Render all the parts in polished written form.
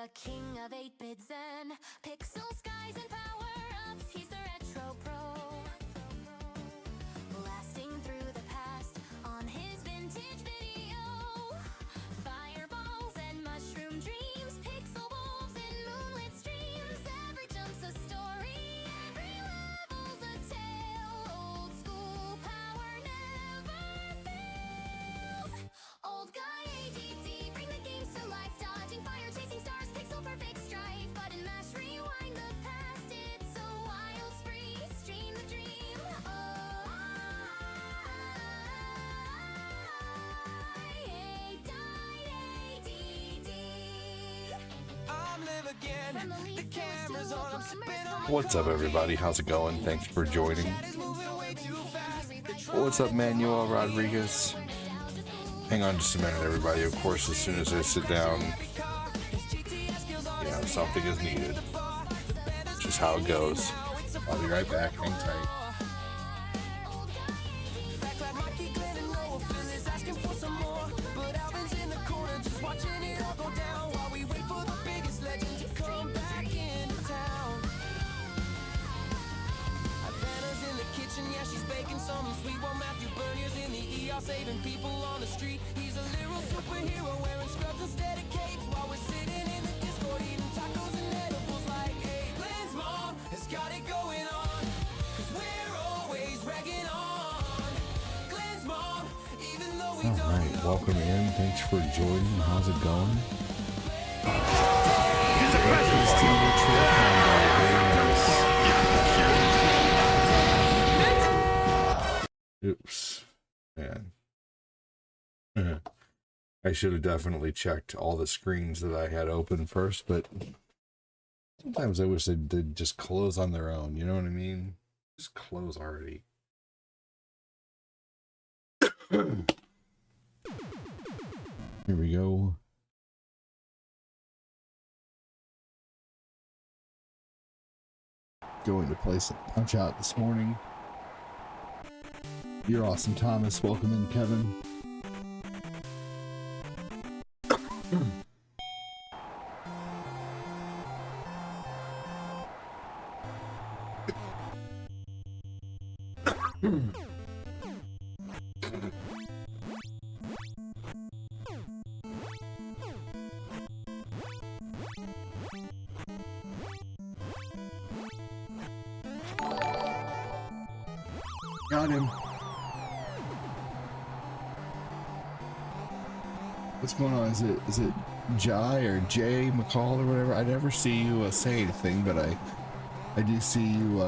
the king of 8-bit zen, pixel skies and power-ups, he's the retro pro. Blasting through the past on his vintage video. Fireballs and mushroom dreams, pixel wolves and moonlit streams. Every jump's a story, every level's a tale. Old school power never fails. Old guy ADD, bring the games to life. Dodging fire, chasing stars, pixel perfect strife. Button mash, rewind the past. It's a wild spree, stream the dream. What's up, everybody? How's it going? Thanks for joining. What's up, Manuel Rodriguez? Hang on just a minute, everybody. Of course, as soon as I sit down, something is needed. Just how it goes. I'll be right back. Hang tight. Saving people on the street. He's a literal superhero wearing scrubs instead of capes while we're sitting in the Discord eating tacos and edibles like, hey, Glenn's mom has got it going on, cause we're always ragging on Glenn's mom, even though we don't know. Welcome in. Thanks for joining. How's it going? Oops. Man. I should have definitely checked all the screens that I had open first, but sometimes I wish they did just close on their own. You know what I mean? Just close already. Here we go. Going to play some Punchout this morning. You're awesome, Thomas. Welcome in, Kevin. Got him. What's going on? Is it Jai or Jay McCall or whatever? I never see you say anything, but I do see you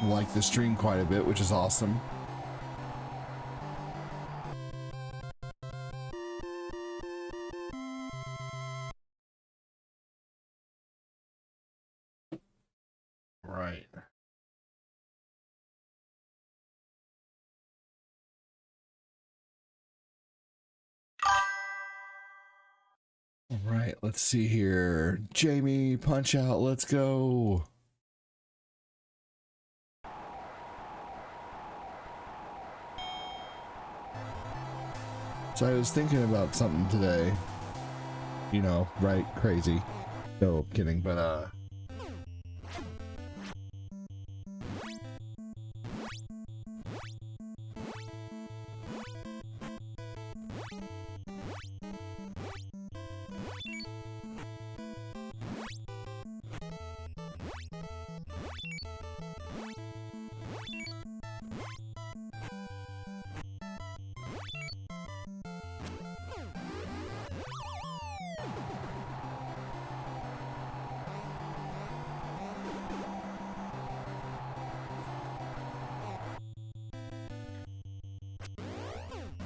like the stream quite a bit, which is awesome. Right. All right, let's see here. Jamie, Punchout, let's go. So I was thinking about something today. You know, right? Crazy. No, kidding, but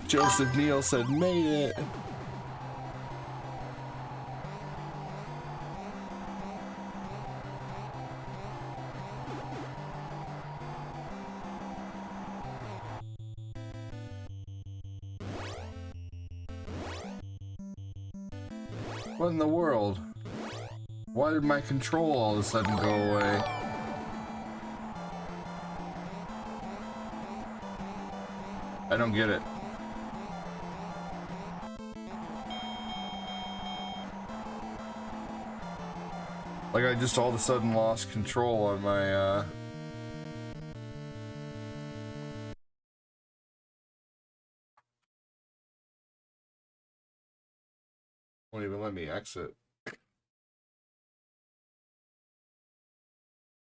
Joseph Neal said, made it. What in the world? Why did my control all of a sudden go away? I don't get it. Like I just all of a sudden lost control on my won't even let me exit.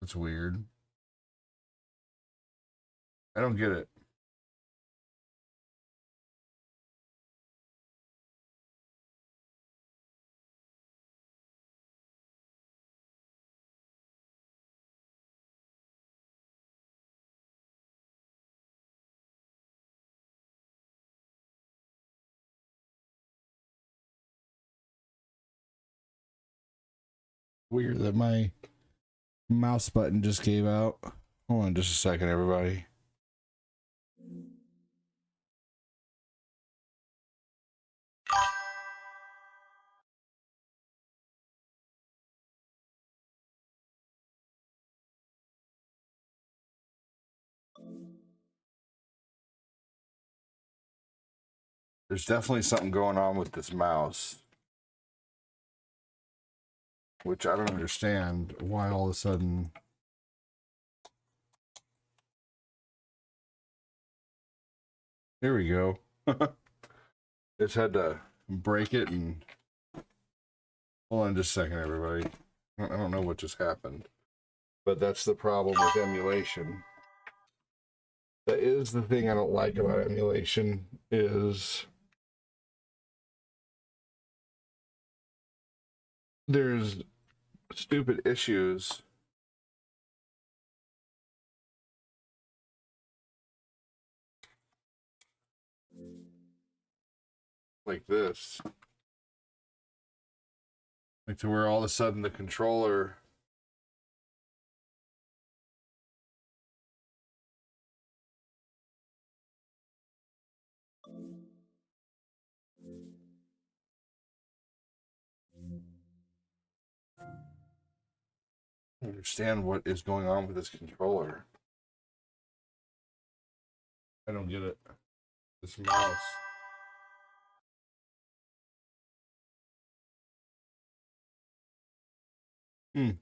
That's weird. I don't get it. Weird that my mouse button just gave out. Hold on just a second, everybody. There's definitely something going on with this mouse, which I don't understand why all of a sudden. Here we go. Just had to break it and hold on just a second, everybody. I don't know what just happened, but that's the problem with emulation. That is the thing I don't like about emulation is there's stupid issues like this, like to where all of a sudden the controller I don't understand what is going on with this controller. I don't get it. This mouse. I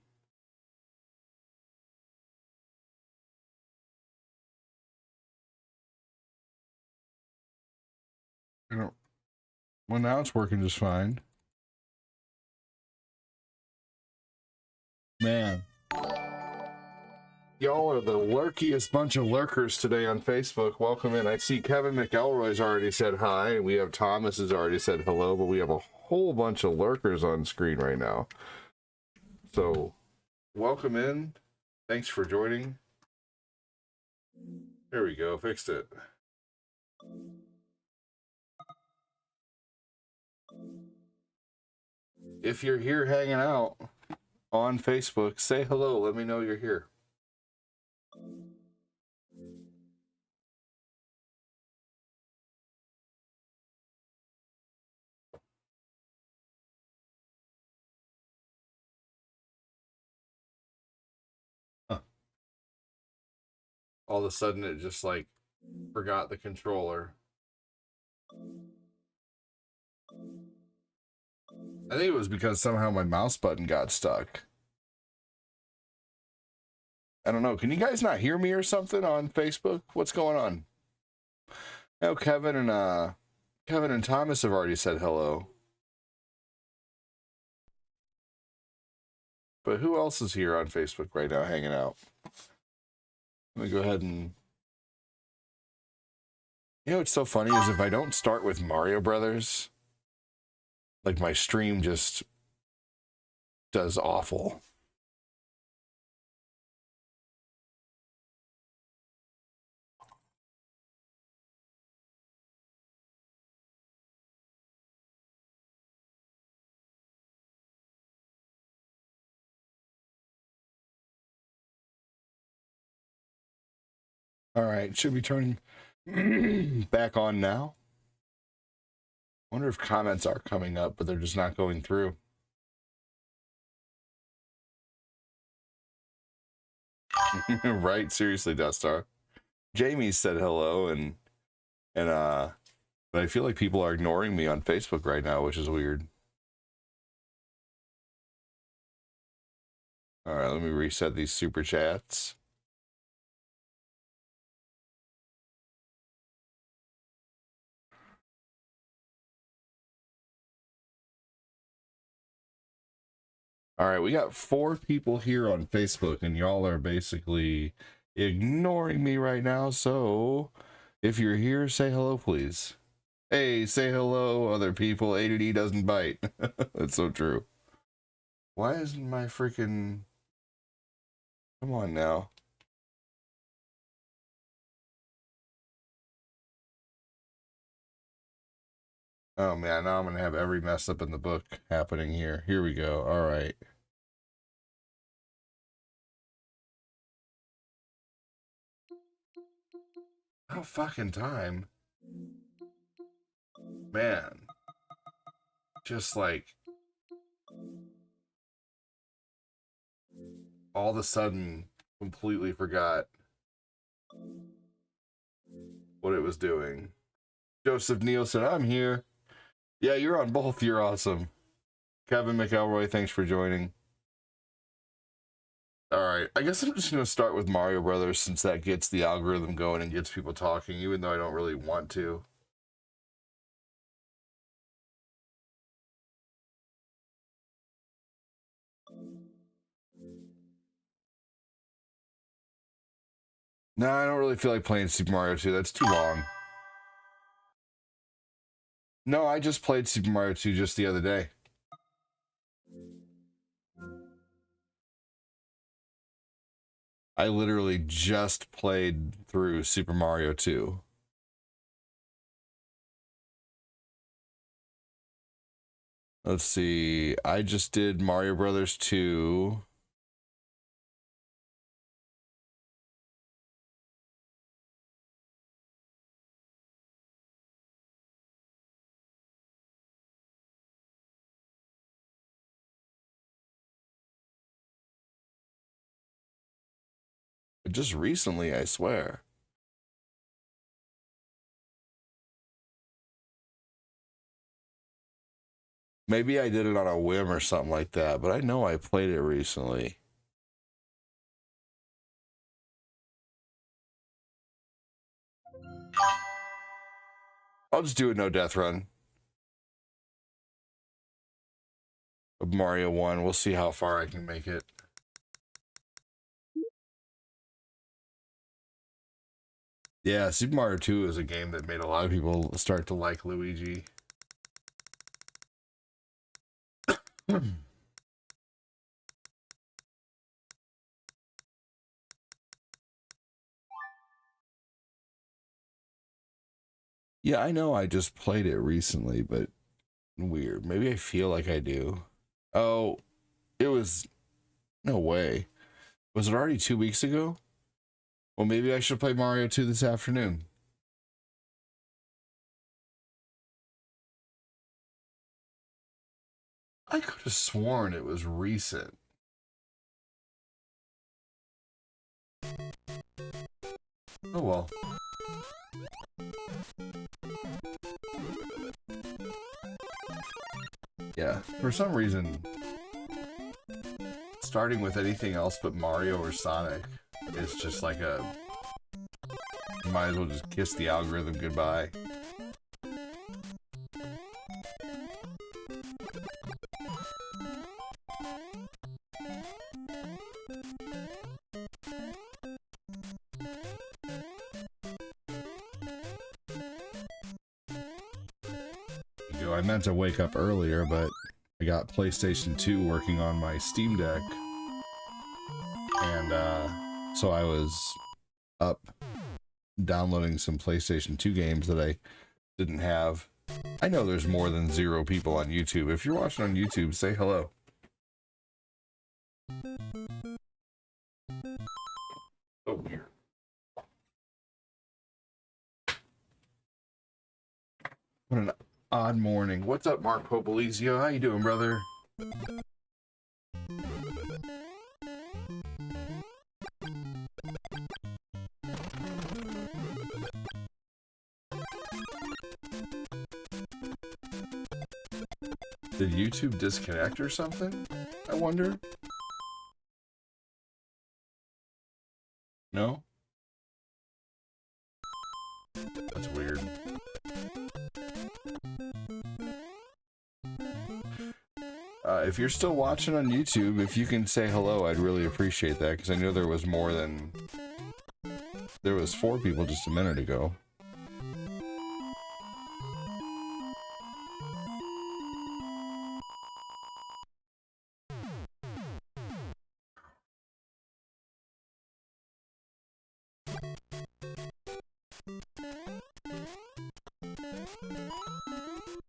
don't. Well, now it's working just fine. Man. Y'all are the lurkiest bunch of lurkers today on Facebook. Welcome in. I see Kevin McElroy's already said hi. We have Thomas has already said hello, but we have a whole bunch of lurkers on screen right now. So, welcome in. Thanks for joining. There we go. Fixed it. If you're here hanging out on Facebook, say hello. Let me know you're here. Huh. All of a sudden, it just like forgot the controller. I think it was because somehow my mouse button got stuck. I don't know. Can you guys not hear me or something on Facebook? What's going on? No, Kevin and Thomas have already said hello. But who else is here on Facebook right now hanging out? Let me go ahead and... You know what's so funny is if I don't start with Mario Brothers, like my stream just does awful. All right, should be turning back on now. Wonder if comments are coming up, but they're just not going through. Right? Seriously, Dustar. Jamie said hello, but I feel like people are ignoring me on Facebook right now, which is weird. All right, let me reset these super chats. All right, we got 4 people here on Facebook, and y'all are basically ignoring me right now. So if you're here, say hello, please. Hey, say hello, other people. ADD doesn't bite. That's so true. Why isn't my freaking... Come on now. Oh man, now I'm gonna have every mess up in the book happening here. Here we go. All right. About fucking time. Man. Just like all of a sudden completely forgot what it was doing. Joseph Neal said, I'm here. Yeah, you're on both. You're awesome. Kevin McElroy, thanks for joining. All right, I guess I'm just going to start with Mario Brothers since that gets the algorithm going and gets people talking, even though I don't really want to. No, I don't really feel like playing Super Mario 2. That's too long. No, I just played Super Mario 2 just the other day. I literally just played through Super Mario 2. Let's see. I just did Mario Brothers 2. Just recently, I swear. Maybe I did it on a whim or something like that, but I know I played it recently. I'll just do a no death run of Mario 1. We'll see how far I can make it. Yeah, Super Mario 2 is a game that made a lot of people start to like Luigi. Yeah, I know I just played it recently, but weird. Maybe I feel like I do. Oh, it was... No way. Was it already 2 weeks ago? Well, maybe I should play Mario 2 this afternoon. I could have sworn it was recent. Oh well. Yeah, for some reason, starting with anything else but Mario or Sonic is just like a... You might as well just kiss the algorithm goodbye. I meant to wake up earlier, but I got PlayStation 2 working on my Steam Deck. And so I was up downloading some PlayStation 2 games that I didn't have. I know there's more than 0 people on YouTube. If you're watching on YouTube, say hello. So weird. What an odd morning. What's up, Mark Popolizio? How you doing, brother? Did YouTube disconnect or something? I wonder. No? That's weird. If you're still watching on YouTube, if you can say hello, I'd really appreciate that, because I know there was more than... There was 4 people just a minute ago.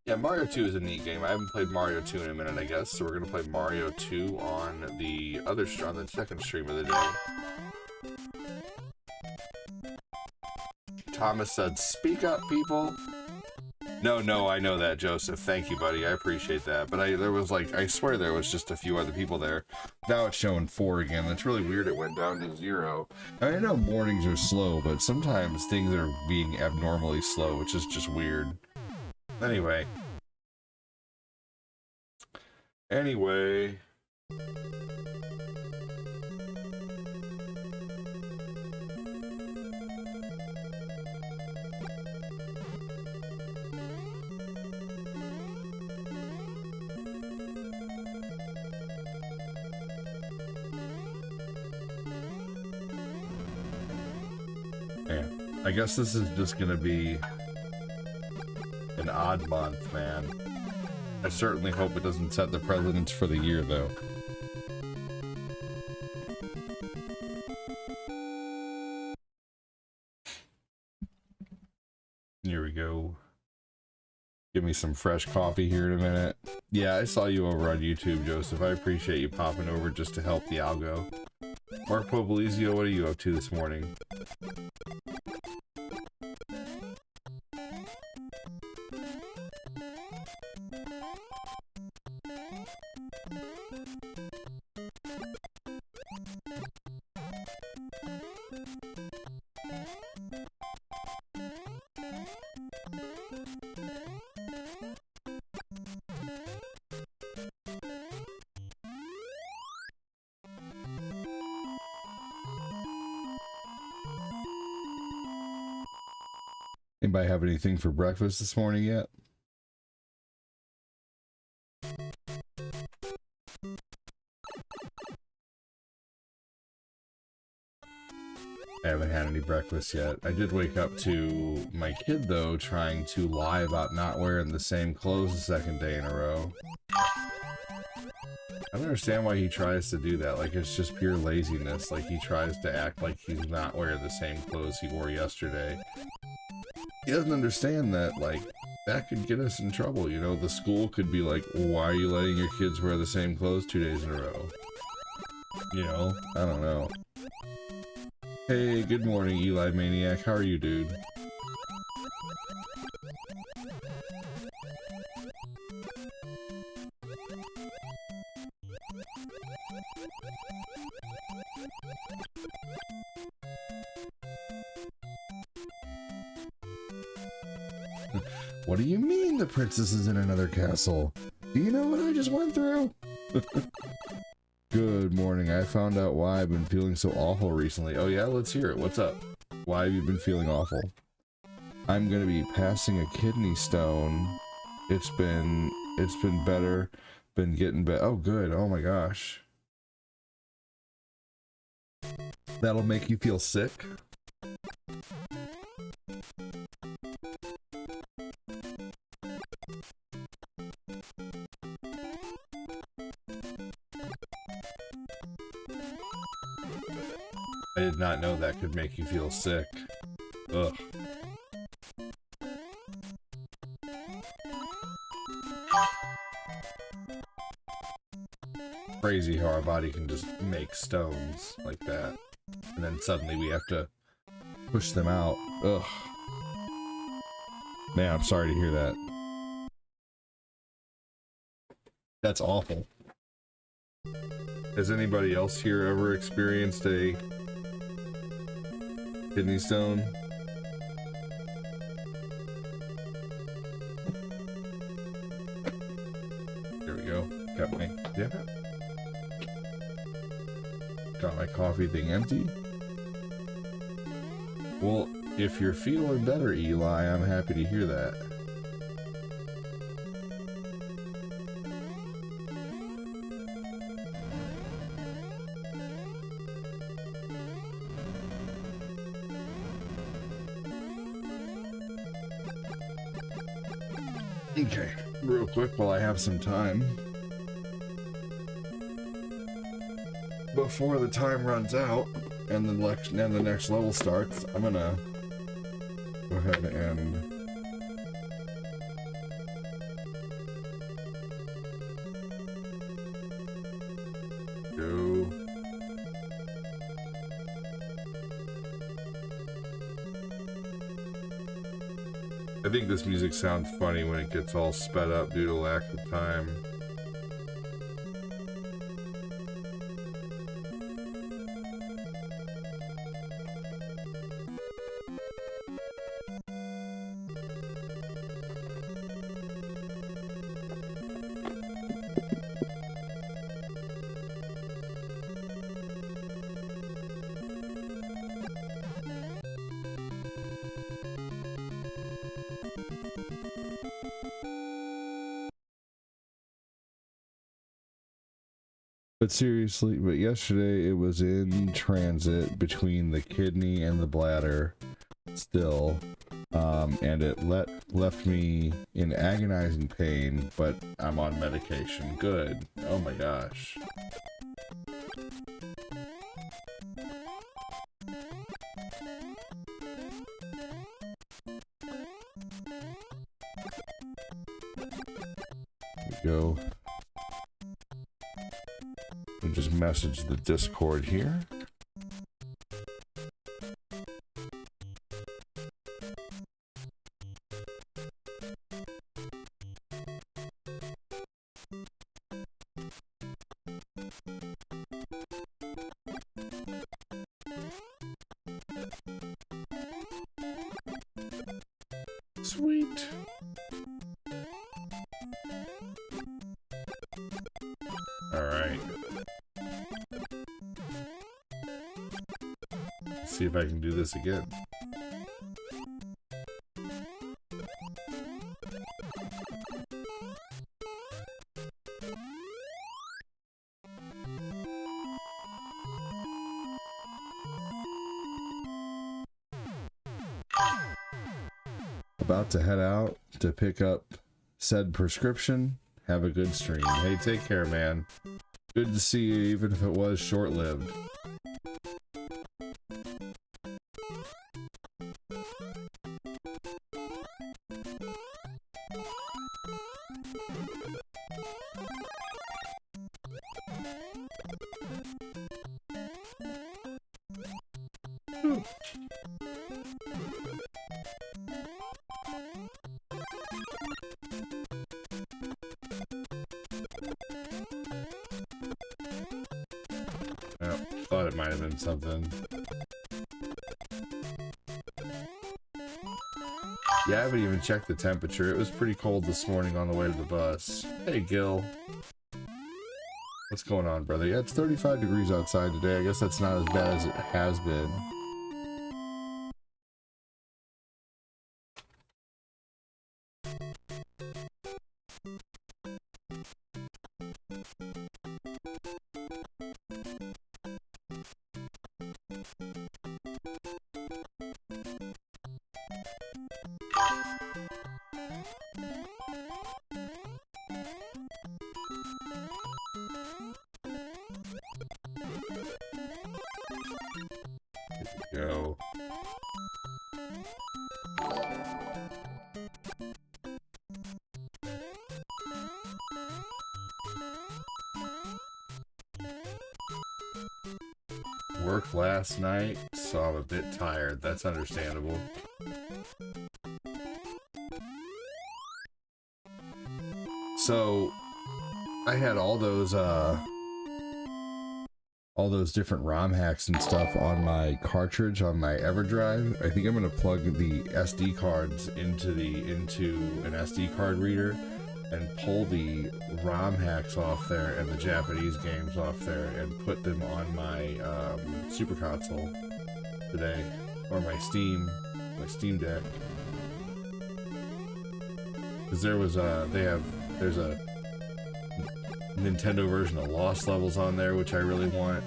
Yeah, Mario 2 is a neat game. I haven't played Mario 2 in a minute, I guess, so we're gonna play Mario 2 on the other on the second stream of the day. Thomas said, "Speak up, people." No, I know that, Joseph. Thank you, buddy. I appreciate that. But there was like, I swear there was just a few other people there. Now it's showing 4 again. That's really weird. It went down to 0. I know mornings are slow, but sometimes things are being abnormally slow, which is just weird. Anyway. Yeah, I guess this is just gonna be an odd month, man. I certainly hope it doesn't set the precedence for the year, though. Here we go. Give me some fresh coffee here in a minute. Yeah, I saw you over on YouTube, Joseph. I appreciate you popping over just to help the algo. Mark Popolizio, what are you up to this morning? Anybody have anything for breakfast this morning yet? I haven't had any breakfast yet. I did wake up to my kid, though, trying to lie about not wearing the same clothes the second day in a row. I don't understand why he tries to do that. Like, it's just pure laziness. Like, he tries to act like he's not wearing the same clothes he wore yesterday. He doesn't understand that, like, that could get us in trouble, you know? The school could be like, why are you letting your kids wear the same clothes 2 days in a row? You know? I don't know. Hey, good morning, Eli Maniac. How are you, dude? What do you mean the princess is in another castle? Do you know what I just went through? Good morning. I found out why I've been feeling so awful recently. Oh yeah, let's hear it. What's up? Why have you been feeling awful? I'm gonna be passing a kidney stone. It's been better. Been getting better. Oh good. Oh my gosh. That'll make you feel sick? I did not know that could make you feel sick. Ugh. Crazy how our body can just make stones like that. And then suddenly we have to push them out. Ugh. Man, I'm sorry to hear that. That's awful. Has anybody else here ever experienced a kidney stone? There we go. Got my, got my coffee thing empty. Well, if you're feeling better, Eli, I'm happy to hear that. Okay, real quick while I have some time. Before the time runs out and the next level starts, I'm gonna go ahead and go. I think this music sounds funny when it gets all sped up due to lack of time. But seriously, but yesterday it was in transit between the kidney and the bladder still, and it left me in agonizing pain, but I'm on medication. Good. Oh my gosh. There we go. Just message the Discord here. Sweet. All right. See if I can do this again. About to head out to pick up said prescription. Have a good stream. Hey, take care, man. Good to see you, even if it was short-lived. Thought it might have been something. Yeah, I haven't even checked the temperature. It was pretty cold this morning on the way to the bus. Hey, Gil. What's going on, brother? Yeah, it's 35 degrees outside today. I guess that's not as bad as it has been. Go. Worked last night, so I'm a bit tired. That's understandable. So I had all those different ROM hacks and stuff on my cartridge on my EverDrive. I think I'm gonna plug the SD cards into an SD card reader and pull the ROM hacks off there and the Japanese games off there and put them on my Super Console today. or my Steam Deck. Because there's a Nintendo version of Lost Levels on there, which I really want.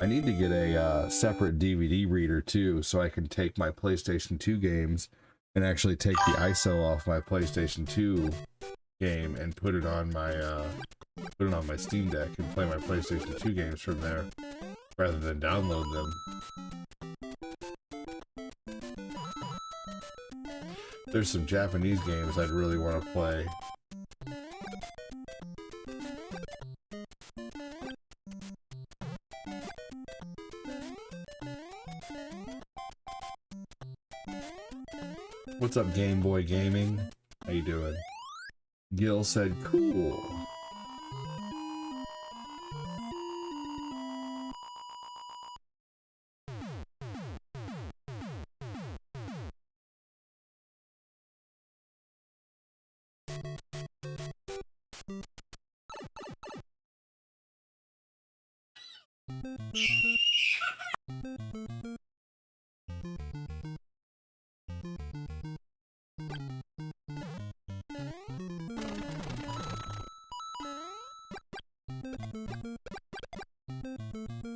I need to get a separate DVD reader too, so I can take my PlayStation 2 games and actually take the ISO off my PlayStation 2 game and put it on my Steam Deck and play my PlayStation 2 games from there, rather than download them. There's some Japanese games I'd really want to play. What's up, Game Boy Gaming? How you doing? Gil said, cool.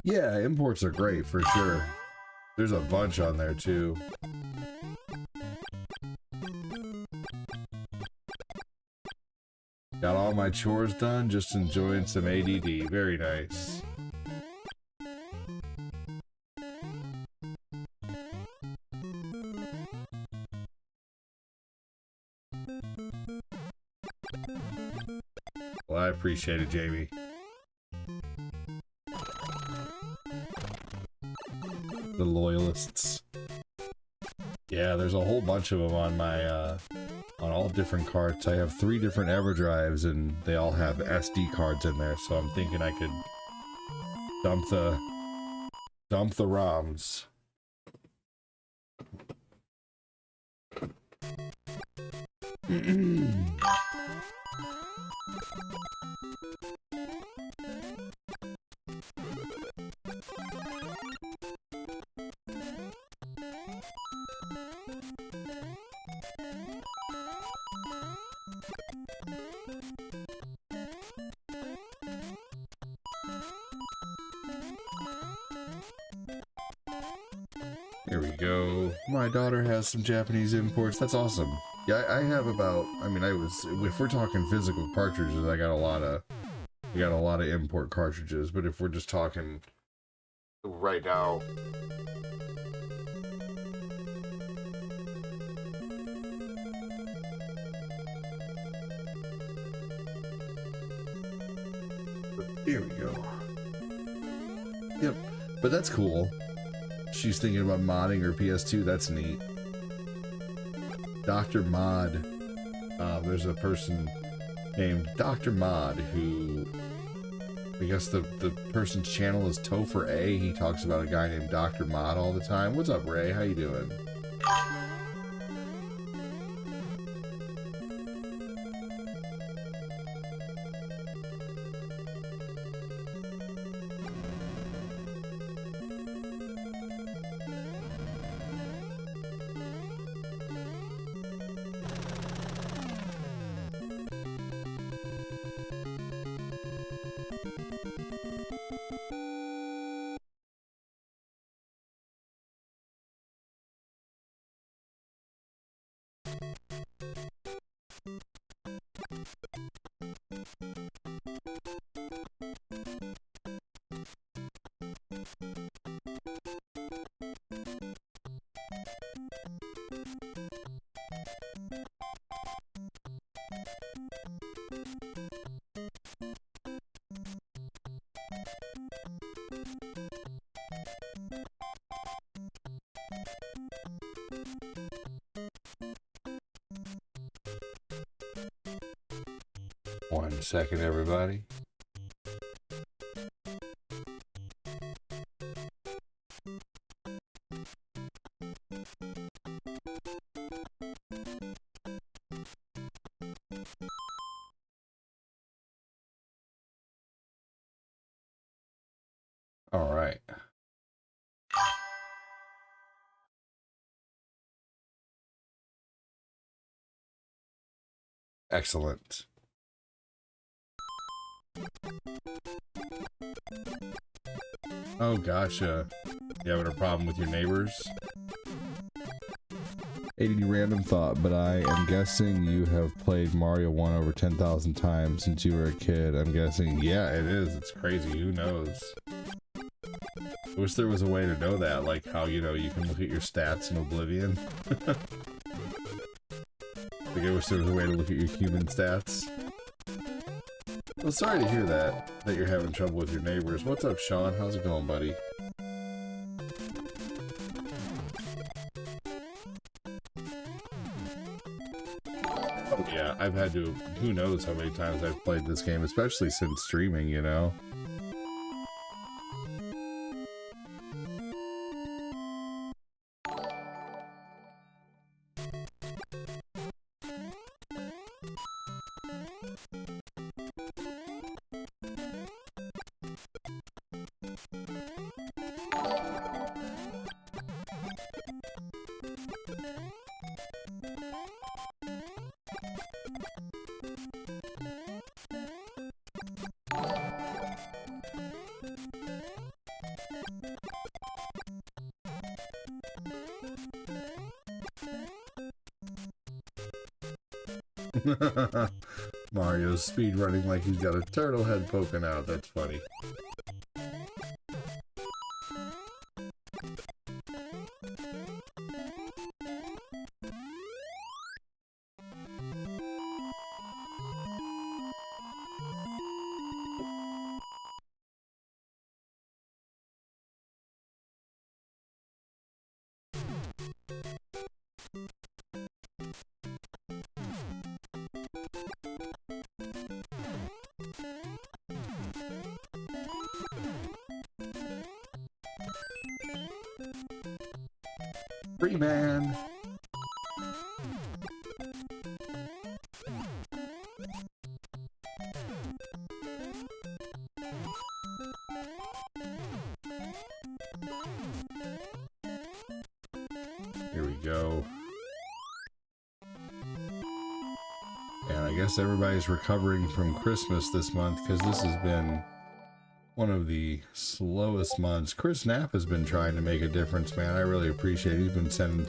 Yeah, imports are great for sure. There's a bunch on there too. Got all my chores done, just enjoying some ADD. Very nice. Well, I appreciate it, Jamie. The loyalists. Yeah, there's a whole bunch of them on my on all different carts. I have 3 different EverDrives and they all have SD cards in there, so I'm thinking I could dump the ROMs. Here we go. My daughter has some Japanese imports. That's awesome. Yeah, I have about, I mean, if we're talking physical cartridges, I got a lot of import cartridges, but if we're just talking right now, here we go. Yep, but that's cool. She's thinking about modding her PS2. That's neat. Dr. Mod. There's a person named Dr. Mod who, I guess the person's channel is Topher A. He talks about a guy named Dr. Mod all the time. What's up, Ray? How you doing? One second, everybody. All right. Excellent. Oh, gotcha. You having a problem with your neighbors? ADD random thought, but I am guessing you have played Mario 1 over 10,000 times since you were a kid. I'm guessing, yeah, it is. It's crazy. Who knows? I wish there was a way to know that, like how, you know, you can look at your stats in Oblivion. Like, I wish there was a way to look at your human stats. Well, sorry to hear that you're having trouble with your neighbors. What's up, Sean? How's it going, buddy? Oh, yeah, I've had to, who knows how many times I've played this game, especially since streaming, you know? Mario's speedrunning like he's got a turtle head poking out. That's funny. Free man. Here we go. And I guess everybody's recovering from Christmas this month because this has been one of the slowest months. Chris Knapp has been trying to make a difference, man. I really appreciate it. He's been sending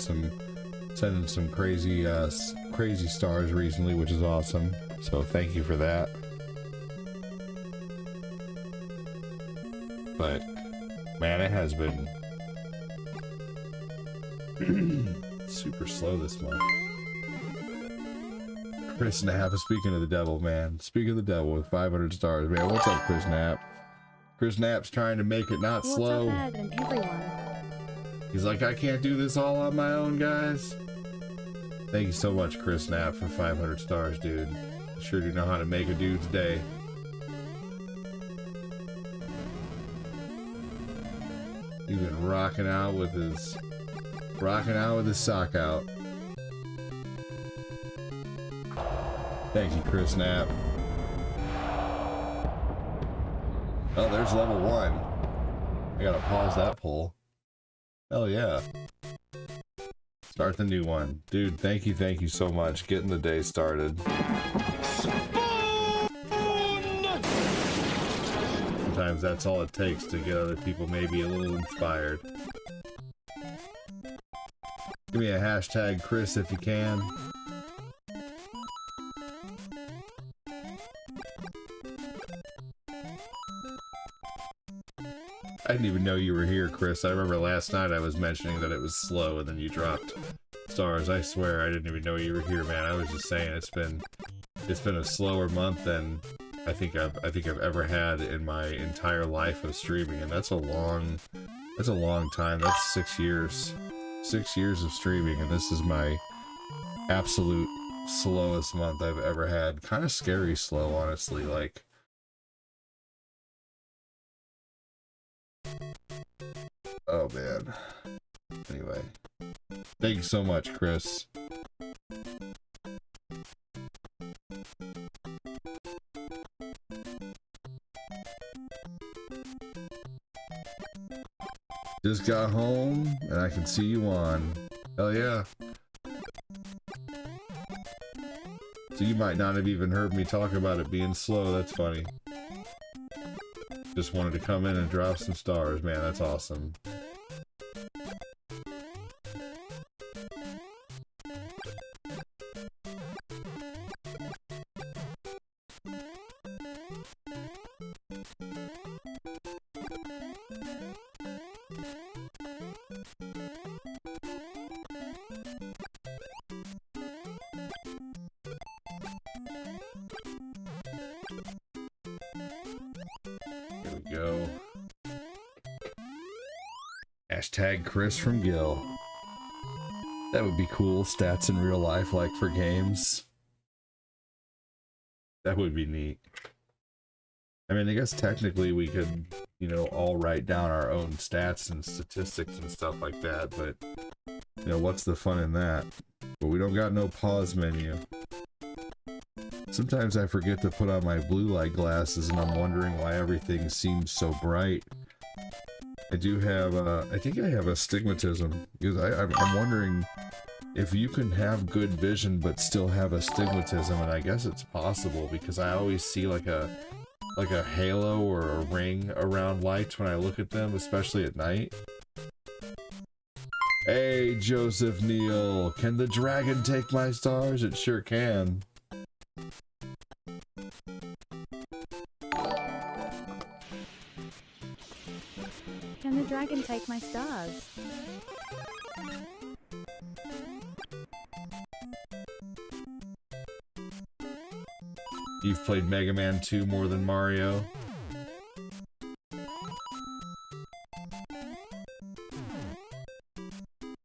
some crazy crazy stars recently, which is awesome. So thank you for that. But man, it has been super slow this month. Chris Knapp is speaking of the devil, man. Speak of the devil with 500 stars, man. What's up, Chris Knapp? Chris Knapp's trying to make it not slow. What's up, Ed and everyone? He's like, I can't do this all on my own, guys. Thank you so much, Chris Knapp, for 500 stars, dude. Sure do know how to make a dude's day. He's been rocking out with his sock out. Thank you, Chris Knapp. Oh, there's level 1. I gotta pause that poll. Hell yeah. Start the new one. Dude, thank you so much. Getting the day started. Sometimes that's all it takes to get other people maybe a little inspired. Give me a hashtag Chris if you can. I didn't even know you were here, Chris. I remember last night I was mentioning that it was slow and then you dropped stars. I swear I didn't even know you were here, man. I was just saying it's been a slower month than I think I've ever had in my entire life of streaming, and that's a long time. That's 6 years. 6 years of streaming, and this is my absolute slowest month I've ever had. Kind of scary slow, honestly, like. Oh man. Anyway. Thank you so much, Chris. Just got home and I can see you on. Hell yeah. So you might not have even heard me talk about it being slow. That's funny. Just wanted to come in and drop some stars, man. That's awesome. Go. Hashtag Chris from Gil. That would be cool. Stats in real life, like for games. That would be neat. I mean, I guess technically we could, you know, all write down our own stats and statistics and stuff like that, but, you know, what's the fun in that? But we don't got no pause menu. Sometimes I forget to put on my blue light glasses and I'm wondering why everything seems so bright. I do have, I think I have astigmatism, because I'm wondering if you can have good vision but still have astigmatism, and I guess it's possible because I always see like a halo or a ring around lights when I look at them, especially at night. Hey, Joseph Neal, can the dragon take my stars? It sure can. Can the dragon take my stars? You've played Mega Man 2 more than Mario?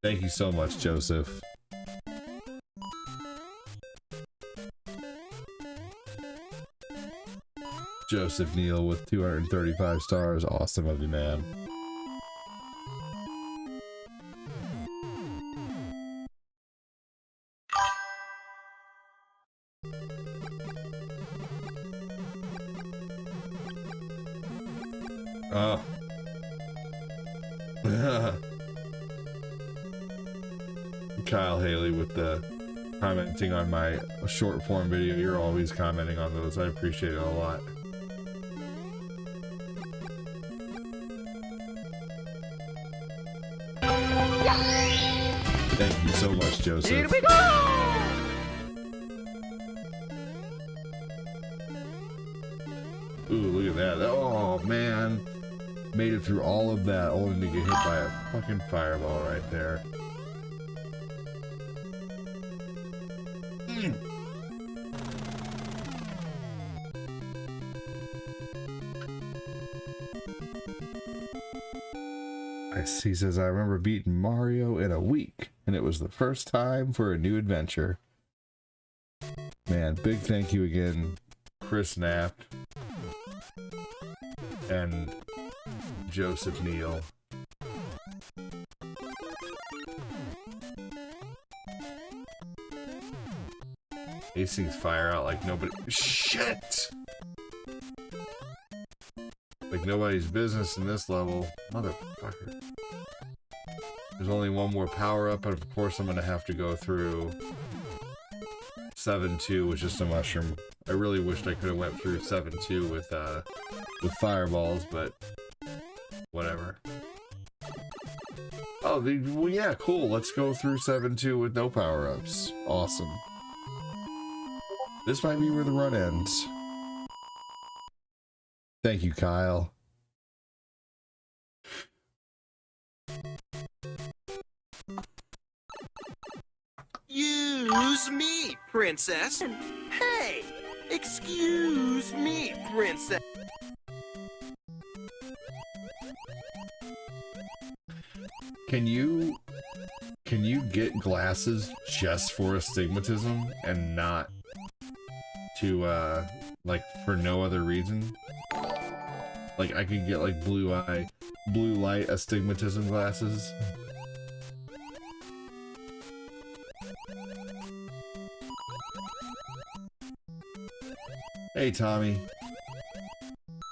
Thank you so much, Joseph. Joseph Neal with 235 stars. Awesome of you, man. Oh. Kyle Haley with the commenting on my short form video. You're always commenting on those. I appreciate it a lot. Thank you so much, Joseph. Here we go! Ooh, look at that. Oh, man. Made it through all of that only to get hit by a fucking fireball right there. He says, I remember beating Mario in a week, and it was the first time for a new adventure. Man, big thank you again, Chris Knapp and Joseph Neal. These things fire out like nobody. Shit! Like nobody's business in this level. Motherfucker. There's only one more power up, and of course I'm gonna have to go through 7-2 with just a mushroom. I really wished I could have went through 7-2 with fireballs, but whatever. Oh, well, yeah, cool. Let's go through 7-2 with no power-ups. Awesome. This might be where the run ends. Thank you, Kyle. Excuse me, princess. Hey, excuse me, princess. Can you get glasses just for astigmatism and not to like for no other reason? Like I could get like blue light astigmatism glasses. Hey Tommy.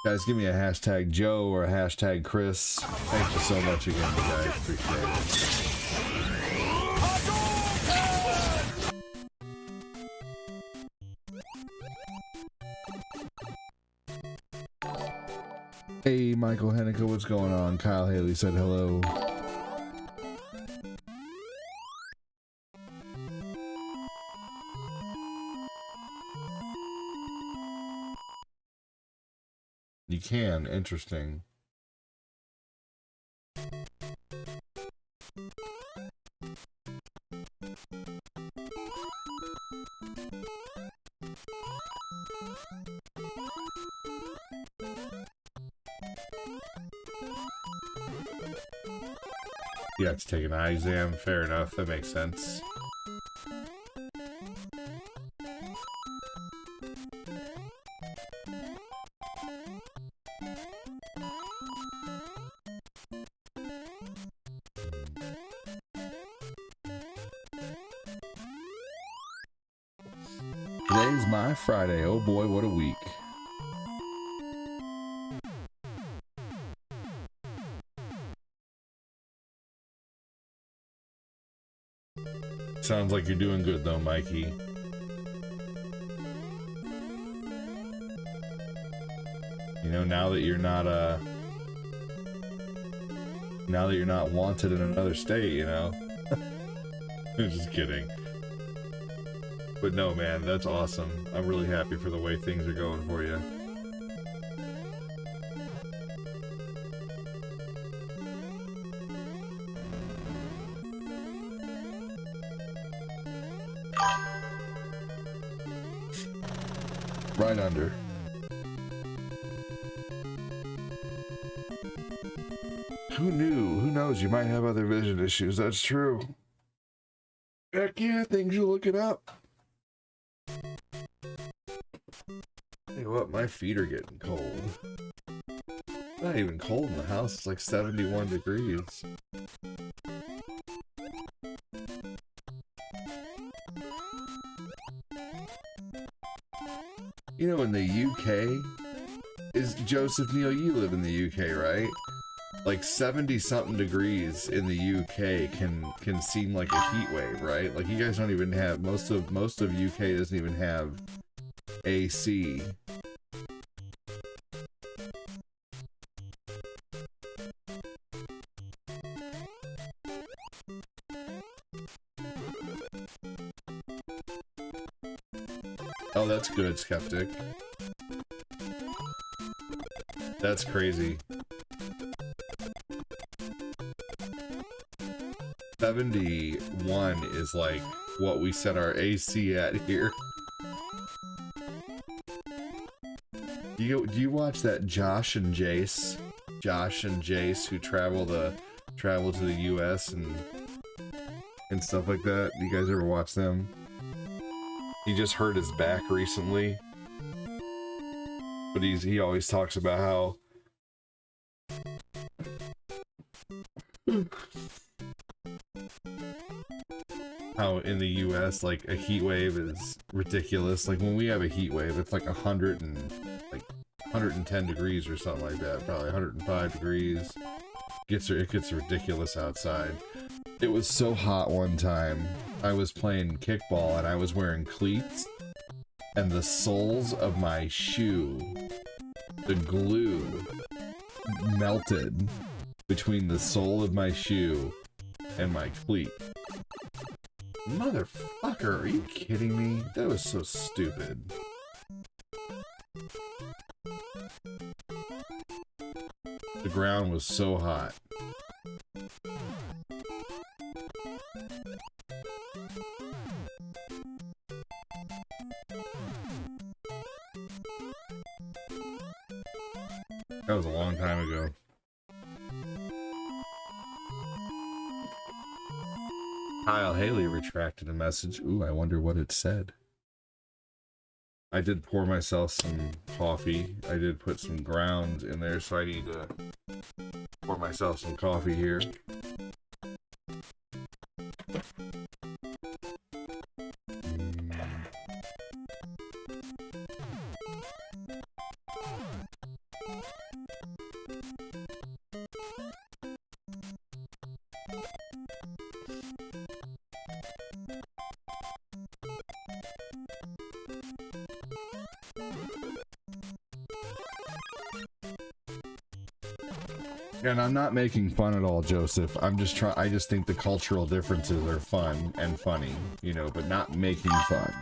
Guys, give me a hashtag Joe or a hashtag Chris. Thank you so much again, you guys. Appreciate it. Hey, Michael Henniker, what's going on? Kyle Haley said hello. You can, interesting. You have to take an eye exam, fair enough, that makes sense. Today's my Friday. Oh boy, what a week. Sounds like you're doing good though, Mikey. You know, now that you're not wanted in another state, you know. I'm just kidding. But no, man, that's awesome. I'm really happy for the way things are going for you. Right under. Who knew? Who knows? You might have other vision issues. That's true. Heck yeah, things you're looking up. Hey, what? My feet are getting cold. It's not even cold in the house. It's like 71 degrees. You know, in the UK, is Joseph Neal, you live in the UK, right? Like 70-something degrees in the UK can seem like a heat wave, right? Like you guys don't even have, most of UK doesn't even have AC. Oh, that's good, Skeptic. That's crazy. 71 is like what we set our AC at here. Do you watch that Josh and Jace who travel to the US and stuff like that? Do you guys ever watch them? He just hurt his back recently, but he always talks about how in the US like a heat wave is ridiculous. Like when we have a heat wave, it's like 110 degrees or something like that, probably 105 degrees. It gets ridiculous outside. It was so hot one time. I was playing kickball and I was wearing cleats, and the soles of my shoe, the glue melted between the sole of my shoe and my cleat. Motherfucker, are you kidding me? That was so stupid. The ground was so hot. That was a long time ago. Kyle Haley retracted a message. Ooh, I wonder what it said. I did pour myself some coffee. I did put some grounds in there, so I need to pour myself some coffee here. And I'm not making fun at all, Joseph. I'm just trying. I just think the cultural differences are fun and funny, you know, but not making fun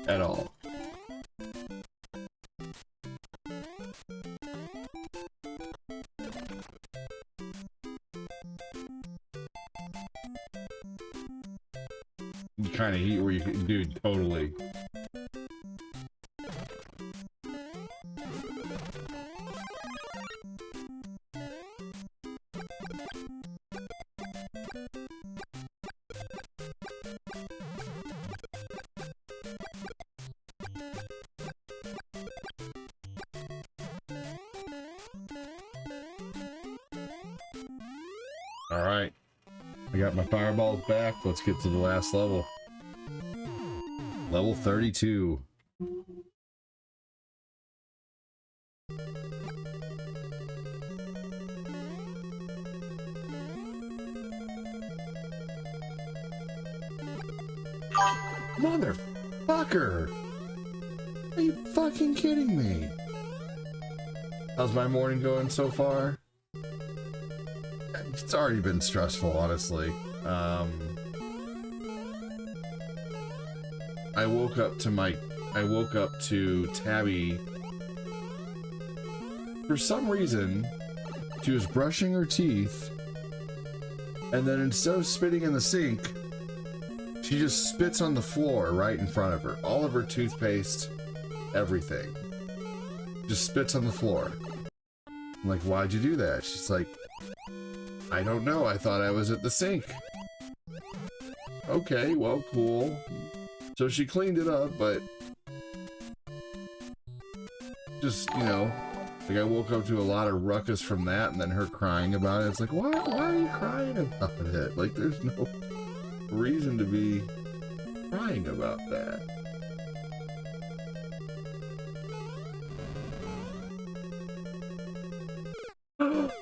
at all. The kind of heat where you can, dude, totally. All right, I got my fireballs back. Let's get to the last level. Level 32. Motherfucker! Are you fucking kidding me? How's my morning going so far? It's already been stressful, honestly. I woke up to Tabby. For some reason, she was brushing her teeth, and then instead of spitting in the sink, she just spits on the floor right in front of her. All of her toothpaste, everything. Just spits on the floor. I'm like, why'd you do that? She's like, I don't know, I thought I was at the sink. Okay, well, cool. So she cleaned it up, but just, you know, like I woke up to a lot of ruckus from that, and then her crying about it. It's like, why are you crying about it? Like, there's no reason to be crying about that.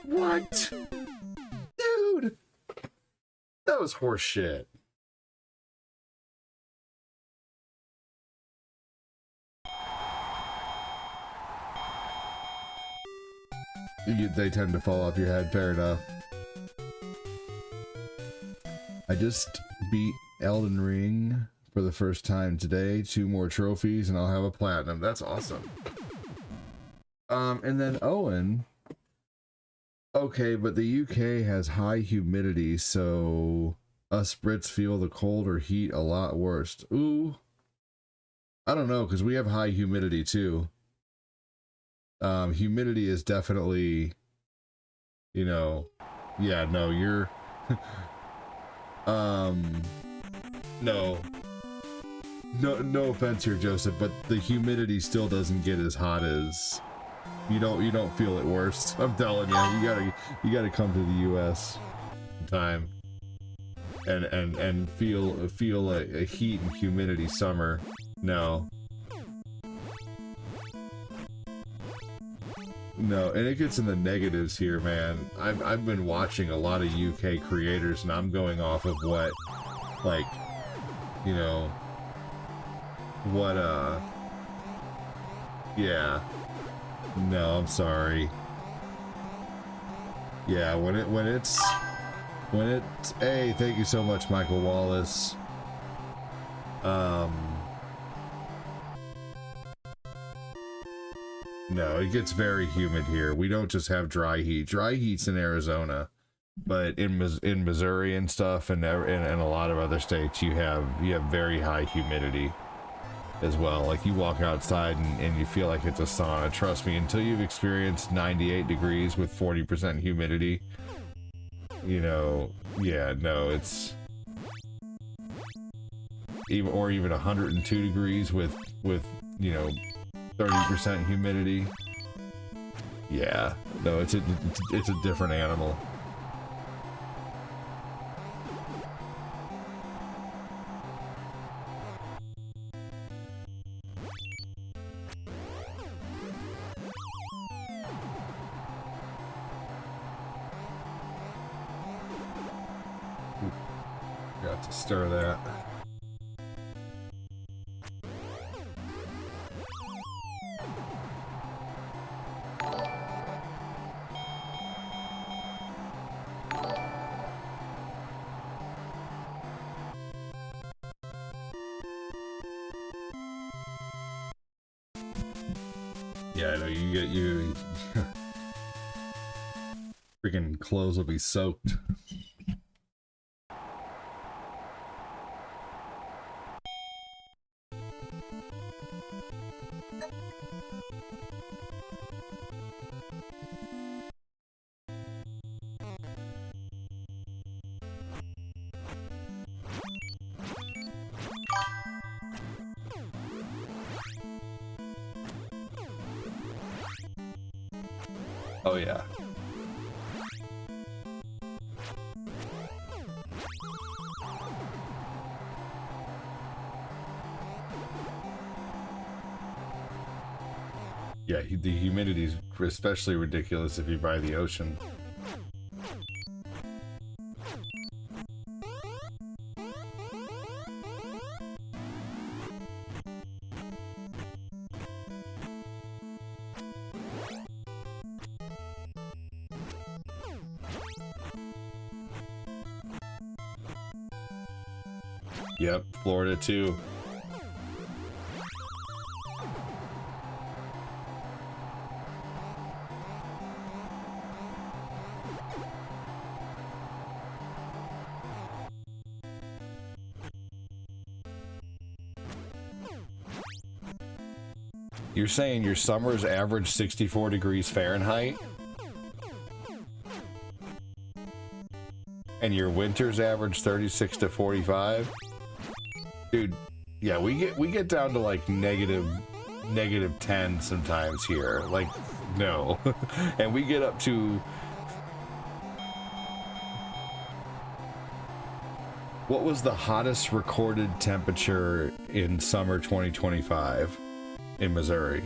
What? Dude! That was horse shit. They tend to fall off your head, fair enough. I just beat Elden Ring for the first time today. 2 more trophies and I'll have a platinum. That's awesome. And then Owen. Okay, but the UK has high humidity, so us Brits feel the cold or heat a lot worse. Ooh. I don't know, because we have high humidity too. Humidity is definitely, you know, yeah, no, you're, no offense here, Joseph, but the humidity still doesn't get as hot as, you don't feel it worse. I'm telling you, you gotta come to the US time and feel a heat and humidity summer. No, and it gets in the negatives here, man. I've been watching a lot of UK creators, and I'm going off of what, like, you know, what, yeah. No, I'm sorry. Yeah, when it's, hey, thank you so much, Michael Wallace. No, it gets very humid here. We don't just have dry heat. Dry heat's in Arizona, but in Missouri and stuff, and a lot of other states, you have very high humidity as well. Like, you walk outside and you feel like it's a sauna. Trust me, until you've experienced 98 degrees with 40% humidity, you know, yeah, no, it's even 102 degrees with you know, 30% humidity. Yeah, no, it's a different animal. Got to stir that. Yeah, I know you get you. Freaking clothes will be soaked. Oh yeah. Yeah, the humidity is especially ridiculous if you're by the ocean. Yep, Florida too. You're saying your summers average 64 degrees Fahrenheit? And your winters average 36 to 45? Dude, yeah, we get down to like negative 10 sometimes here. Like, no. And we get up to... What was the hottest recorded temperature in summer 2025 in Missouri?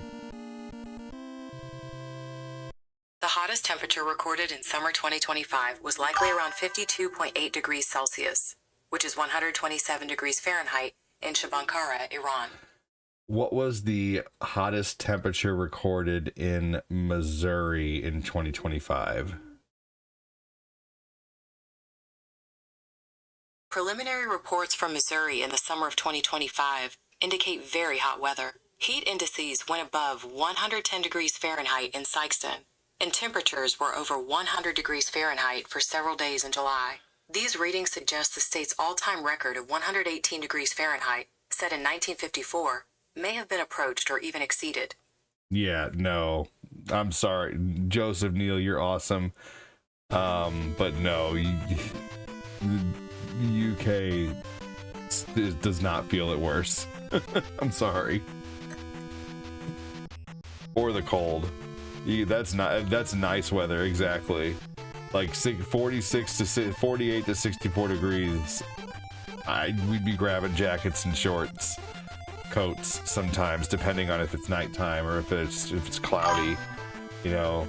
The hottest temperature recorded in summer 2025 was likely around 52.8 degrees Celsius, which is 127 degrees Fahrenheit, in Shabankara, Iran. What was the hottest temperature recorded in Missouri in 2025? Preliminary reports from Missouri in the summer of 2025 indicate very hot weather. Heat indices went above 110 degrees Fahrenheit in Sikeston, and temperatures were over 100 degrees Fahrenheit for several days in July. These readings suggest the state's all-time record of 118 degrees Fahrenheit, set in 1954, may have been approached or even exceeded. Yeah, no. I'm sorry. Joseph Neal, you're awesome. But no, the UK does not feel it worse. I'm sorry. Or the cold. That's nice weather, exactly. Like 46 to 48 to 64 degrees. We'd be grabbing jackets and shorts, coats sometimes, depending on if it's nighttime or if it's cloudy, you know.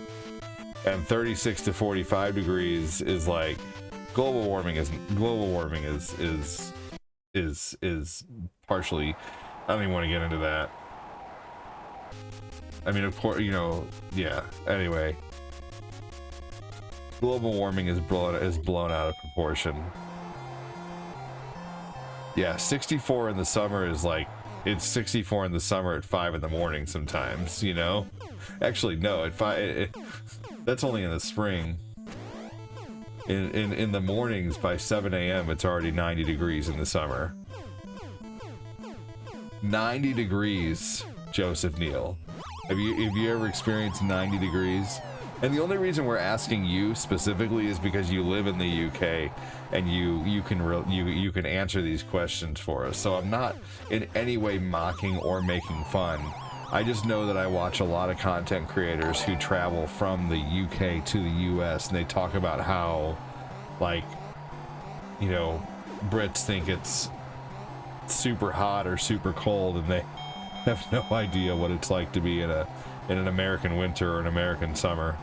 And 36 to 45 degrees is like global warming is partially. I don't even want to get into that. I mean, of course, you know, yeah. Anyway, global warming is blown out of proportion. Yeah, 64 in the summer is like, it's 64 in the summer at 5 in the morning sometimes, you know? Actually, no, at 5, that's only in the spring. In the mornings by 7 a.m. it's already 90 degrees in the summer. 90 degrees, Joseph Neal. Have you ever experienced 90 degrees? And the only reason we're asking you specifically is because you live in the UK and you can answer these questions for us. So I'm not in any way mocking or making fun. I just know that I watch a lot of content creators who travel from the UK to the US, and they talk about how, like, you know, Brits think it's super hot or super cold, and they have no idea what it's like to be in an American winter or an American summer.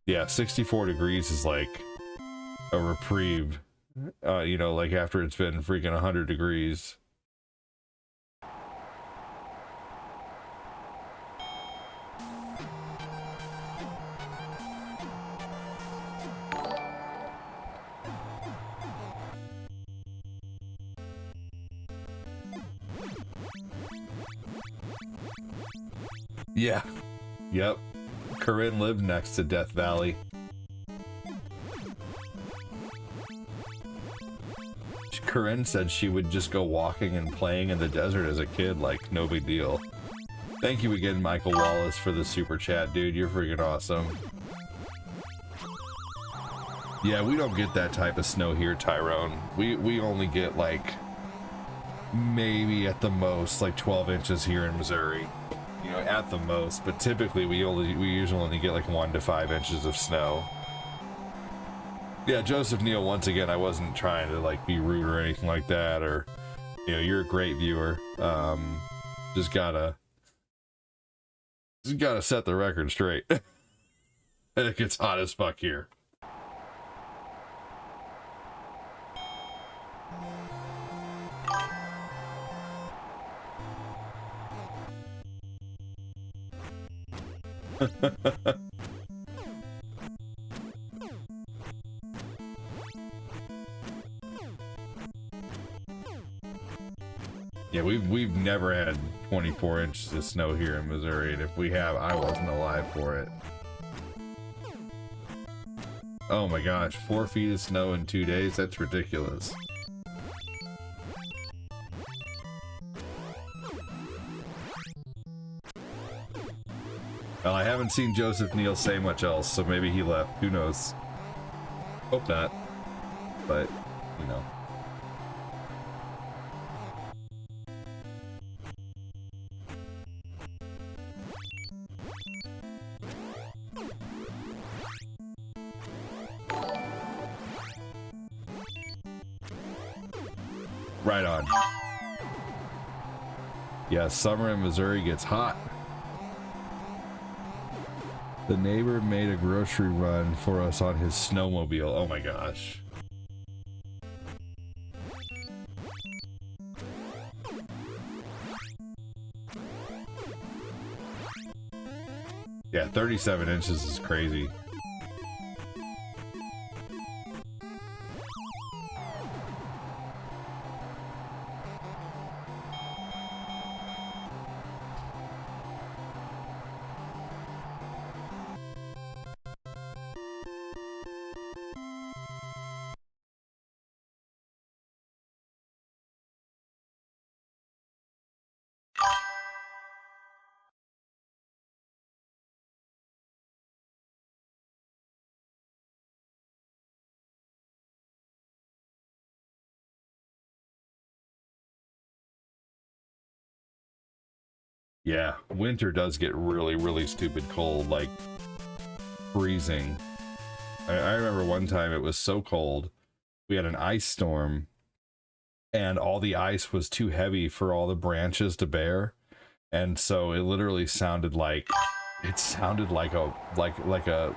Yeah, 64 degrees is like a reprieve, you know, like after it's been freaking 100 degrees. Yeah. Yep. Corinne lived next to Death Valley. Corinne said she would just go walking and playing in the desert as a kid, like no big deal. Thank you again, Michael Wallace, for the super chat, dude. You're freaking awesome. Yeah, we don't get that type of snow here, Tyrone. We only get like maybe at the most like 12 inches here in Missouri. You know, at the most, but typically we usually only get like 1 to 5 inches of snow. Yeah, Joseph Neal, once again, I wasn't trying to like be rude or anything like that, or you know, you're a great viewer. Just gotta set the record straight. And it gets hot as fuck here. Yeah, we've never had 24 inches of snow here in Missouri, and if we have, I wasn't alive for it. Oh my gosh, 4 feet of snow in 2 days? That's ridiculous. Well, I haven't seen Joseph Neal say much else, so maybe he left. Who knows? Hope not. But, you know. Right on. Yeah, summer in Missouri gets hot. The neighbor made a grocery run for us on his snowmobile. Oh my gosh. Yeah, 37 inches is crazy. Yeah, winter does get really, really stupid cold, like freezing. I remember one time it was so cold, we had an ice storm, and all the ice was too heavy for all the branches to bear, and so it literally sounded like a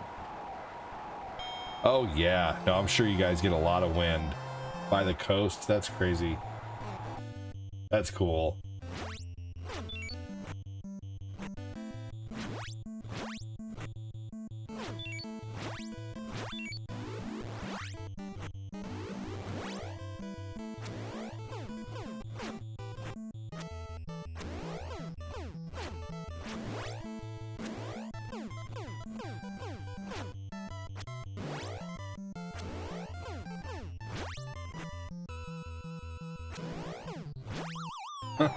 oh yeah, no, I'm sure you guys get a lot of wind by the coast. That's crazy. That's cool.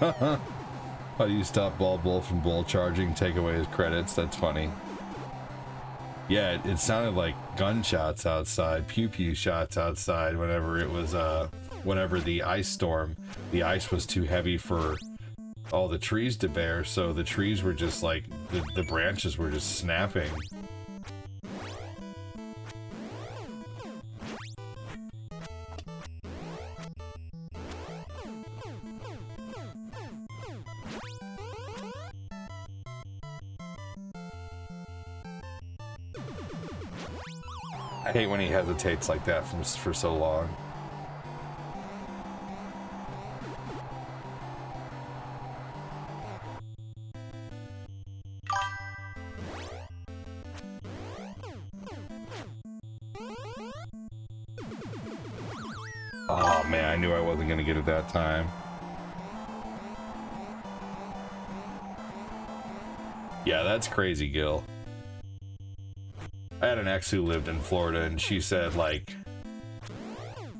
How do you stop Ball Bull from bull charging? Take away his credits. That's funny. Yeah, it sounded like gunshots outside, pew pew shots outside whenever it was whenever the ice storm, the ice was too heavy for all the trees to bear, so the trees were just like the branches were just snapping. I hate when he hesitates like that for so long. Oh man, I knew I wasn't gonna get it that time. Yeah, that's crazy, Gil. I had an ex who lived in Florida, and she said, like,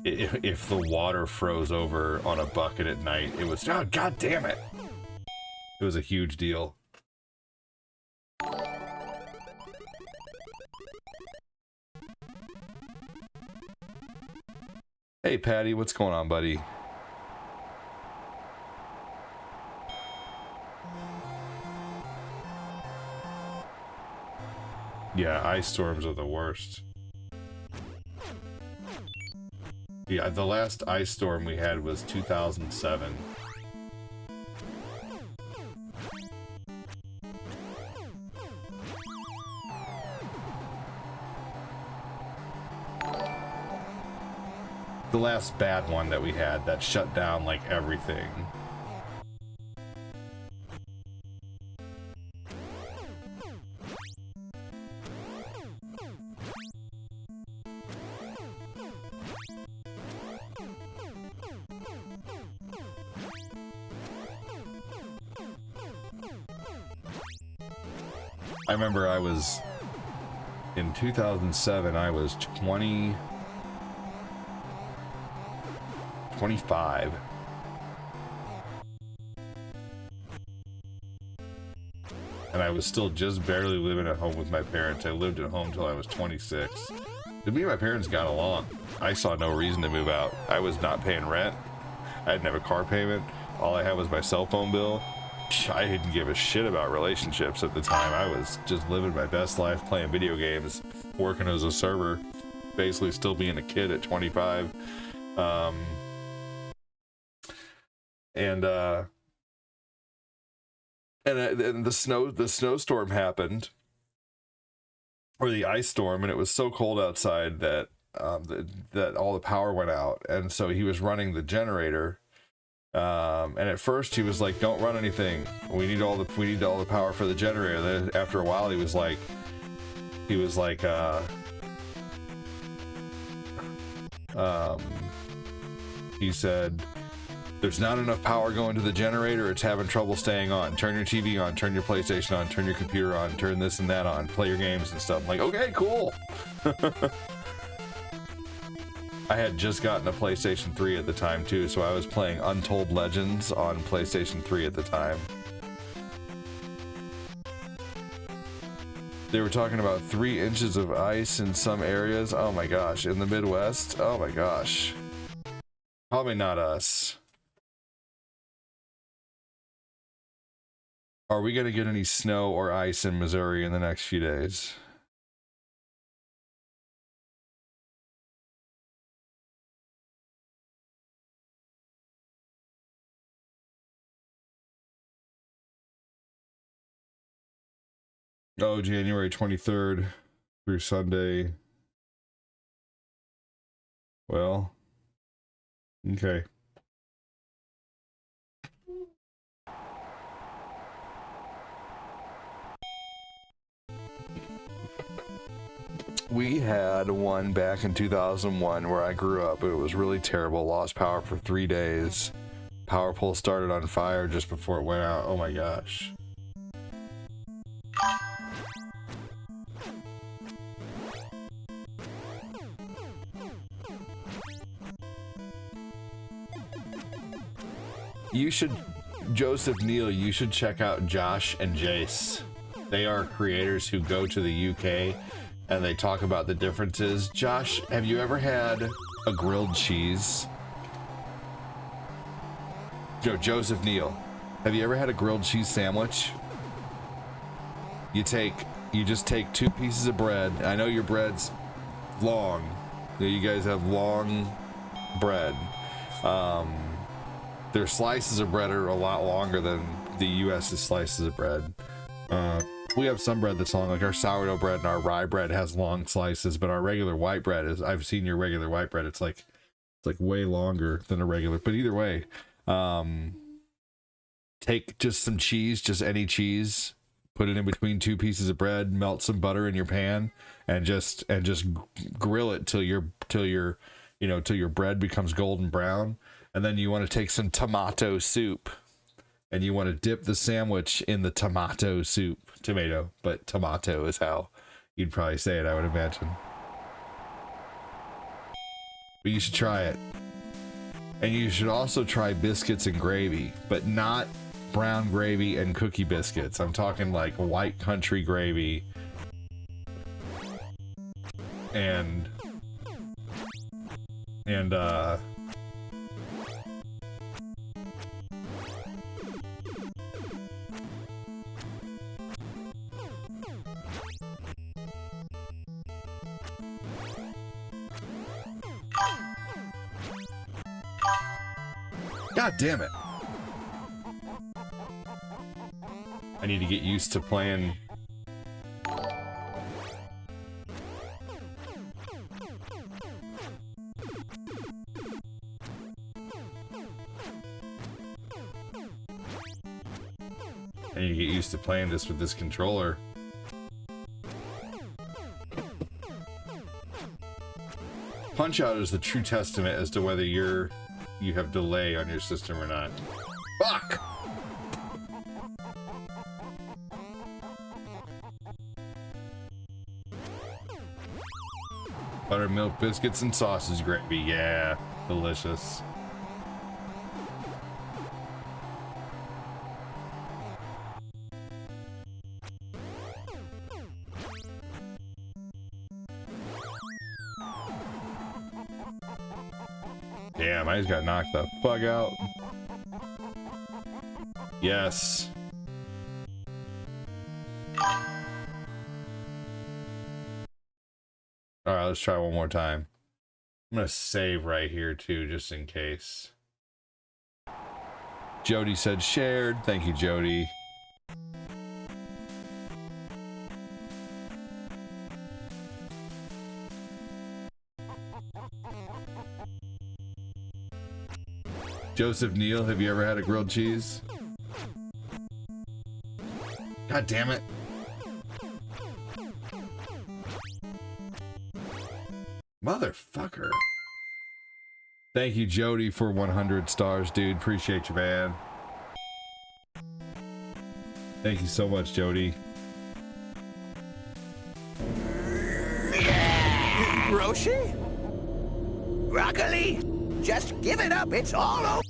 if the water froze over on a bucket at night, it was, oh, god damn it. It was a huge deal. Hey, Patty, what's going on, buddy? Yeah, ice storms are the worst. Yeah, the last ice storm we had was 2007. The last bad one that we had that shut down like everything. I remember I was in 2007, I was 25. And I was still just barely living at home with my parents. I lived at home till I was 26. Me and my parents got along. I saw no reason to move out. I was not paying rent. I didn't have a car payment. All I had was my cell phone bill. I didn't give a shit about relationships at the time. I was just living my best life, playing video games, working as a server, basically still being a kid at 25. And the snowstorm happened, or the ice storm, and it was so cold outside that that all the power went out, and so he was running the generator. And at first he was like, "Don't run anything. We need all the power for the generator." Then after a while, he was like, he said, "There's not enough power going to the generator. It's having trouble staying on. Turn your TV on, turn your PlayStation on, turn your computer on, turn this and that on, play your games and stuff." I'm like, okay, cool. I had just gotten a PlayStation 3 at the time too, so I was playing Untold Legends on PlayStation 3 at the time. They were talking about 3 inches of ice in some areas. Oh my gosh, in the Midwest. Oh my gosh. Probably not us. Are we going to get any snow or ice in Missouri in the next few days? Oh, January 23rd through Sunday. Well, okay. We had one back in 2001 where I grew up. It was really terrible. Lost power for 3 days. Power pole started on fire just before it went out. Oh my gosh. You should, Joseph Neal, you should check out Josh and Jace. They are creators who go to the UK and they talk about the differences. Josh, have you ever had a grilled cheese? Joseph Neal, have you ever had a grilled cheese sandwich? You just take 2 pieces of bread. I know your bread's long. You guys have long bread. Their slices of bread are a lot longer than the US's slices of bread. We have some bread that's long, like our sourdough bread and our rye bread has long slices, but our regular white bread is, I've seen your regular white bread, it's like way longer than a regular, but either way, take just some cheese, just any cheese, put it in between 2 pieces of bread, melt some butter in your pan, and just grill it till your bread becomes golden brown. And then you want to take some tomato soup and you want to dip the sandwich in the tomato soup. Tomato, but tomato is how you'd probably say it, I would imagine. But you should try it. And you should also try biscuits and gravy, but not brown gravy and cookie biscuits. I'm talking like white country gravy and God damn it. I need to get used to playing. I need to get used to playing this with this controller. Punchout is the true testament as to whether you have delay on your system or not. Fuck! Buttermilk biscuits and sausage gravy, yeah, delicious. Damn, I just got knocked the fuck out. Yes. Alright, let's try one more time. I'm gonna save right here too, just in case. Jody said shared. Thank you, Jody. Joseph Neal, have you ever had a grilled cheese? God damn it. Motherfucker. Thank you, Jody, for 100 stars, dude. Appreciate you, man. Thank you so much, Jody. Roshi? Broccoli? Just give it up, it's all over.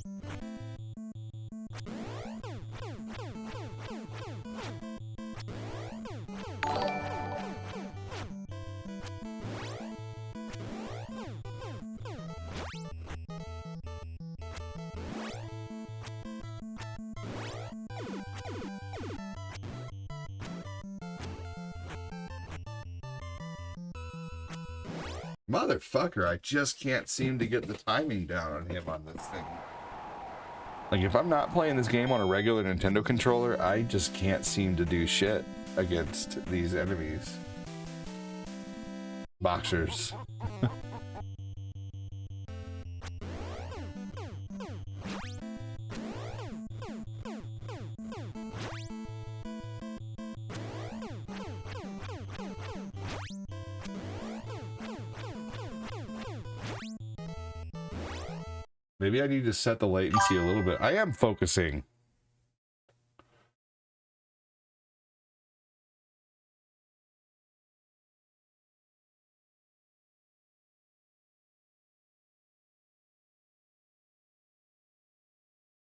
Motherfucker, I just can't seem to get the timing down on him on this thing. Like, if I'm not playing this game on a regular Nintendo controller, I just can't seem to do shit against these enemies. Boxers. Maybe I need to set the latency a little bit. I am focusing.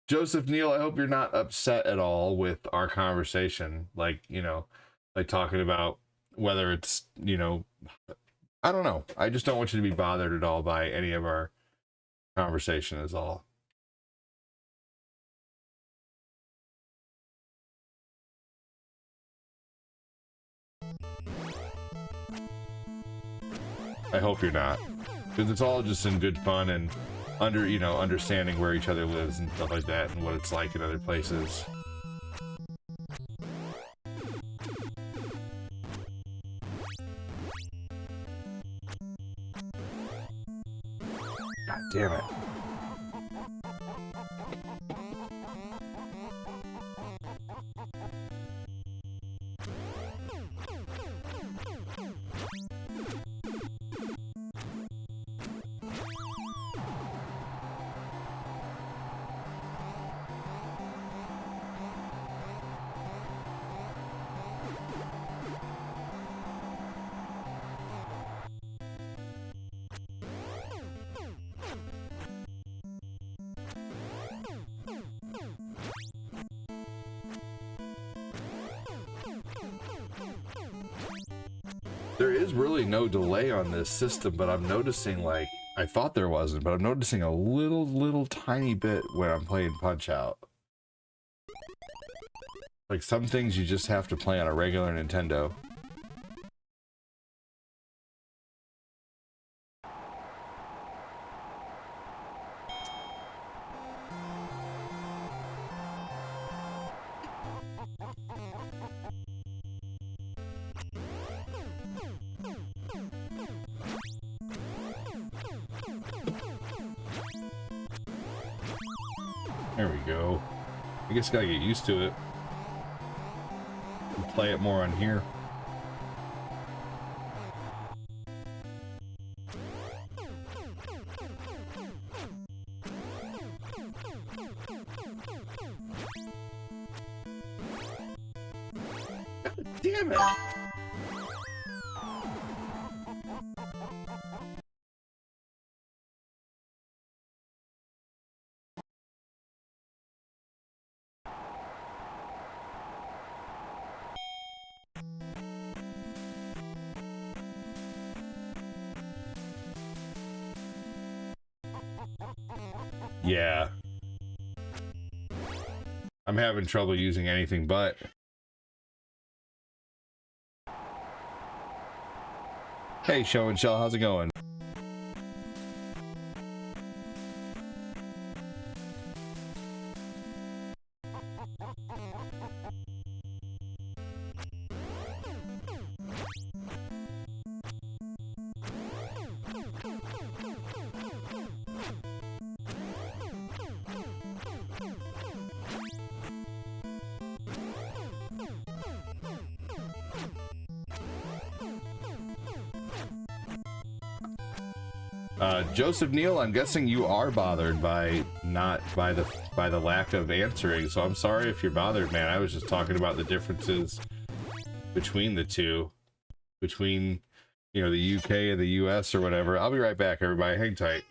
Joseph Neal, I hope you're not upset at all with our conversation. Like, you know, like talking about whether it's, you know, I don't know. I just don't want you to be bothered at all by any of our conversation is all. I hope you're not, because it's all just in good fun and understanding where each other lives and stuff like that and what it's like in other places. God damn it. There is really no delay on this system, but I'm noticing, like, I thought there wasn't, but I'm noticing a little tiny bit when I'm playing Punch-Out. Like, some things you just have to play on a regular Nintendo. There we go. I guess gotta get used to it. And play it more on here. God damn it! Yeah. I'm having trouble using anything but. Hey, Show and Shell, how's it going? Joseph Neal, I'm guessing you are bothered by the lack of answering, so I'm sorry if you're bothered, man. I was just talking about the differences between the two, between, you know, the UK and the US or whatever. I'll be right back, everybody. Hang tight.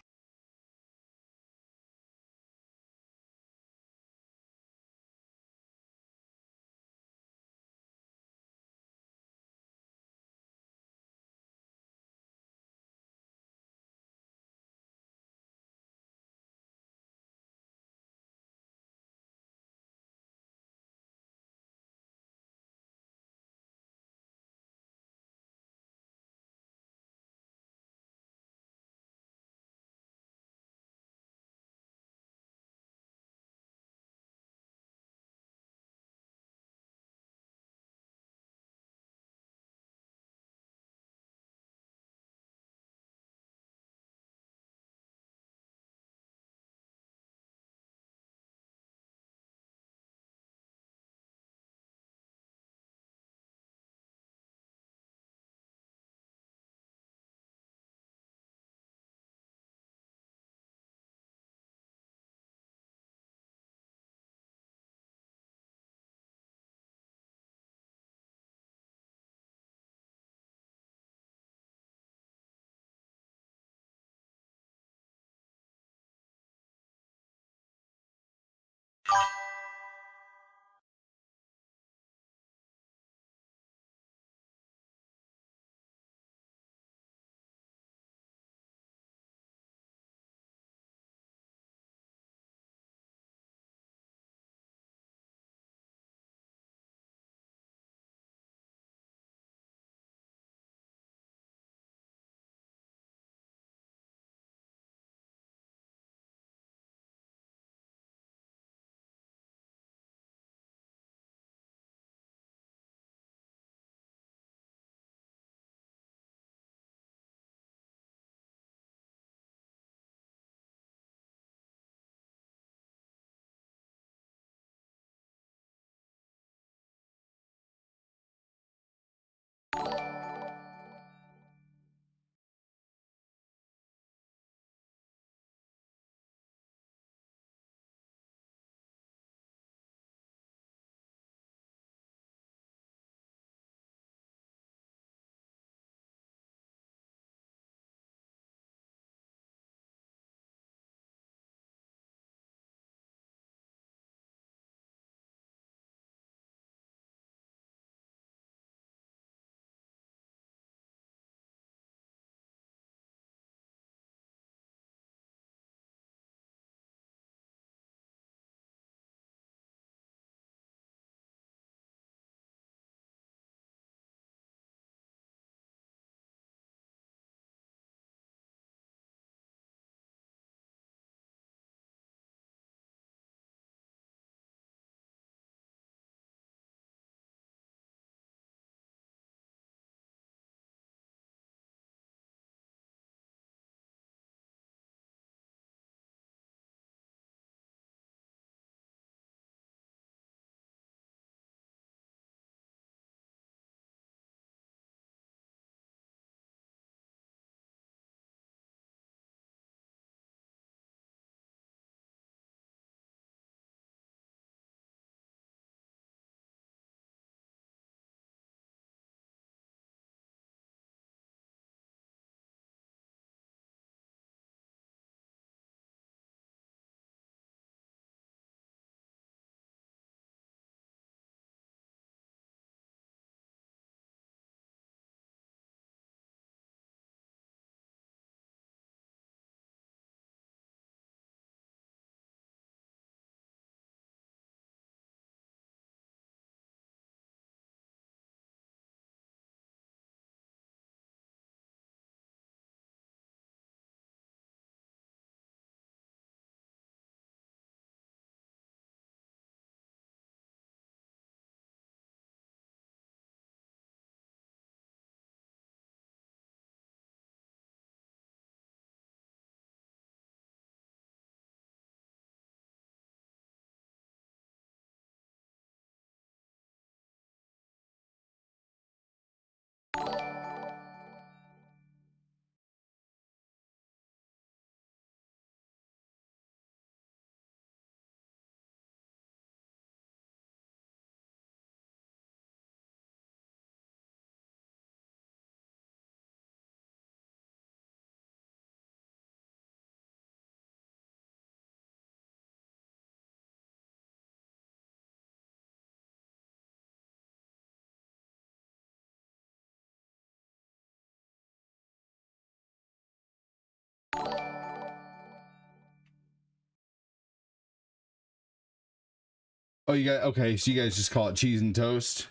Oh, you guys, okay, so you guys just call it cheese and toast.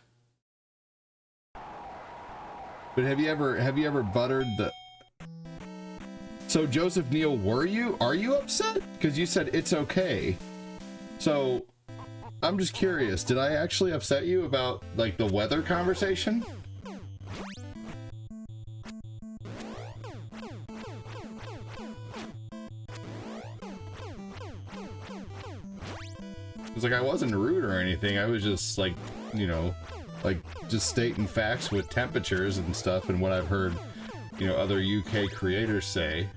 But have you ever buttered the... So Joseph Neal, are you upset? Because you said it's okay. So I'm just curious, did I actually upset you about like the weather conversation? It's like I wasn't rude or anything. I was just like, you know, like just stating facts with temperatures and stuff and what I've heard, you know, other UK creators say.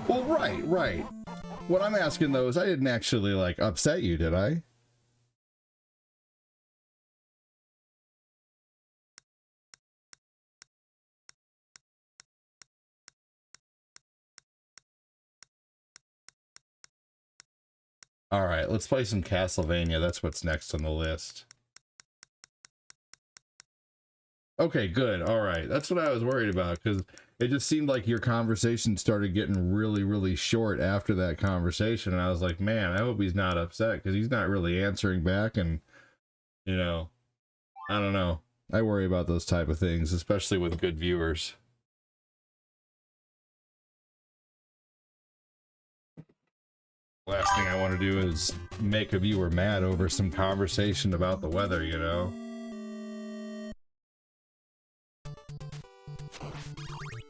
Well, right. What I'm asking though is I didn't actually like upset you, did I? All right, let's play some CastleVania. That's what's next on the list. Okay, good. All right. That's what I was worried about because it just seemed like your conversation started getting really, really short after that conversation. And I was like, man, I hope he's not upset because he's not really answering back. And, you know, I don't know. I worry about those type of things, especially with good viewers. Last thing I want to do is make a viewer mad over some conversation about the weather, you know?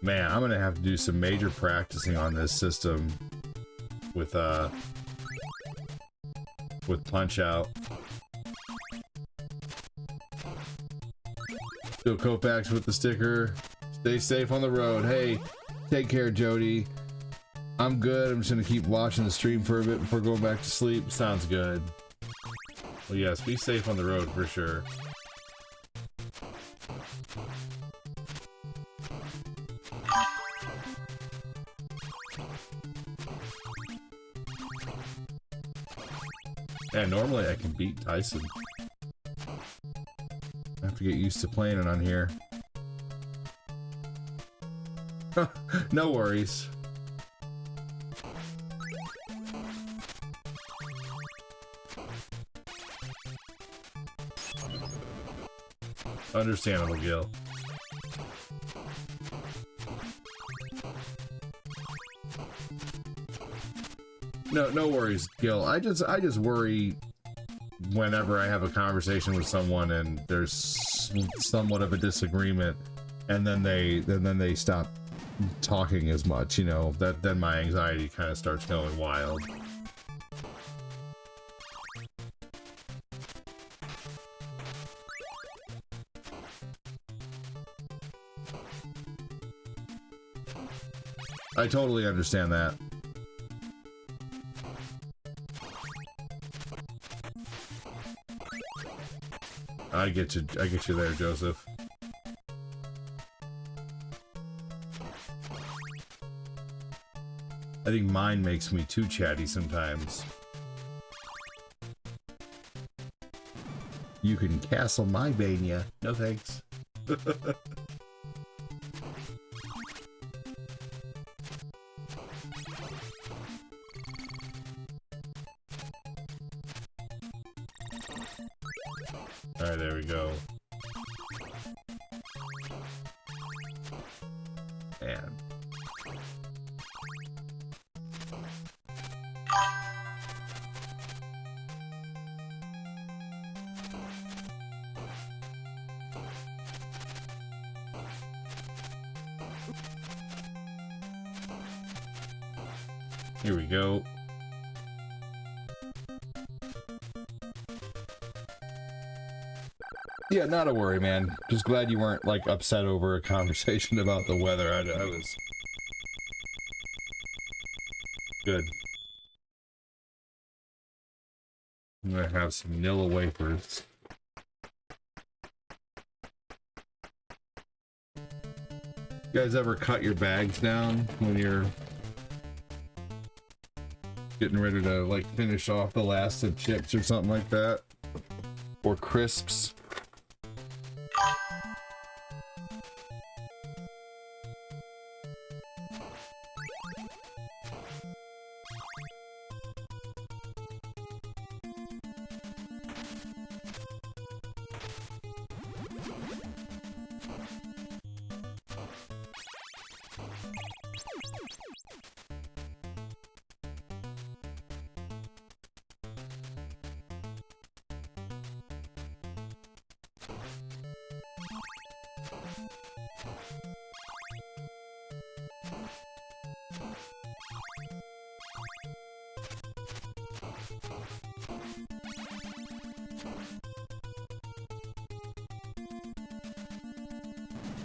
Man, I'm gonna have to do some major practicing on this system with Punchout. Still Kopax with the sticker. Stay safe on the road. Hey, take care, Jody. I'm good. I'm just gonna keep watching the stream for a bit before going back to sleep. Sounds good. Well, yes, be safe on the road for sure. Yeah, normally I can beat Tyson. I have to get used to playing it on here. No worries. Understandable, Gil. No worries, Gil. I just worry whenever I have a conversation with someone and there's somewhat of a disagreement, and then they stop talking as much. You know, then my anxiety kind of starts going wild. I totally understand that. I get you there, Joseph. I think mine makes me too chatty sometimes. You can castle my Vania. No thanks. Alright, there we go. And here we go. Yeah, not a worry, man. Just glad you weren't, like, upset over a conversation about the weather. I was... Good. I'm gonna have some Nilla wafers. You guys ever cut your bags down when you're getting ready to, like, finish off the last of chips or something like that? Or crisps?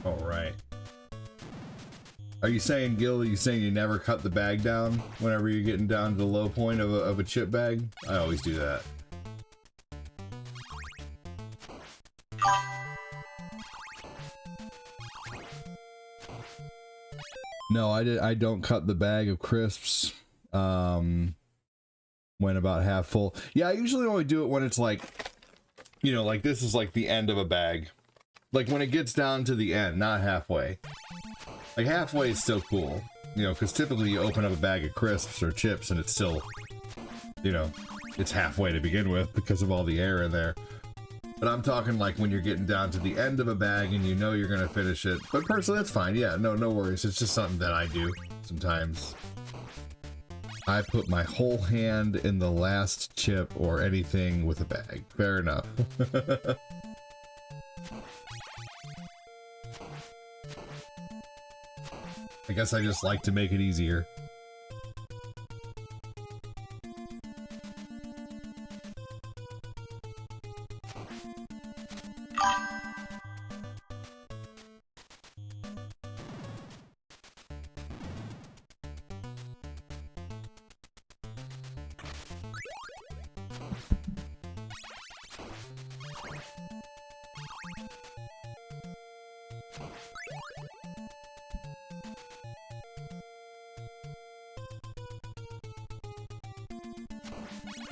All right. Are you saying, Gil, you saying you never cut the bag down whenever you're getting down to the low point of a chip bag? I always do that. No, I don't cut the bag of crisps when about half full. Yeah, I usually only do it when it's like, you know, like this is like the end of a bag. Like when it gets down to the end, not halfway. Like halfway is still cool, you know, because typically you open up a bag of crisps or chips and it's still, you know, it's halfway to begin with because of all the air in there. But I'm talking like when you're getting down to the end of a bag and you know you're gonna finish it. But personally, that's fine. Yeah, no worries. It's just something that I do sometimes. I put my whole hand in the last chip or anything with a bag. Fair enough. I guess I just like to make it easier.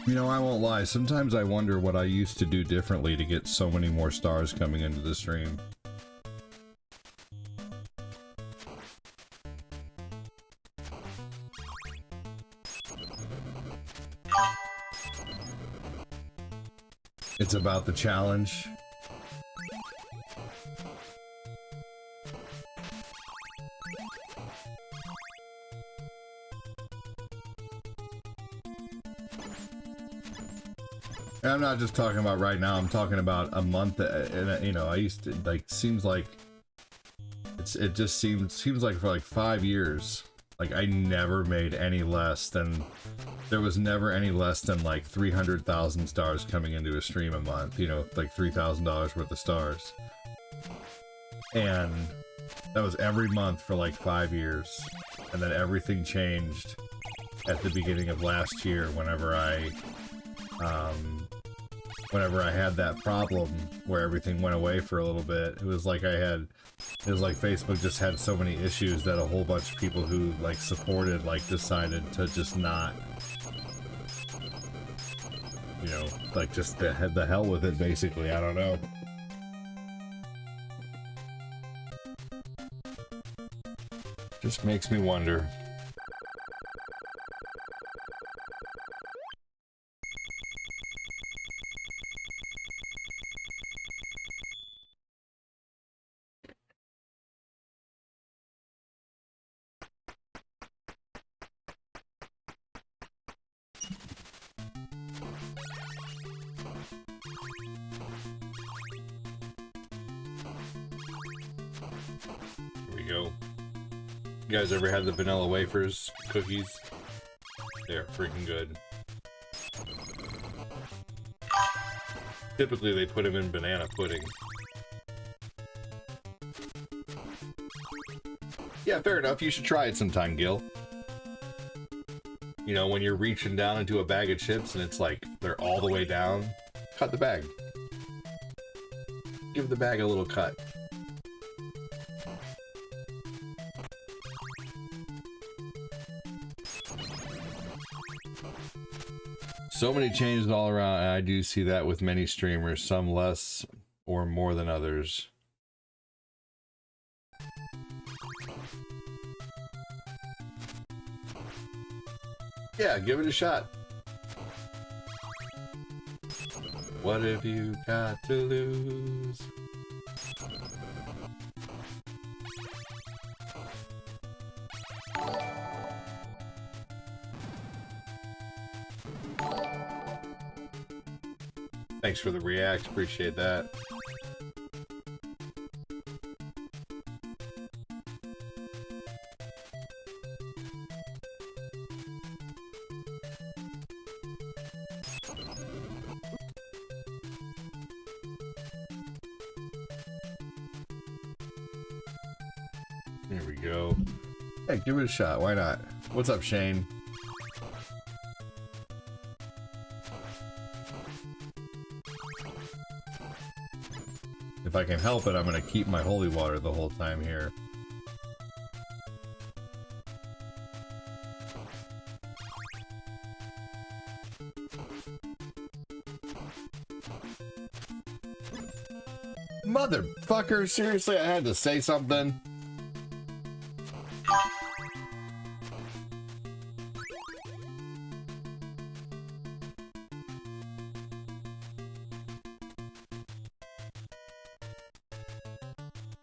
You know, I won't lie, sometimes I wonder what I used to do differently to get so many more stars coming into the stream. It's about the challenge. And I'm not just talking about right now, I'm talking about a month, and you know, I used to, like, seems like, it just seems like for like 5 years, like I never made any less than, there was never any less than like 300,000 stars coming into a stream a month, you know, like $3,000 worth of stars. And that was every month for like 5 years. And then everything changed at the beginning of last year whenever I had that problem where everything went away for a little bit. It was like Facebook just had so many issues that a whole bunch of people who like supported like decided to just not, you know, like just the hell with it basically. I don't know. Just makes me wonder. you go. You guys ever had the vanilla wafers cookies? They're freaking good. Typically, they put them in banana pudding. Yeah, fair enough. You should try it sometime, Gil. You know, when you're reaching down into a bag of chips and it's like they're all the way down, cut the bag. Give the bag a little cut. So many changes all around, and I do see that with many streamers, some less or more than others. Yeah, give it a shot. What have you got to lose? Thanks for the react, appreciate that. There we go. Hey, give it a shot, why not? What's up, Shane? If I can help it, I'm gonna keep my holy water the whole time here. Motherfucker, seriously, I had to say something.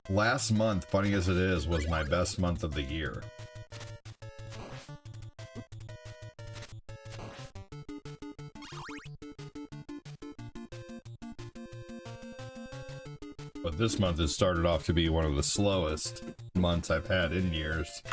Last month, funny as it is, was my best month of the year. But this month has started off to be one of the slowest months I've had in years.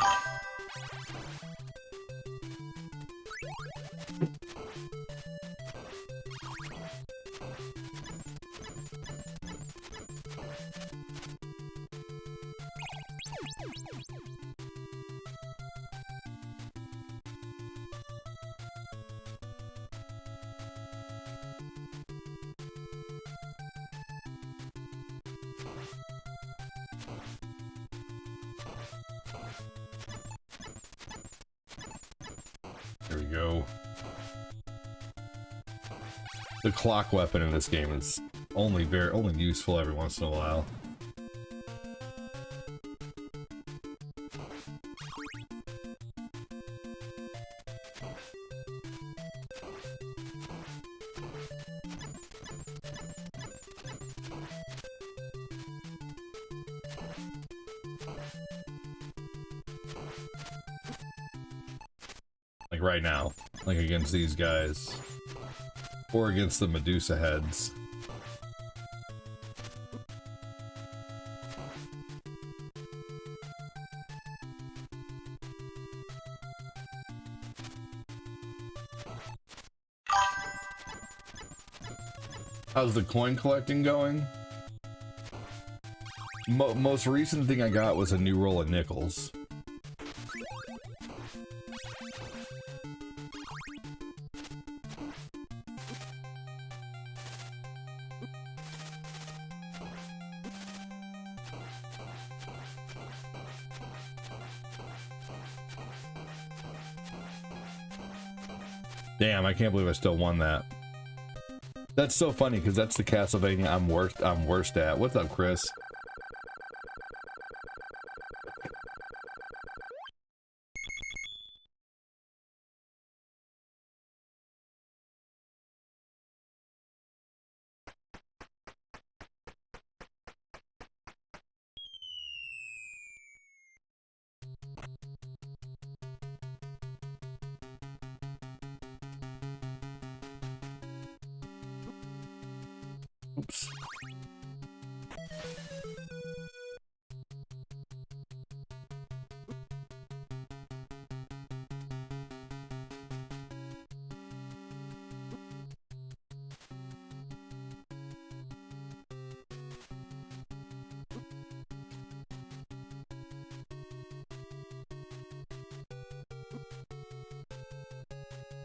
There we go. The clock weapon in this game is only useful every once in a while. Like right now, like against these guys, or against the Medusa heads. How's the coin collecting going? Most recent thing I got was a new roll of nickels. Damn, I can't believe I still won that. That's so funny because that's the CastleVania I'm worst at. What's up, Chris? Oops.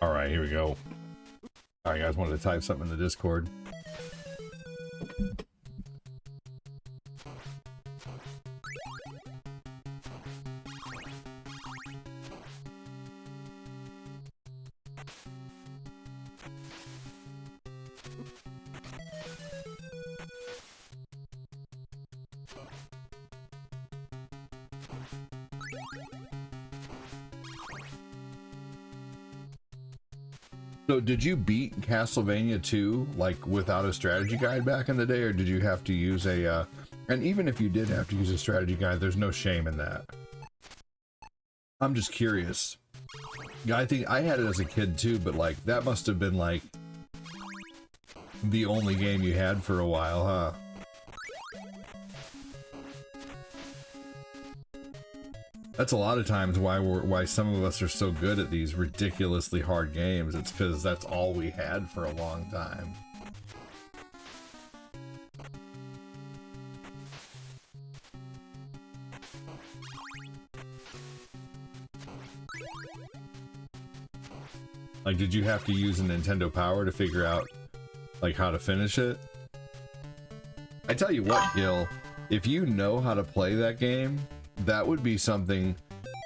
All right, here we go. All right, guys, wanted to type something in the Discord. So did you beat CastleVania 2 like without a strategy guide back in the day, or did you have to use a and even if you did have to use a strategy guide, there's no shame in that. I'm just curious. Yeah, I think I had it as a kid too, but like that must have been like the only game you had for a while, huh? That's a lot of times why some of us are so good at these ridiculously hard games. It's because that's all we had for a long time. Like, did you have to use a Nintendo Power to figure out like how to finish it? I tell you what, Gil, if you know how to play that game, that would be something.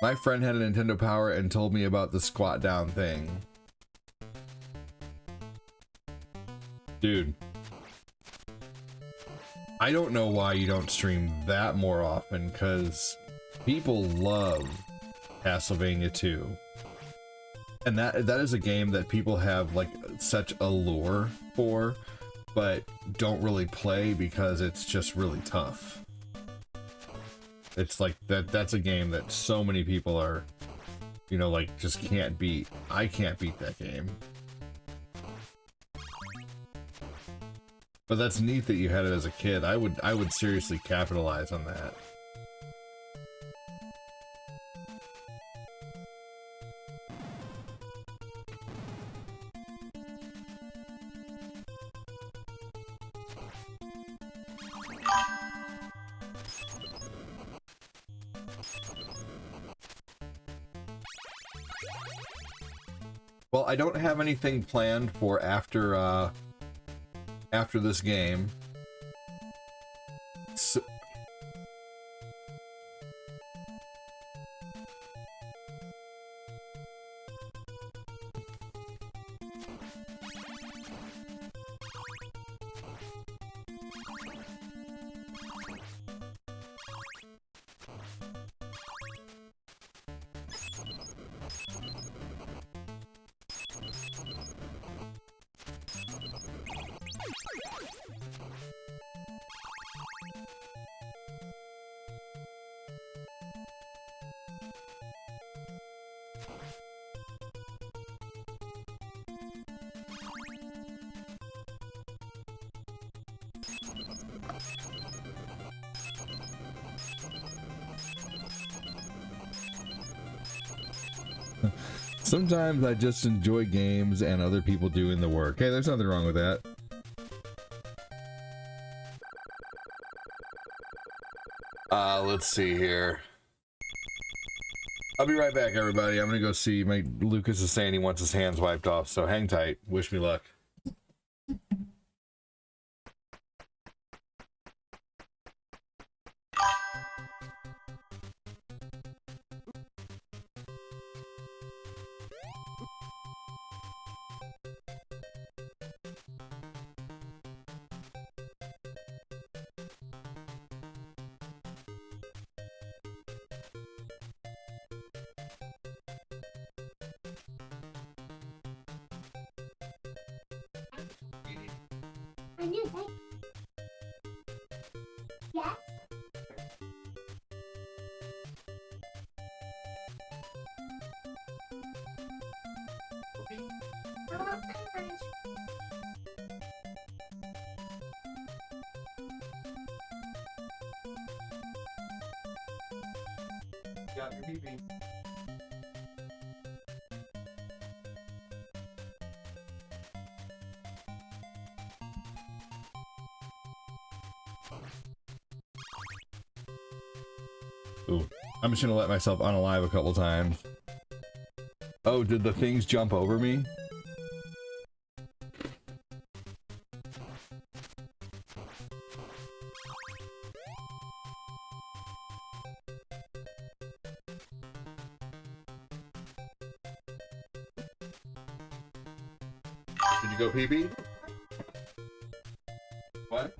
My friend had a Nintendo Power and told me about the squat down thing. Dude, I don't know why you don't stream that more often, because people love CastleVania 2. And that is a game that people have like such a lure for, but don't really play because it's just really tough. It's like that's a game that so many people are, you know, like just can't beat. I can't beat that game. But that's neat that you had it as a kid. I would seriously capitalize on that. Well, I don't have anything planned for after this game. So sometimes I just enjoy games and other people doing the work. Hey, there's nothing wrong with that. Let's see here. I'll be right back, everybody. I'm gonna go see. Lucas is saying he wants his hands wiped off, so hang tight. Wish me luck. I knew that. Yes? I want peppers. Got your pee-pee. Ooh, I'm just gonna let myself unalive a couple times. Oh, did the things jump over me? Did you go pee-pee? What?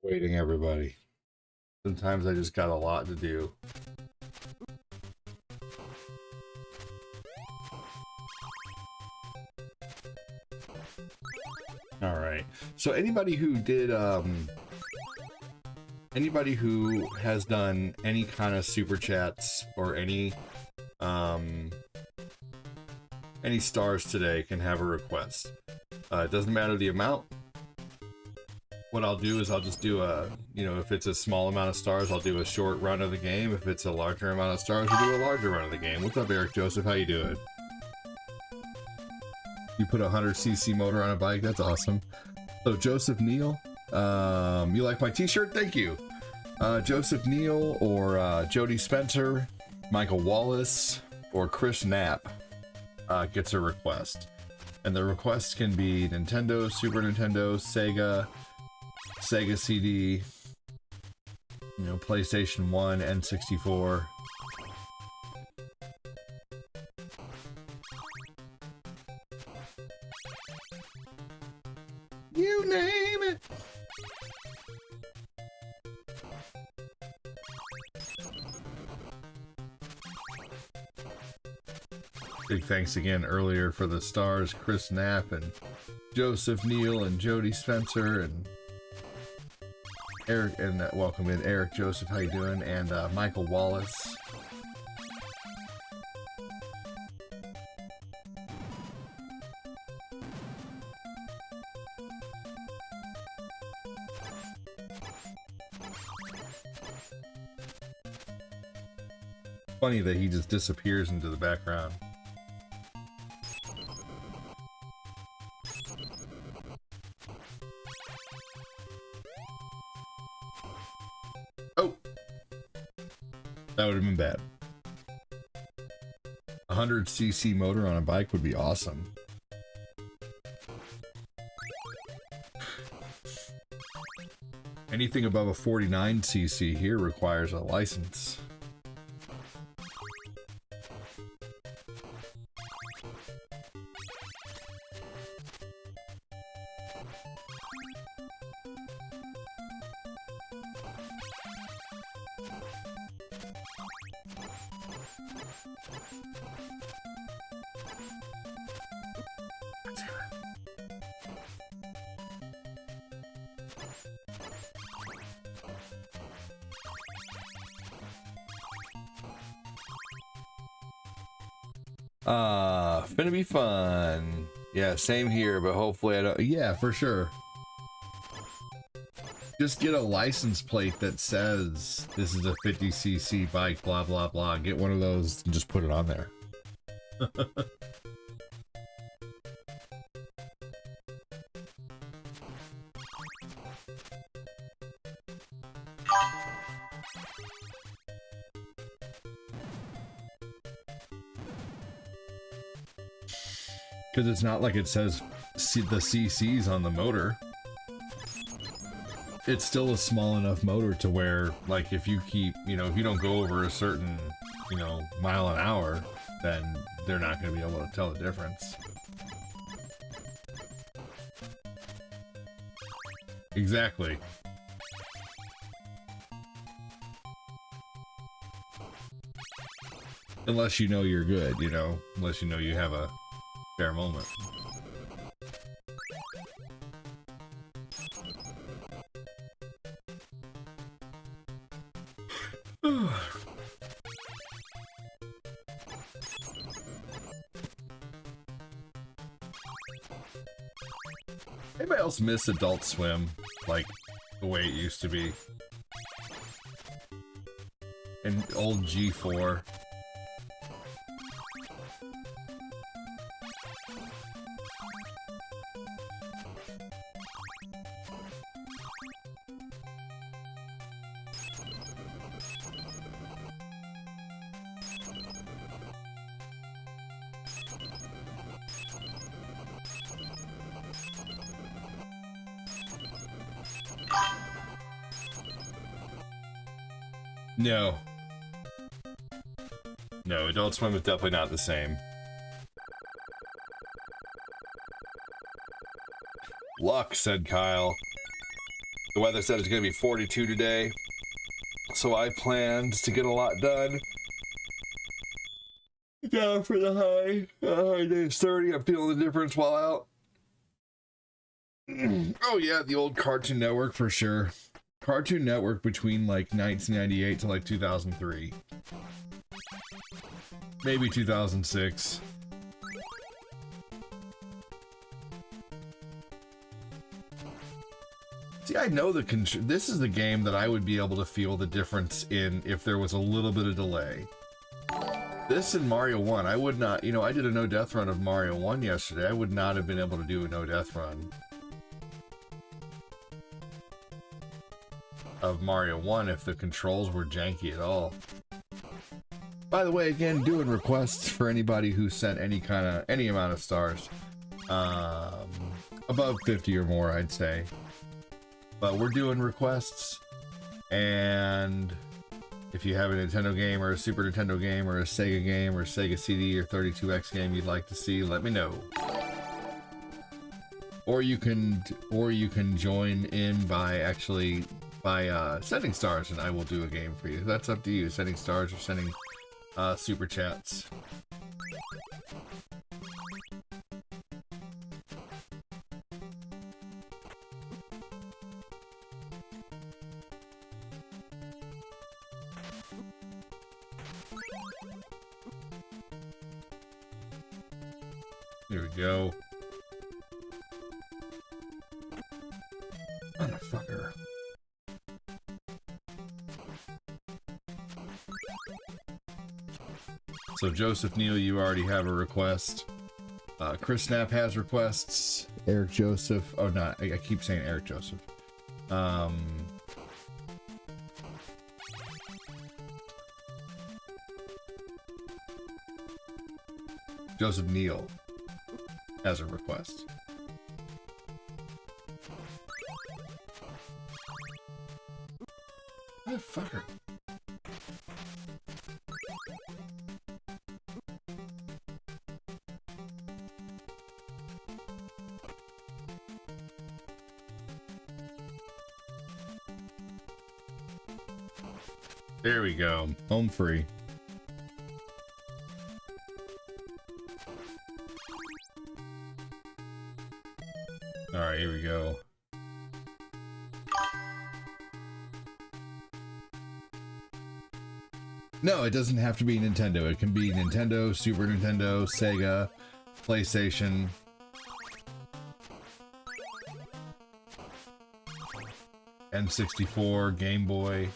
waiting, everybody. Sometimes I just got a lot to do. All right. So anybody who did, anybody who has done any kind of super chats or any stars today can have a request. It doesn't matter the amount. What I'll do is I'll just do a, you know, if it's a small amount of stars, I'll do a short run of the game. If it's a larger amount of stars, we'll do a larger run of the game. What's up, Eric Joseph? How you doing? You put a 100cc motor on a bike? That's awesome. So Joseph Neal, you like my t-shirt? Thank you. Joseph Neal or Jody Spencer, Michael Wallace, or Chris Knapp gets a request. And the request can be Nintendo, Super Nintendo, Sega CD, you know, PlayStation 1, N64. You name it. Big thanks again earlier for the stars, Chris Knapp and Joseph Neal and Jody Spencer and Eric, and welcome in Eric Joseph. How you doing? And Michael Wallace. Funny that he just disappears into the background. Oh, that would have been bad. 100cc motor on a bike would be awesome. Anything above a 49cc here requires a license. Gonna be fun. Yeah, same here, but hopefully I don't. Yeah, for sure. Just get a license plate that says this is a 50cc bike, blah blah blah. Get one of those and just put it on there. Because it's not like it says the CCs on the motor. It's still a small enough motor to where, like, if you keep, you know, if you don't go over a certain, you know, mile an hour, then they're not going to be able to tell the difference. Exactly. Unless you know you're good, you know, unless you know you have a fair moment. Anybody else miss Adult Swim like the way it used to be? And old G4. No. No, Adult Swim is definitely not the same. Luck, said Kyle. The weather said it's going to be 42 today, so I planned to get a lot done. Down for the high. High day is 30. I'm feeling the difference while out. Oh yeah, the old Cartoon Network for sure. Cartoon Network between like 1998 to like 2003. Maybe 2006. See, I know this is the game that I would be able to feel the difference in if there was a little bit of delay. This and Mario 1, I would not, you know, I did a no-death run of Mario 1 yesterday. I would not have been able to do a no-death run of Mario 1 if the controls were janky at all. By the way, again, doing requests for anybody who sent any amount of stars. Above 50 or more, I'd say. But we're doing requests, and if you have a Nintendo game or a Super Nintendo game or a Sega game or a Sega CD or 32X game you'd like to see, let me know. Or you can join in by sending stars, and I will do a game for you. That's up to you, sending stars or sending super chats. There we go. Motherfucker. So Joseph Neal, you already have a request. Chris Snap has requests. Eric Joseph. Oh, not. I keep saying Eric Joseph. Joseph Neal has a request. Motherfucker. There we go. Home free. Alright, here we go. No, it doesn't have to be Nintendo. It can be Nintendo, Super Nintendo, Sega, PlayStation. N64, Game Boy.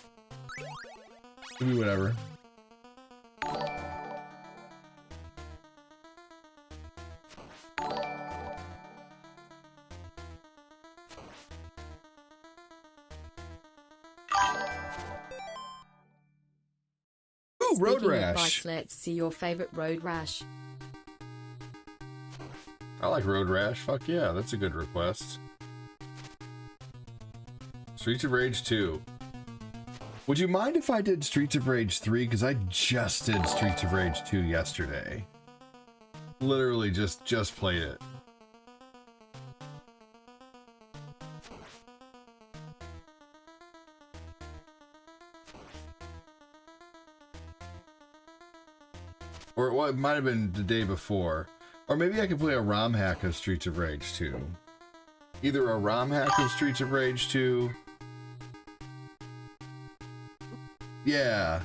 Could be whatever. Ooh, Road Speaking of Rash. bikes, let's see your favorite Road Rash. I like Road Rash. Fuck yeah, that's a good request. Streets of Rage 2. Would you mind if I did Streets of Rage 3? Because I just did Streets of Rage 2 yesterday. Literally just played it. Or well, it might have been the day before. Or maybe I could play a ROM hack of Streets of Rage 2. Either a ROM hack of Streets of Rage 2. Yeah.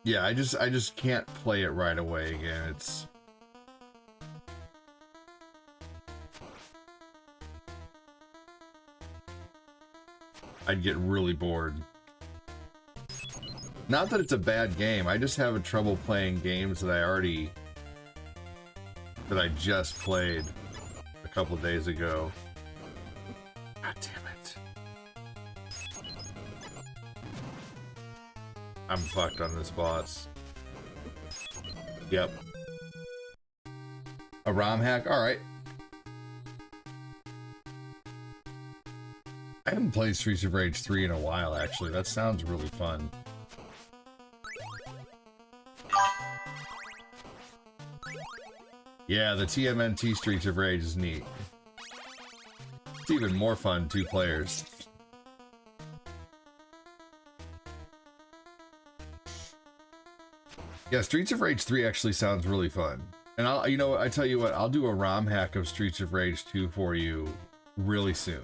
Yeah, I just can't play it right away again. It's I'd get really bored. Not that it's a bad game, I just have trouble playing games that I just played a couple days ago. God damn it. I'm fucked on this boss. Yep. A ROM hack? Alright. I haven't played Streets of Rage 3 in a while, actually. That sounds really fun. Yeah, the TMNT Streets of Rage is neat. It's even more fun, 2 players. Yeah, Streets of Rage 3 actually sounds really fun. And I'll, you know what, I tell you what, I'll do a ROM hack of Streets of Rage 2 for you really soon.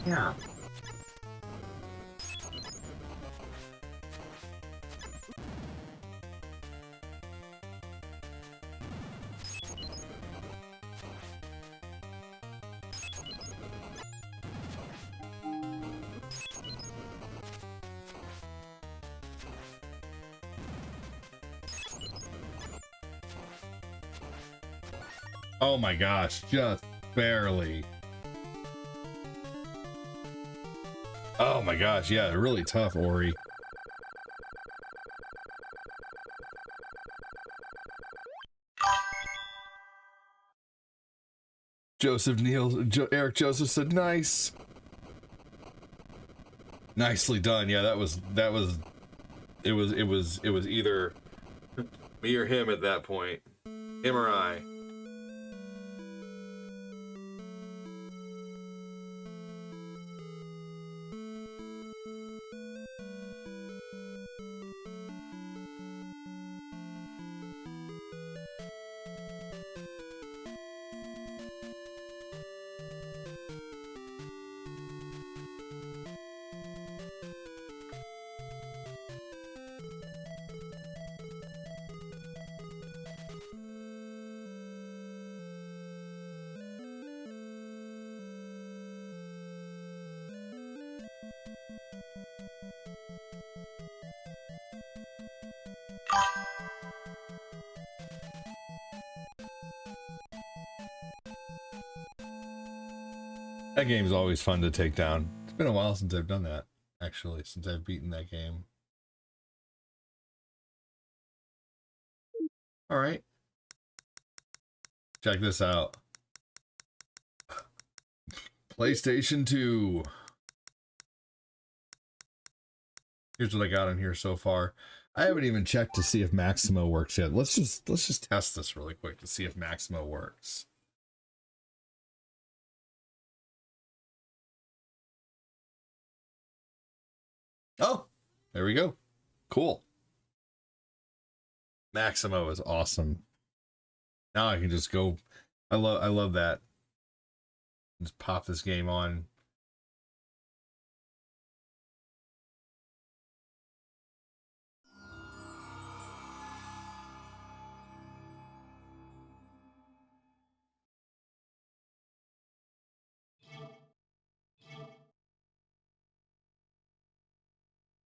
Yeah. Oh my gosh, just barely. Oh my gosh, yeah, really tough, Ori. Eric Joseph said nice. Nicely done. Yeah, it was either me or him at that point. Him or I. That game's always fun to take down. It's been a while since I've done that, actually, since I've beaten that game. All right. Check this out. PlayStation 2. Here's what I got on here so far. I haven't even checked to see if Maximo works yet. Let's just test this really quick to see if Maximo works. Oh, there we go. Cool. Maximo is awesome. Now I can just go. I love that. Just pop this game on.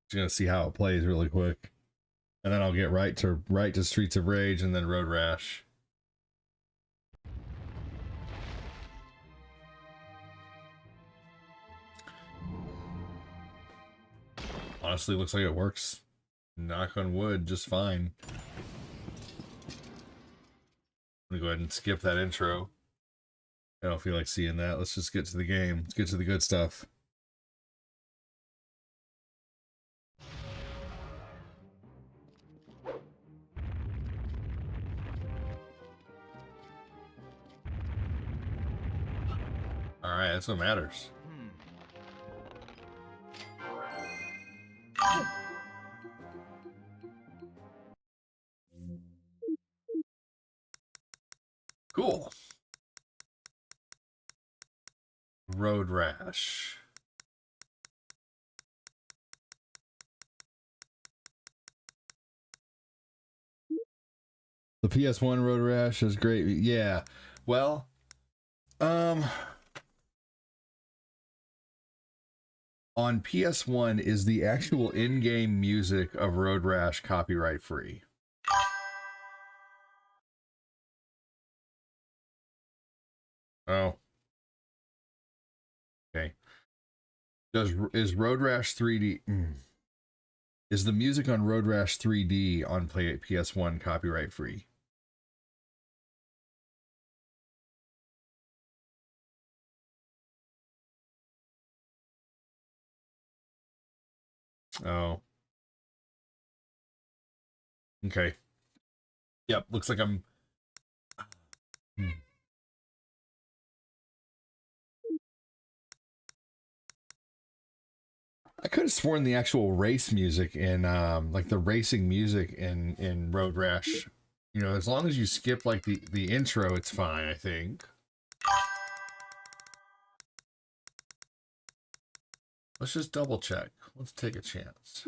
Just gonna see how it plays really quick, and then I'll get right to Streets of Rage and then Road Rash. Honestly, looks like it works. Knock on wood, just fine. I'm gonna go ahead and skip that intro. I don't feel like seeing that. Let's just get to the game. Let's get to the good stuff. All right, that's what matters. Cool. Road Rash. The PS1 Road Rash is great. Yeah. Well, on PS1 is the actual in-game music of Road Rash copyright free. Oh. Okay. Is Road Rash 3D is the music on Road Rash 3D on PS1 copyright free? Oh. Okay. Yep, looks like I'm I could have sworn the actual race music in like the racing music in Road Rash, you know, as long as you skip like the intro, it's fine, I think. Let's just double check. Let's take a chance.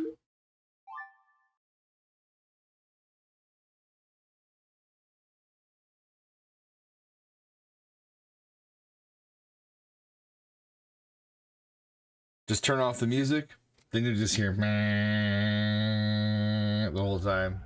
Just turn off the music, then you just hear the whole time.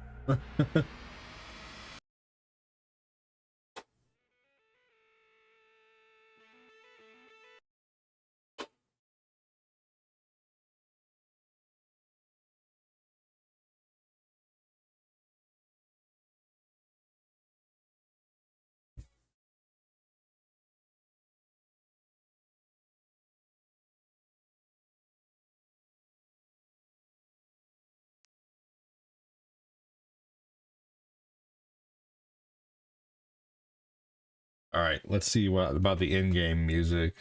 All right, let's see what about the in-game music.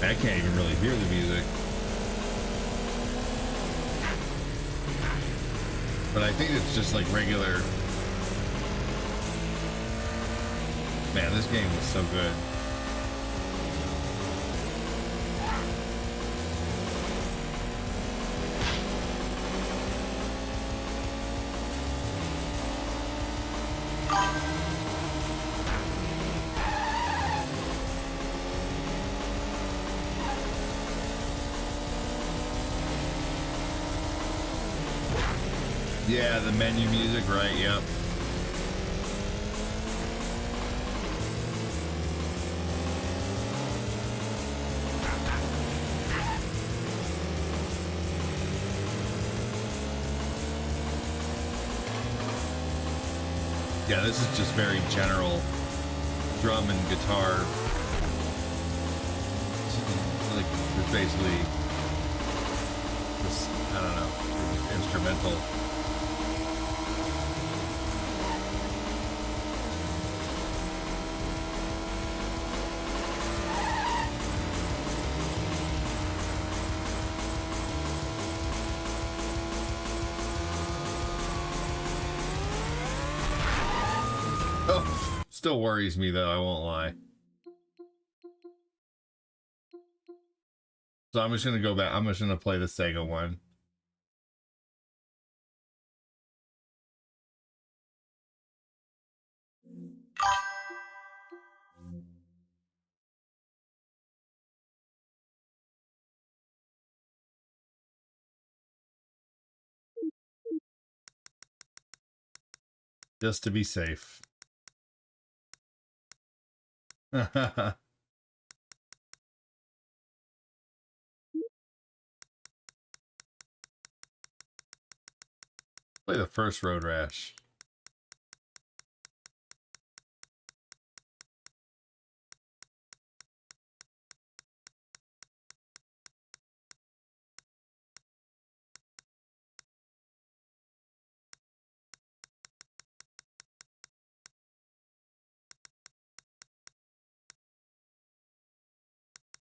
I can't even really hear the music. But I think it's just like regular. Man, this game was so good. Yeah, the menu music, right? Yep. Yeah, this is just very general drum and guitar. Like, it's basically this, I don't know, instrumental. Oh, still worries me though, I won't lie. So I'm just gonna go back. I'm just gonna play the Sega one. Just to be safe. Play the first Road Rash.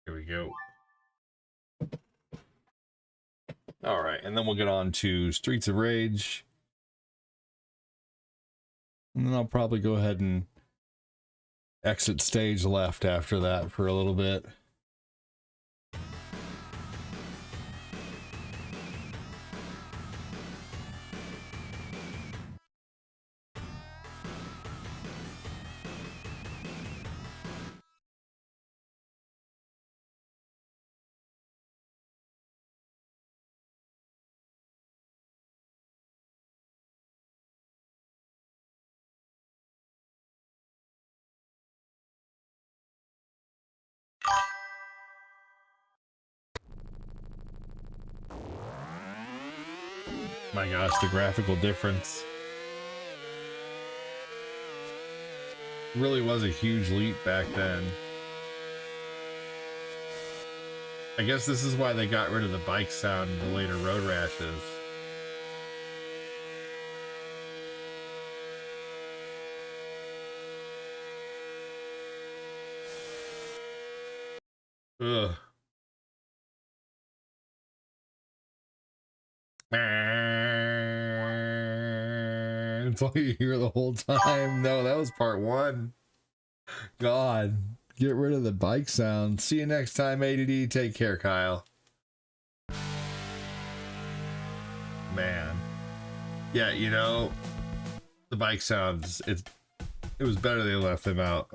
Here we go. All right, and then we'll get on to Streets of Rage. And then I'll probably go ahead and exit stage left after that for a little bit. My gosh, the graphical difference really was a huge leap back then. I guess this is why they got rid of the bike sound in the later Road Rashes. Ugh. It's all you hear the whole time. No, that was part one. God, get rid of the bike sound. See you next time, ADD. Take care, Kyle. Man. Yeah, you know, the bike sounds, it was better they left them out.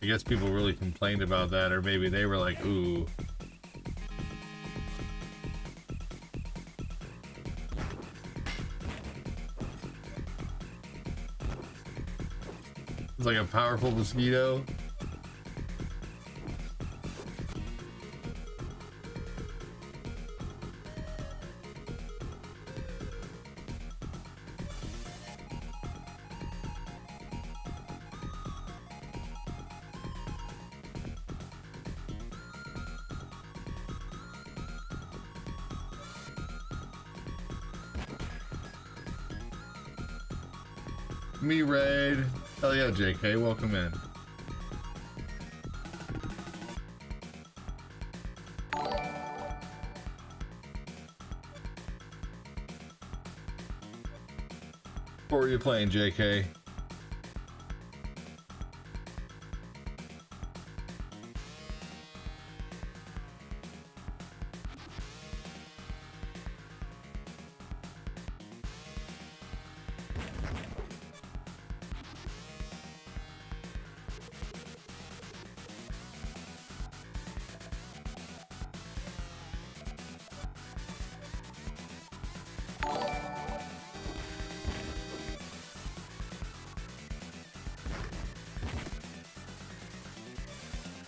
I guess people really complained about that, or maybe they were like, ooh. It's like a powerful mosquito. Me raid. Hell yeah, JK, welcome in. What were you playing, JK?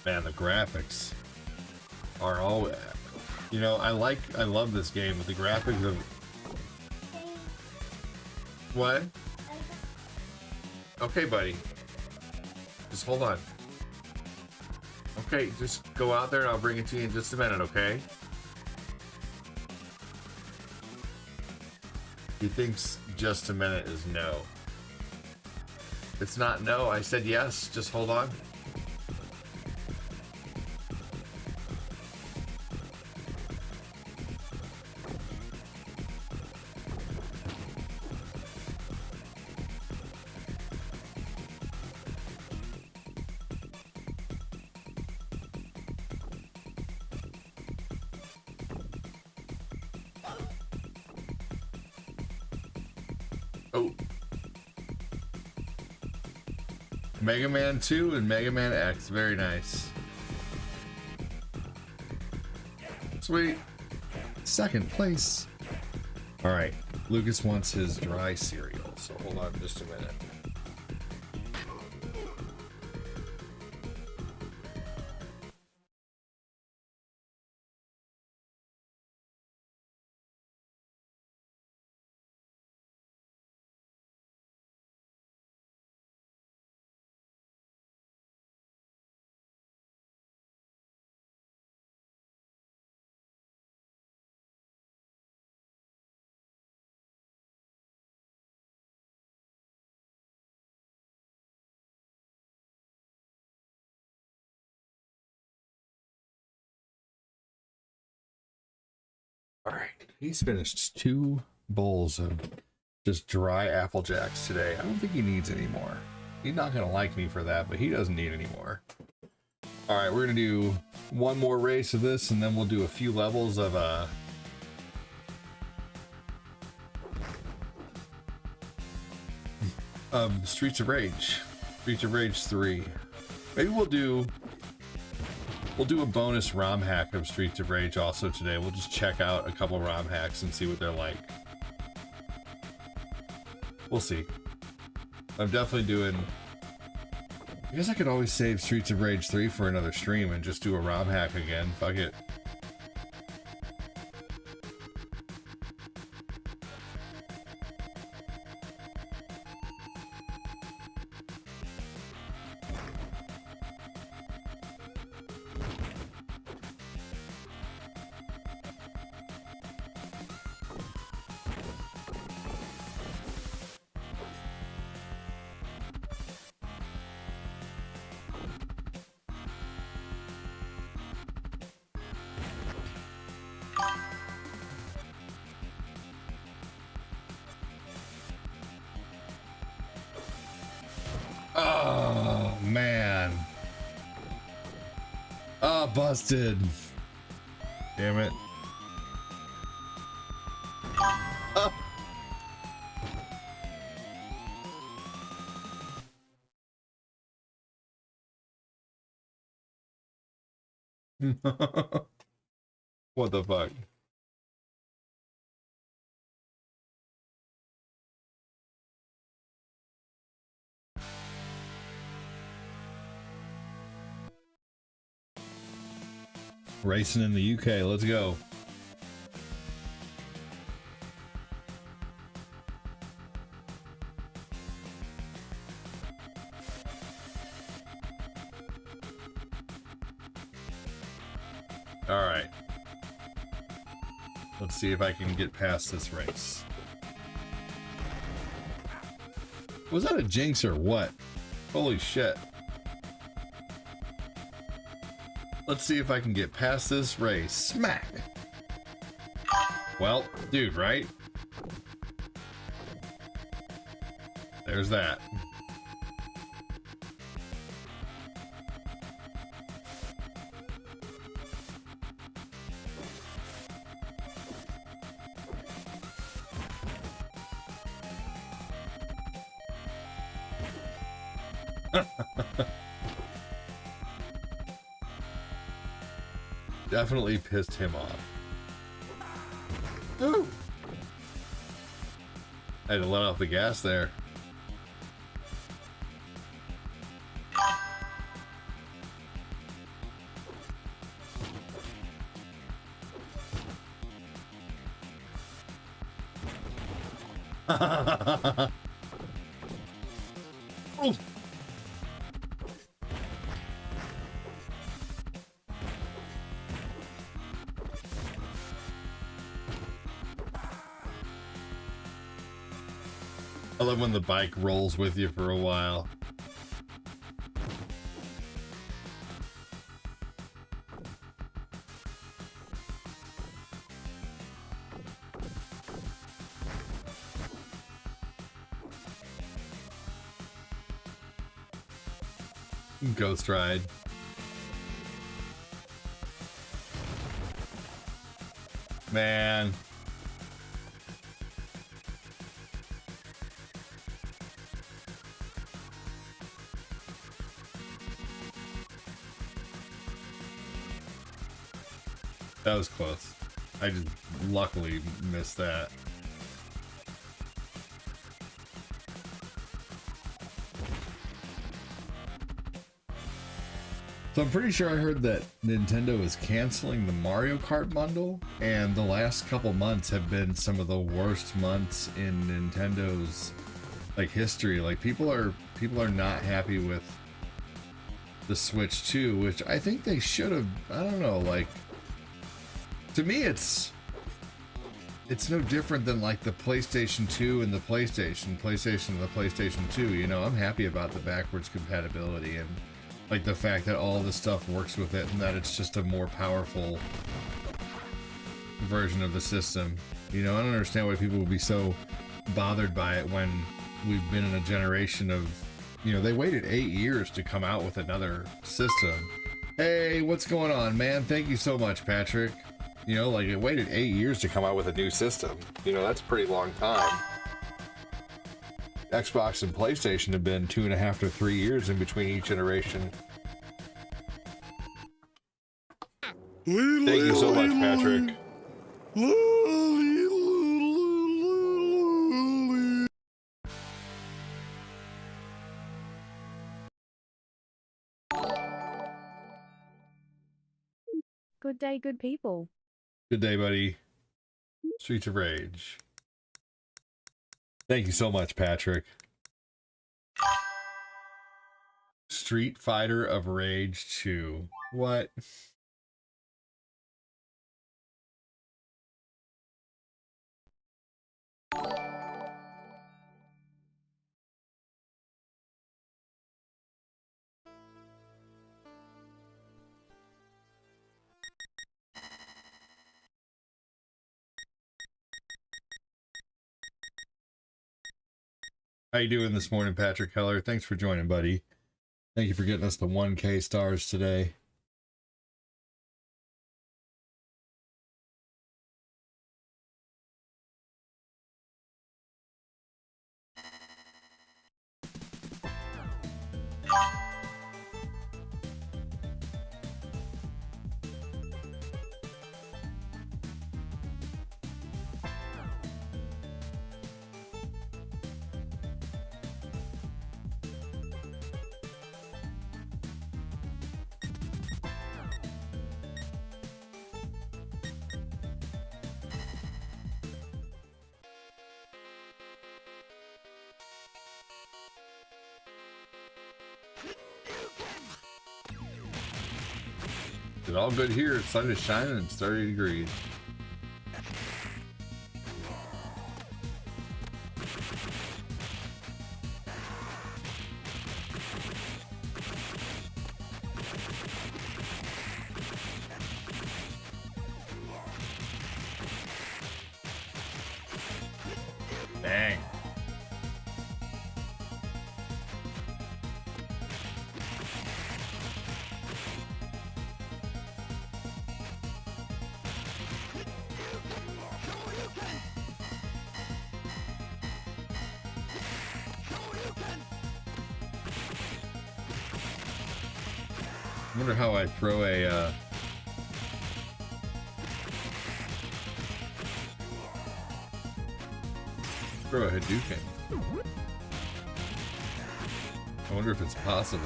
Man, the graphics are all, you know, I love this game, but the graphics of what? Okay, buddy, just hold on. Okay, just go out there and I'll bring it to you in just a minute, okay? He thinks just a minute is no. It's not no, I said yes, just hold on. Oh. Mega Man 2 and Mega Man X. Very nice. Sweet. Second place. Alright. Lucas wants his dry cereal, so hold on just a minute. All right, he's finished 2 bowls of just dry Apple Jacks today. I don't think he needs any more. He's not gonna like me for that, but he doesn't need any more. All right, we're gonna do 1 more race of this, and then we'll do a few levels of Streets of Rage. Streets of Rage 3. Maybe we'll do a bonus ROM hack of Streets of Rage also today. We'll just check out a couple ROM hacks and see what they're like. We'll see. I'm definitely doing... I guess I could always save Streets of Rage 3 for another stream and just do a ROM hack again. Fuck it. Oh, man. Oh, busted. Damn it. Oh. What the fuck? Racing in the UK, let's go. All right. Let's see if I can get past this race. Was that a jinx or what? Holy shit. Let's see if I can get past this race. Smack! Well, dude, right? There's that. Definitely pissed him off. Ooh. I had to let off the gas there. Ooh. I love when the bike rolls with you for a while. Ghost Ride. Man. That was close. I just luckily missed that. So I'm pretty sure I heard that Nintendo is canceling the Mario Kart bundle, and the last couple months have been some of the worst months in Nintendo's like history. Like people are not happy with the Switch 2, which I think they should have. I don't know, like to me it's no different than like the PlayStation 2 and the PlayStation and the PlayStation 2, you know. I'm happy about the backwards compatibility and like the fact that all this stuff works with it and that it's just a more powerful version of the system. You know, I don't understand why people would be so bothered by it when we've been in a generation of, you know, they waited 8 years to come out with another system. Hey, what's going on, man? Thank you so much, Patrick. You know, like, it waited 8 years to come out with a new system. You know, that's a pretty long time. Xbox and PlayStation have been 2.5 to 3 years in between each iteration. Thank you so much, Patrick. Good day, good people. Good day, buddy. Streets of Rage. Thank you so much, Patrick. Street Fighter of Rage 2. What? How you doing this morning, Patrick Heller? Thanks for joining, buddy. Thank you for getting us the 1K stars today. It's all good here. The sun is shining and it's 30 degrees. Dang. I wonder how I throw a Hadouken. I wonder if it's possible.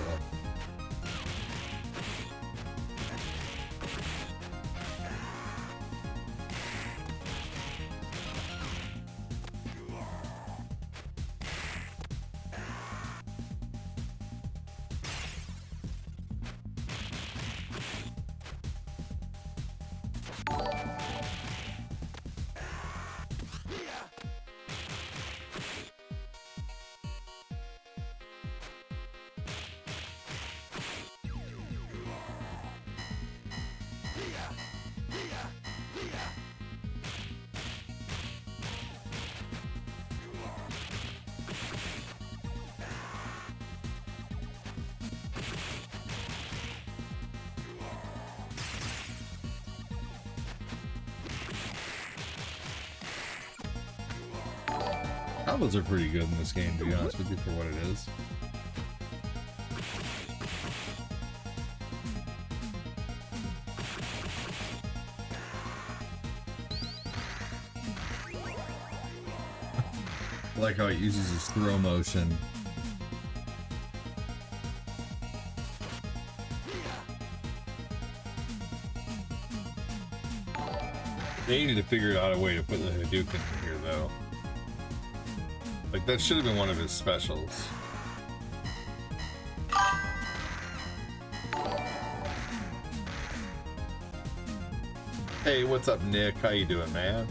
Combos are pretty good in this game, to be honest with you, for what it is. I like how it uses his throw motion. They needed to figure out a way to put the Hadouken in here, though. Like, that should have been one of his specials. Hey, what's up, Nick? How you doing, man?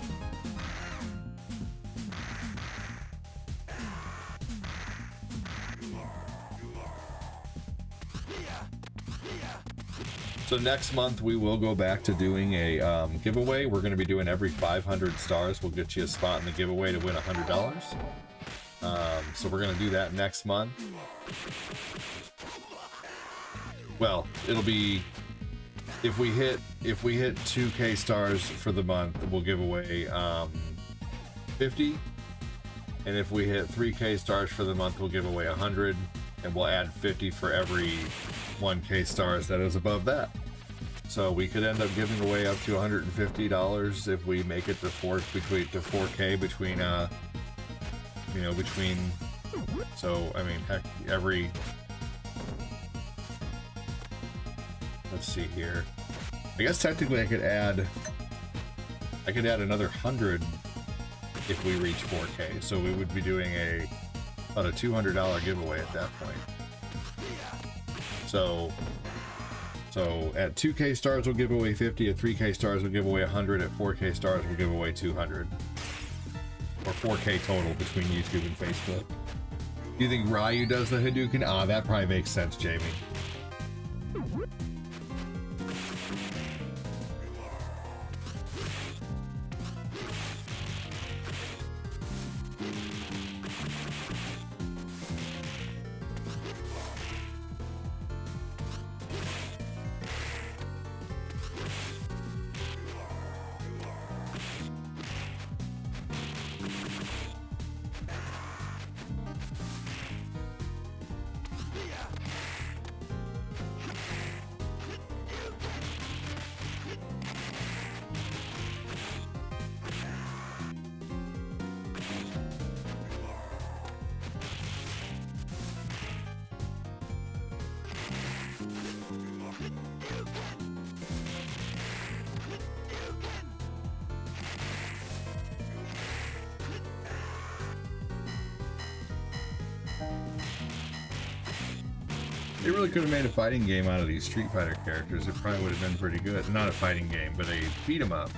So next month we will go back to doing a giveaway. We're going to be doing every 500 stars. We'll get you a spot in the giveaway to win $100. So we're going to do that next month. Well, it'll be if we hit 2K stars for the month, we'll give away 50. And if we hit 3K stars for the month, we'll give away 100, and we'll add 50 for every 1K stars that is above that. So we could end up giving away up to $150 if we make it to 4K between so I mean, heck, every, let's see here. I guess technically I could add another 100 if we reach 4K. So we would be doing about a $200 giveaway at that point. So at 2K stars we'll give away 50, at 3K stars we'll give away 100, at 4K stars we'll give away 200. Or 4K total between YouTube and Facebook. Do you think Ryu does the Hadouken? Ah, that probably makes sense, Jamie. They really could have made a fighting game out of these Street Fighter characters. It probably would have been pretty good. Not a fighting game, but a beat 'em up.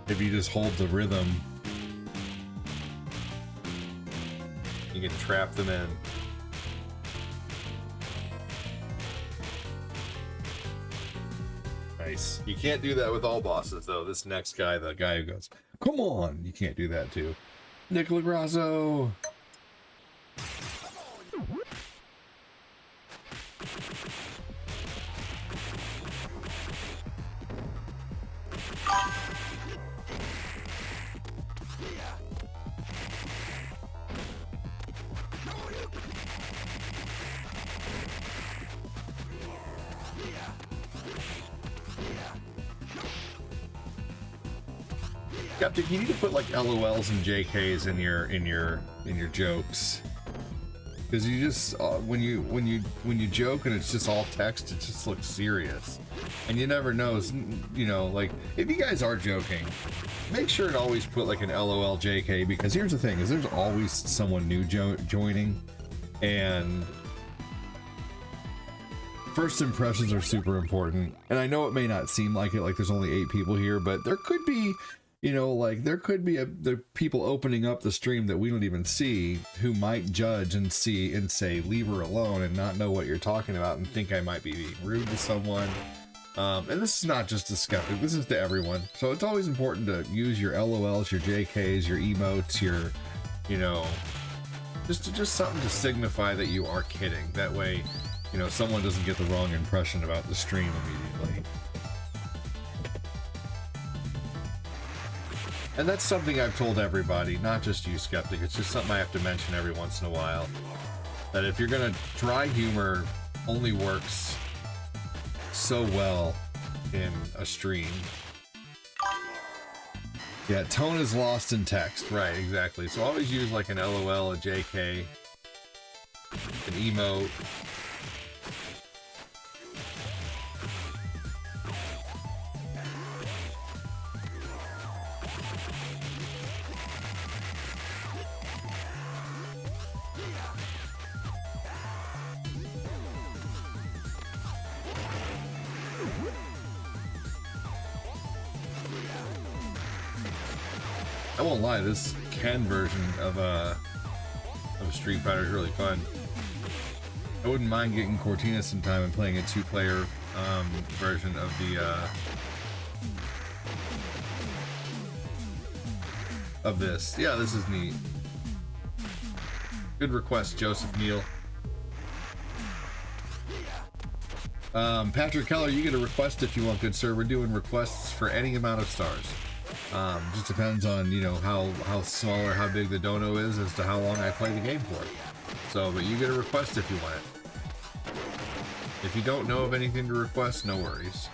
If you just hold the rhythm, you can trap them in. Nice. You can't do that with all bosses, though. This next guy, the guy who goes, "Come on," you can't do that too. Nicola Grasso. Captain, you need to put like LOLs and JKs in your jokes, because you just when you joke and it's just all text, it just looks serious, and you never know. You know, like if you guys are joking, make sure to always put like an LOL JK, because here's the thing: is there's always someone new joining, and first impressions are super important. And I know it may not seem like it, like there's only 8 people here, but there could be. You know, like there could be the people opening up the stream that we don't even see, who might judge and see and say, "Leave her alone," and not know what you're talking about and think I might be being rude to someone. And this is not just to skeptic, this is to everyone. So it's always important to use your LOLs, your JKs, your emotes, your, you know, just something to signify that you are kidding. That way, you know, someone doesn't get the wrong impression about the stream immediately. And that's something I've told everybody, not just you, Skeptic. It's just something I have to mention every once in a while. that if you're gonna dry humor only works so well in a stream. Yeah, tone is lost in text. Right, exactly. So always use like an LOL, a JK, an emote. I won't lie, this Ken version of Street Fighter is really fun. I wouldn't mind getting Cortina sometime and playing a two-player version of this. Yeah, this is neat. Good request, Joseph Neal. Patrick Keller, you get a request if you want, good sir. We're doing requests for any amount of stars. Just depends on, you know, how small or how big the dono is as to how long I play the game for. So, but you get a request if you want it. If you don't know of anything to request, no worries.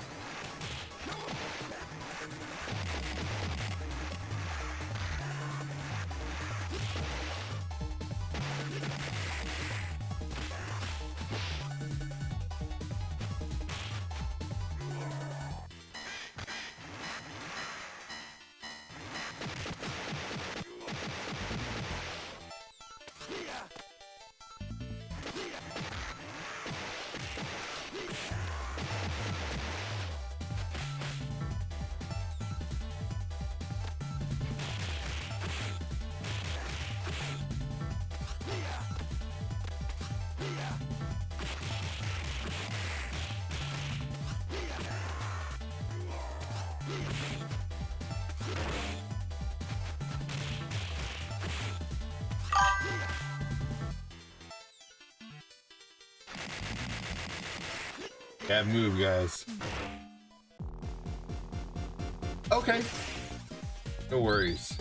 Bad move, guys. Okay. No worries.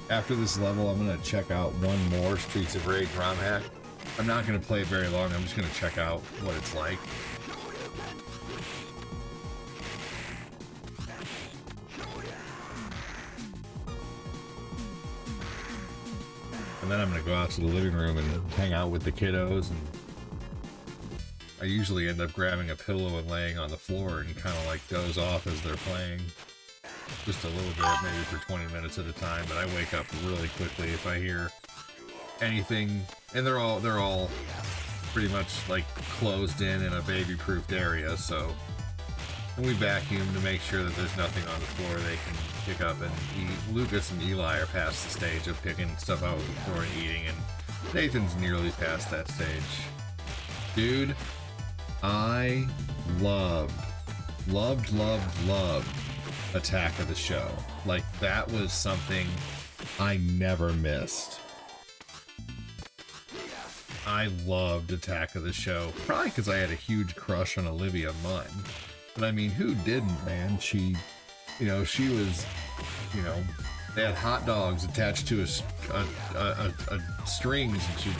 After this level, I'm going to check out one more Streets of Rage ROM hack. I'm not going to play it very long. I'm just going to check out what it's like. And then I'm going to go out to the living room and hang out with the kiddos. And I usually end up grabbing a pillow and laying on the floor and kind of like doze off as they're playing. Just a little bit, maybe for 20 minutes at a time, but I wake up really quickly if I hear anything, and they're all pretty much like closed in a baby-proofed area, so, and we vacuum to make sure that there's nothing on the floor they can pick up and eat. Lucas and Eli are past the stage of picking stuff out of the floor and eating, and Nathan's nearly past that stage. Dude, I loved Attack of the Show. Like, that was something I never missed. I loved Attack of the Show. Probably because I had a huge crush on Olivia Munn. But I mean, who didn't, man? She, you know, she was, you know, they had hot dogs attached to a strings, and she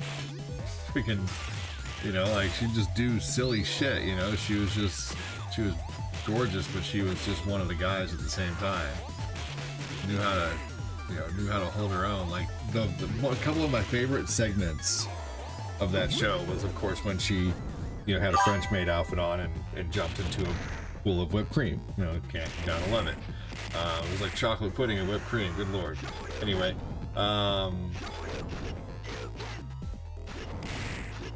freaking, you know, like, she'd just do silly shit, you know? She was gorgeous, but she was just one of the guys at the same time. Knew how to hold her own. Like, a couple of my favorite segments of that show was, of course, when she, you know, had a French maid outfit on and jumped into a pool of whipped cream. You know, can't gotta love it. It was like chocolate pudding and whipped cream. Good lord. Anyway,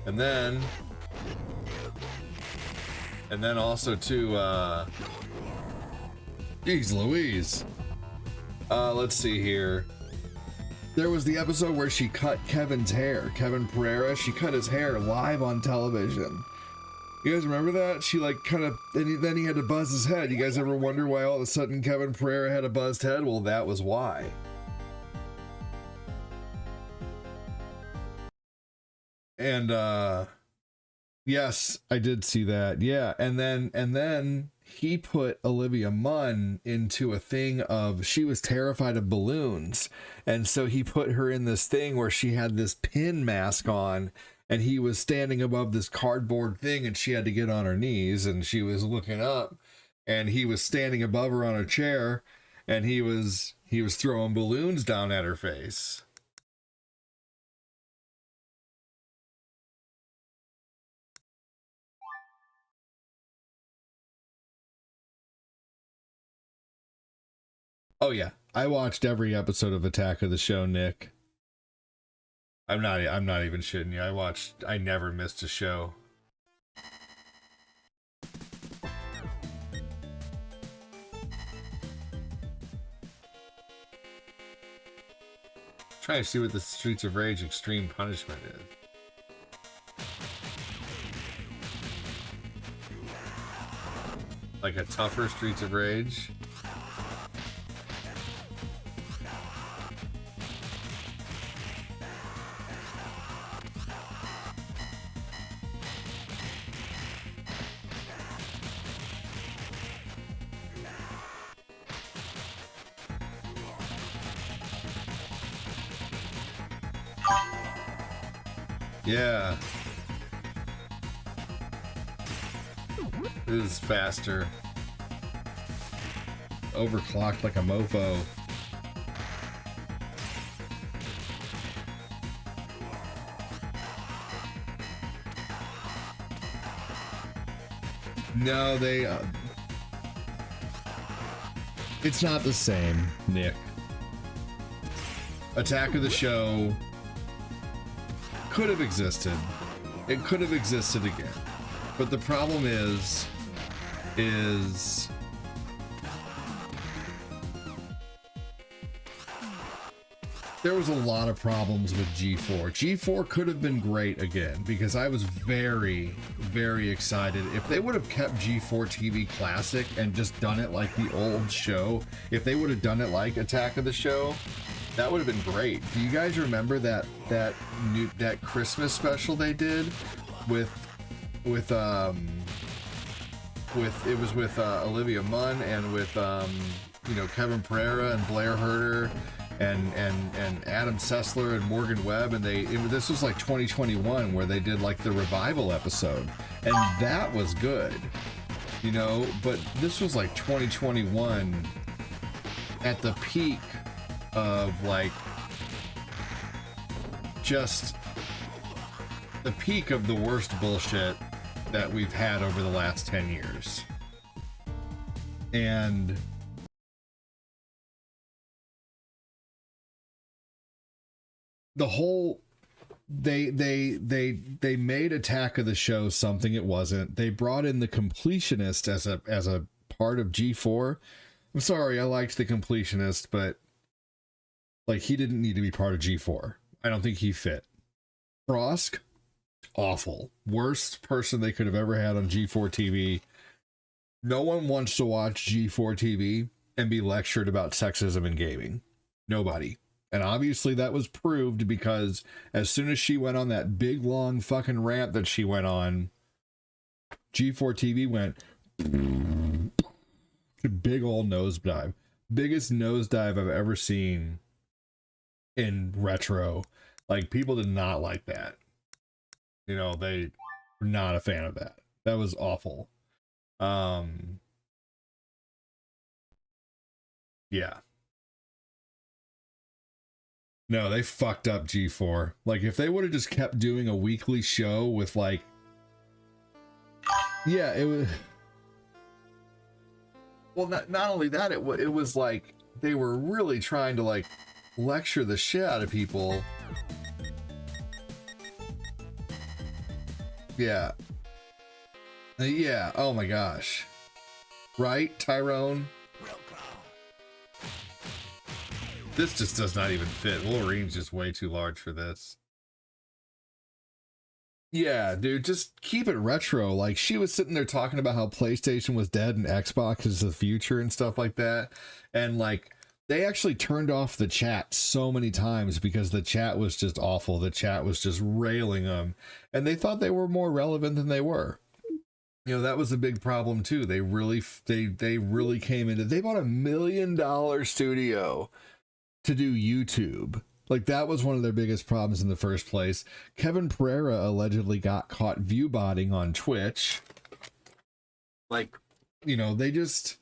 and then also too, geez Louise. Let's see here. There was the episode where she cut Kevin's hair. Kevin Pereira, she cut his hair live on television. You guys remember that? She like kind of, then he had to buzz his head. You guys ever wonder why all of a sudden Kevin Pereira had a buzzed head? Well, that was why. And yes, I did see that. Yeah, and then he put Olivia Munn into a thing of, she was terrified of balloons, and so he put her in this thing where she had this pin mask on, and he was standing above this cardboard thing, and she had to get on her knees, and she was looking up, and he was standing above her on a chair, and he was throwing balloons down at her face. Oh yeah, I watched every episode of Attack of the Show, Nick. I'm not even shitting you. I never missed a show. Trying to see what the Streets of Rage Extreme Punishment is. Like a tougher Streets of Rage? Yeah. This is faster. Overclocked like a mofo. No, it's not the same, Nick. Attack of the Show could have existed. It could have existed again. But the problem is there was a lot of problems with G4. G4 could have been great again, because I was very, very excited. If they would have kept G4 TV Classic and just done it like the old show, if they would have done it like Attack of the Show, that would have been great. Do you guys remember that Christmas special they did with Olivia Munn and with Kevin Pereira and Blair Herter and Adam Sessler and Morgan Webb, and this was like 2021 where they did like the revival episode, and that was good, but this was like 2021 at the peak of like just the peak of the worst bullshit that we've had over the last 10 years. And the whole they made Attack of the Show something it wasn't. They brought in the Completionist as a part of G4. I'm sorry, I liked the Completionist, but like, he didn't need to be part of G4. I don't think he fit. Frosk, awful. Worst person they could have ever had on G4 TV. No one wants to watch G4 TV and be lectured about sexism in gaming. Nobody. And obviously that was proved, because as soon as she went on that big long fucking rant that she went on, G4 TV went big old nosedive. Biggest nosedive I've ever seen in retro. Like, people did not like that. They were not a fan of that. That was awful. Yeah. No, they fucked up G4. Like, if they would have just kept doing a weekly show with like, yeah, it was, well, not only that, it was like they were really trying to like lecture the shit out of people. Yeah. Yeah, oh my gosh. Right, Tyrone? This just does not even fit. Wolverine's just way too large for this. Yeah, dude, just keep it retro. Like, she was sitting there talking about how PlayStation was dead and Xbox is the future and stuff like that. And like, they actually turned off the chat so many times because the chat was just awful. The chat was just railing them, and they thought they were more relevant than they were. You know, that was a big problem too. They really came into, they bought $1 million studio to do YouTube. Like, that was one of their biggest problems in the first place. Kevin Pereira allegedly got caught viewbotting on Twitch. Like, you know, they just,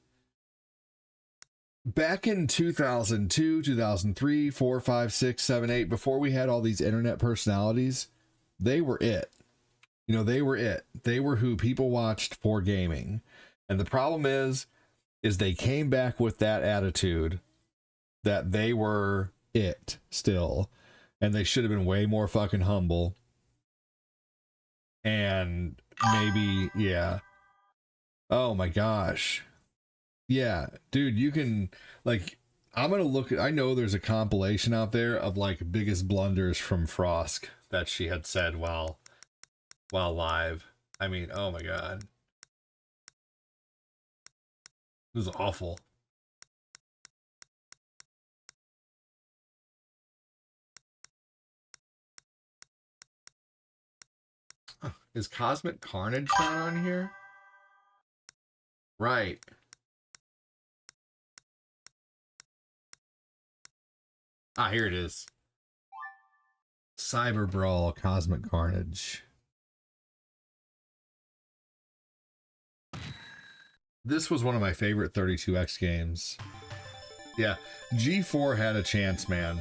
back in 2002, 2003, 4, 5, 6, 7, 8, before we had all these internet personalities, they were it. You know, they were it. They were who people watched for gaming. And the problem is they came back with that attitude that they were it still, and they should have been way more fucking humble. And maybe, yeah. Oh my gosh. Yeah, dude, you can, like, I'm gonna look at, I know there's a compilation out there of like biggest blunders from Frosk that she had said while live. I mean, oh my god. It was awful. Is Cosmic Carnage not on here? Right. Ah, here it is. Cyber Brawl Cosmic Carnage. This was one of my favorite 32X games. Yeah, G4 had a chance, man.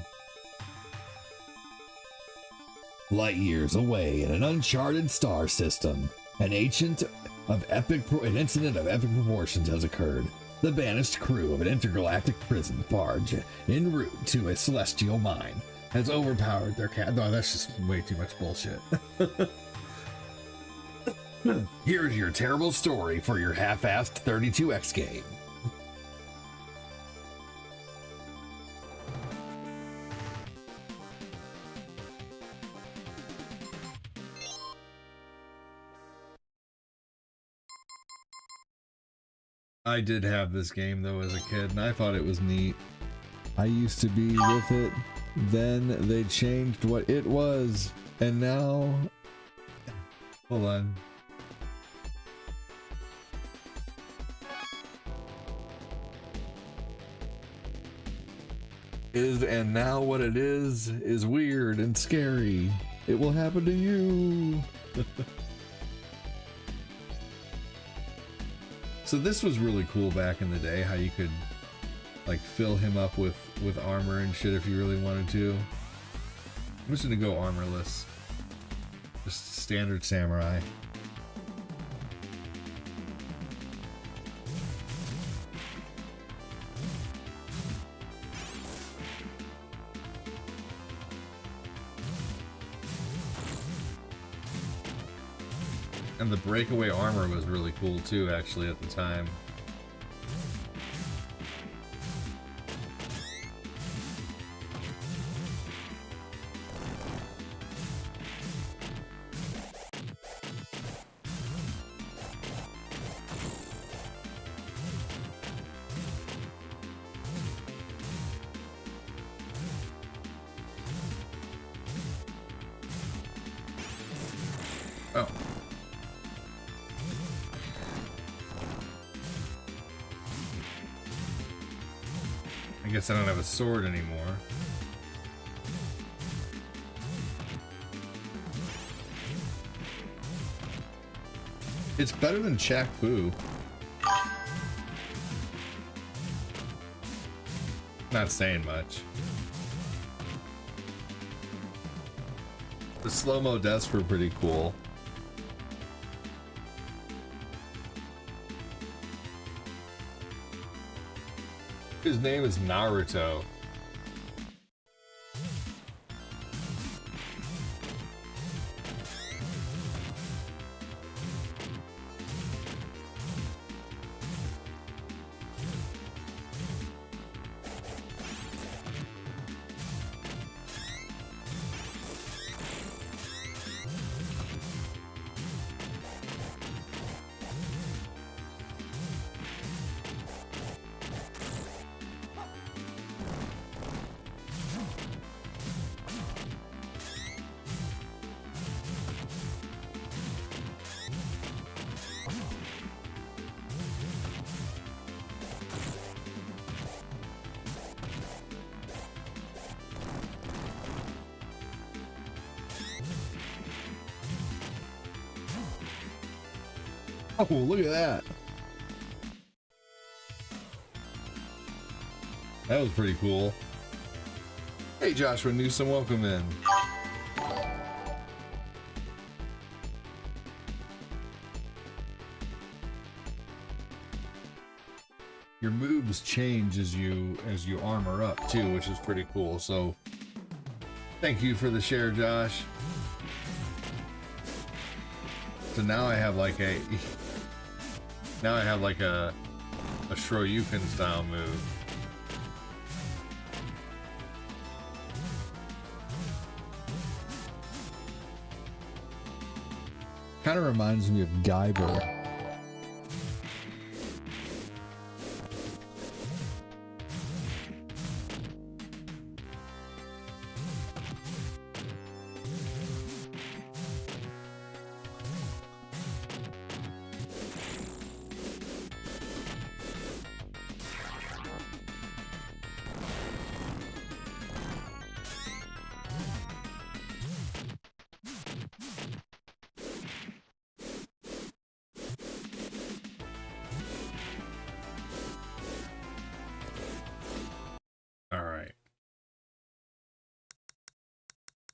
Light years away in an uncharted star system, an incident of epic proportions has occurred. The banished crew of an intergalactic prison barge en route to a celestial mine has overpowered their No, that's just way too much bullshit. Here's your terrible story for your half-assed 32X game. I did have this game though as a kid, and I thought it was neat. I used to be with it, then they changed what it was, and now... Hold on. And now what it is weird and scary. It will happen to you. So this was really cool back in the day, how you could like fill him up with armor and shit if you really wanted to. I'm just gonna go armorless. Just standard samurai. And the breakaway armor was really cool too, actually, at the time. Oh. I guess I don't have a sword anymore. It's better than Shaq Fu. Not saying much. The slow-mo deaths were pretty cool. His name is Naruto. Oh, look at that. That was pretty cool. Hey, Joshua Newsom, welcome in. Your moves change as you armor up too, which is pretty cool. So thank you for the share, Josh. So now I have like a Shoryuken style move. Kind of reminds me of Guyver.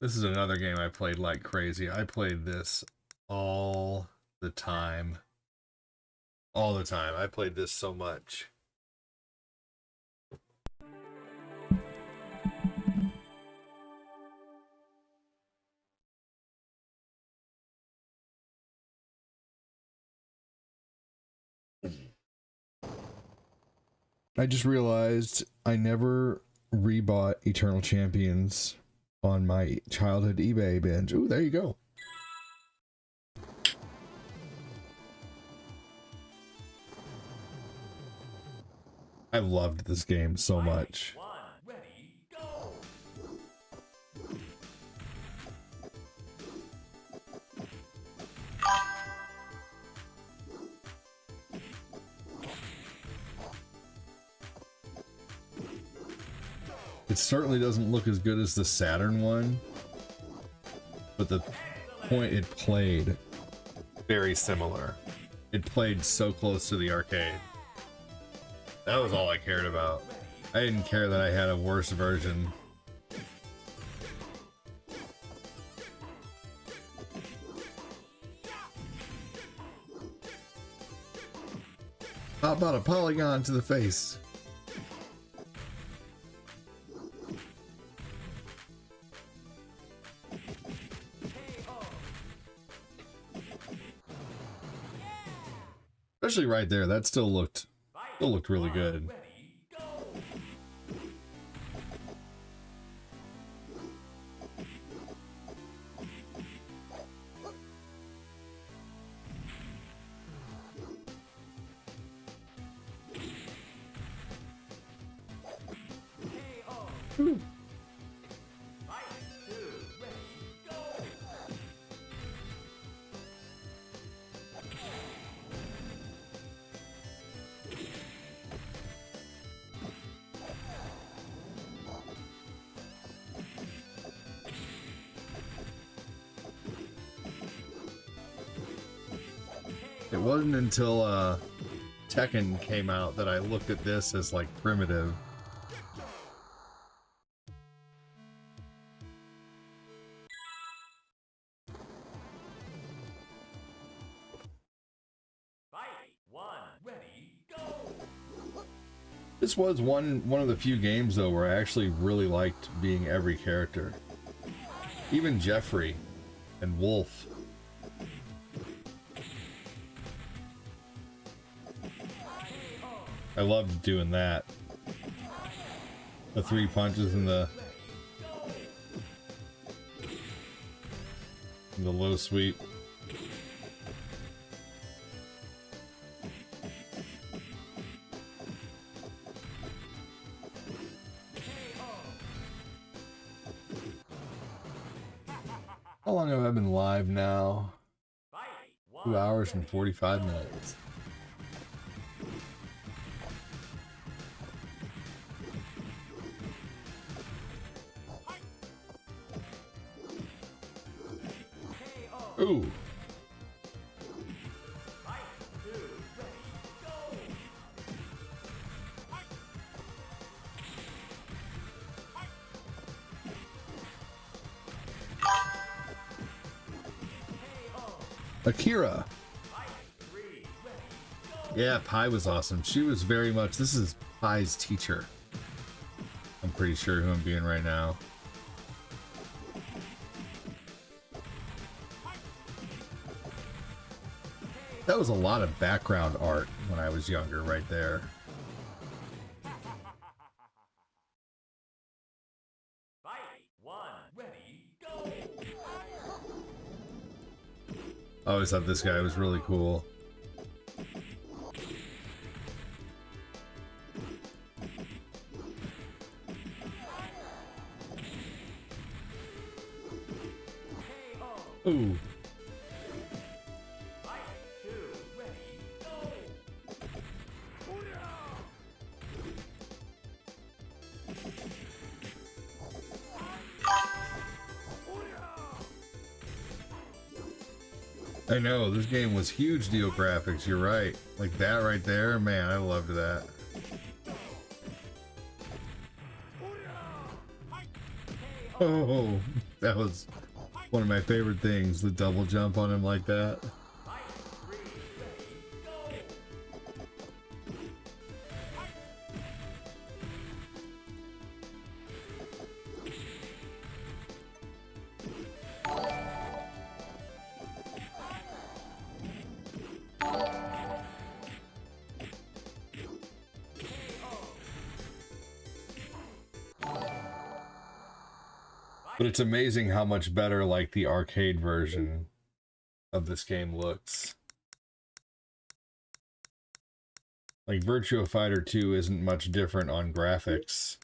This is another game I played like crazy. I played this all the time. All the time. I played this so much. I just realized I never rebought Eternal Champions on my childhood eBay binge. Ooh, there you go. I loved this game so much. It certainly doesn't look as good as the Saturn one, but the point it played, very similar. It played so close to the arcade. That was all I cared about. I didn't care that I had a worse version. How about a polygon to the face? Especially right there, that still looked really good. It wasn't until Tekken came out that I looked at this as like primitive. This was one of the few games though where I actually really liked being every character. Even Jeffrey and Wolf. I loved doing that. The 3 punches and the low sweep. How long have I been live now? 2 hours and 45 minutes. Ooh. Akira. Yeah, Pi was awesome. She was very much. This is Pi's teacher. I'm pretty sure who I'm being right now. That was a lot of background art when I was younger, right there. I always thought this guy was really cool. Ooh. I know, this game was huge deal graphics, you're right. Like that right there, man, I loved that. Oh, that was one of my favorite things, the double jump on him like that. But it's amazing how much better like the arcade version of this game looks. Like Virtua Fighter 2 isn't much different on graphics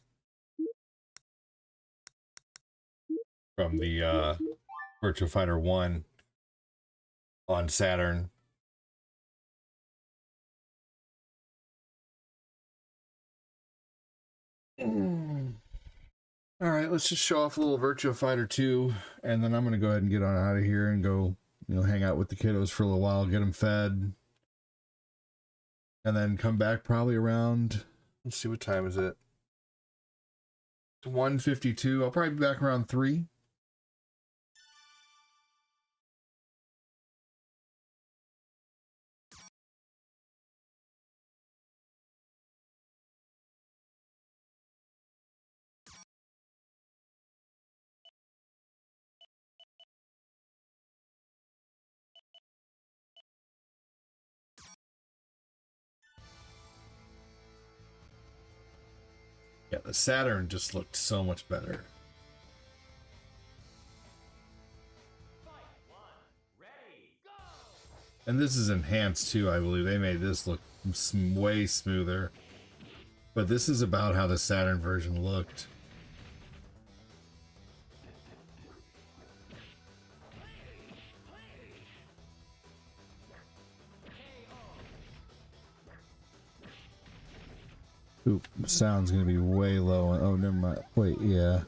from the Virtua Fighter 1 on Saturn. All right, let's just show off a little Virtua Fighter 2, and then I'm going to go ahead and get on out of here and go, hang out with the kiddos for a little while, get them fed, and then come back probably around, let's see, what time is it? It's 1:52. I'll probably be back around 3. Yeah, the Saturn just looked so much better. And this is enhanced too, I believe. They made this look way smoother. But this is about how the Saturn version looked. Oop, sound's gonna be way low. Oh, never mind. Wait, yeah.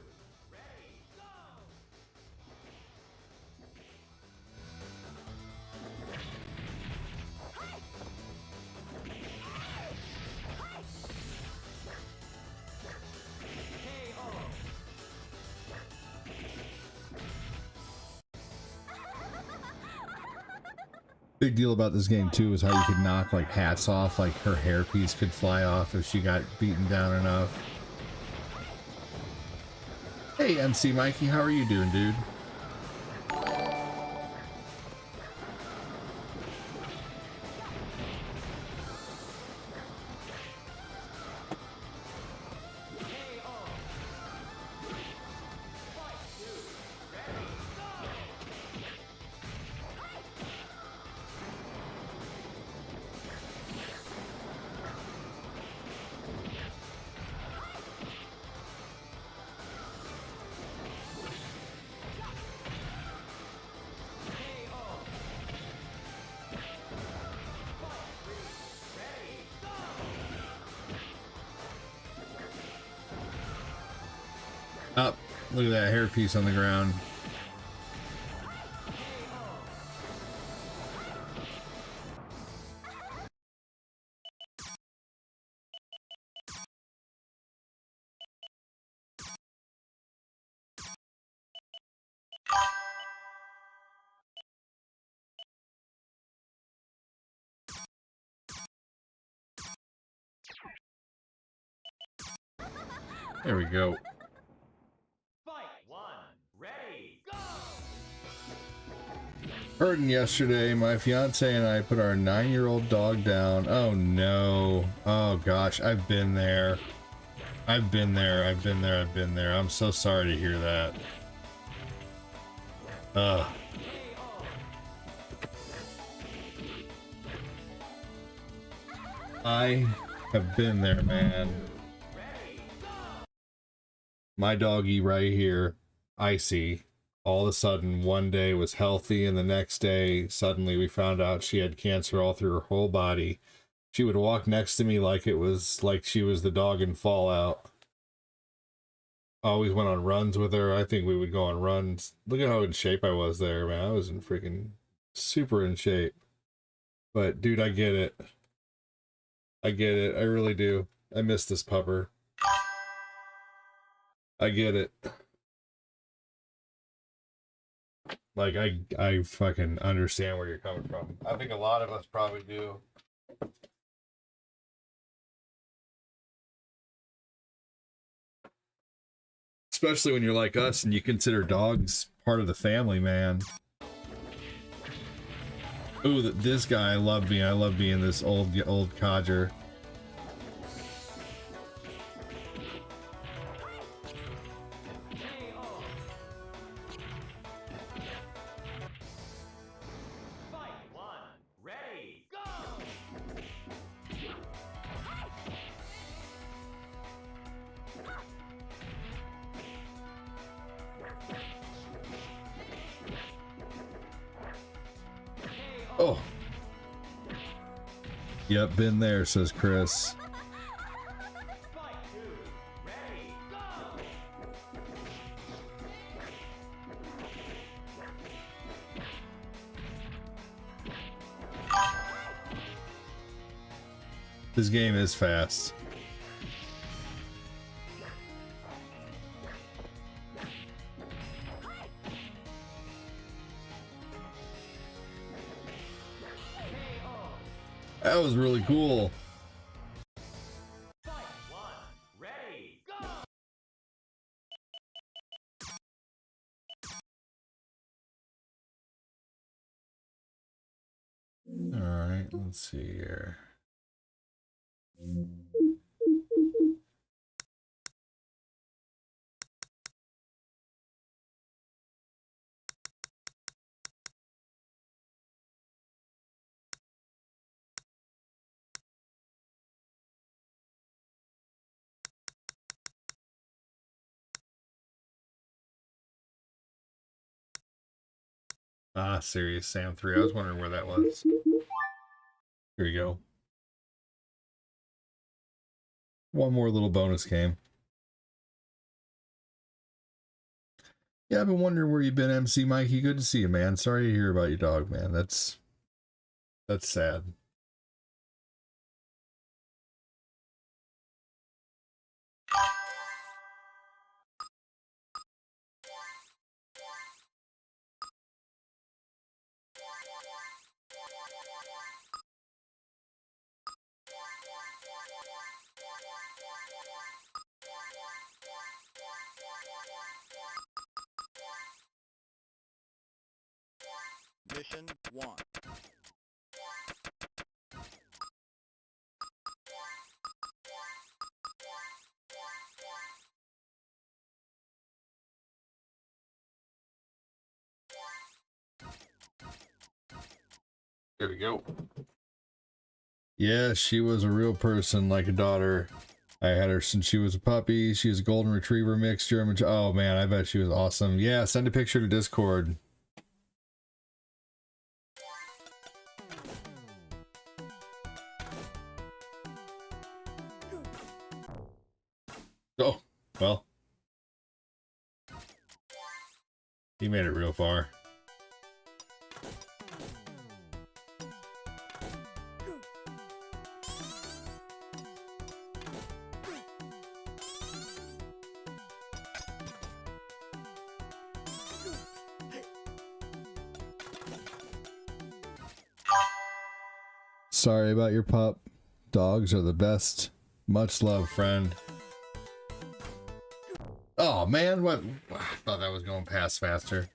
Big deal about this game too is how you could knock like hats off, like her hairpiece could fly off if she got beaten down enough. Hey MC Mikey, how are you doing, dude? Oh, look at that hairpiece on the ground. There we go. Hurting yesterday, my fiance and I put our 9-year-old dog down. Oh no. Oh gosh, I've been there. I've been there. I'm so sorry to hear that. Ugh. I have been there, man. My doggy right here, Icy, all of a sudden one day was healthy, and the next day suddenly we found out she had cancer all through her whole body. She would walk next to me like it was like she was the dog in Fallout. Always went on runs with her. I think we would go on runs. Look at how in shape I was there, man. I was in freaking super in shape. But dude, I get it. I get it. I really do. I miss this pupper. I get it. Like, I fucking understand where you're coming from. I think a lot of us probably do. Especially when you're like us and you consider dogs part of the family, man. Ooh, this guy, I love being this old codger. Oh. Yep, been there, says Chris. This game is fast. That was really cool. All right, let's see here. Ah, Serious Sam 3. I was wondering where that was. Here we go. One more little bonus game. Yeah, I've been wondering where you've been, MC Mikey. Good to see you, man. Sorry to hear about your dog, man. That's sad. Mission 1. There we go. Yeah, she was a real person, like a daughter. I had her since she was a puppy. She was a golden retriever mix German. Oh man, I bet she was awesome. Yeah, send a picture to Discord. Oh, well. He made it real far. Sorry about your pup. Dogs are the best. Much love, friend. Oh man, what? I thought that was going past faster.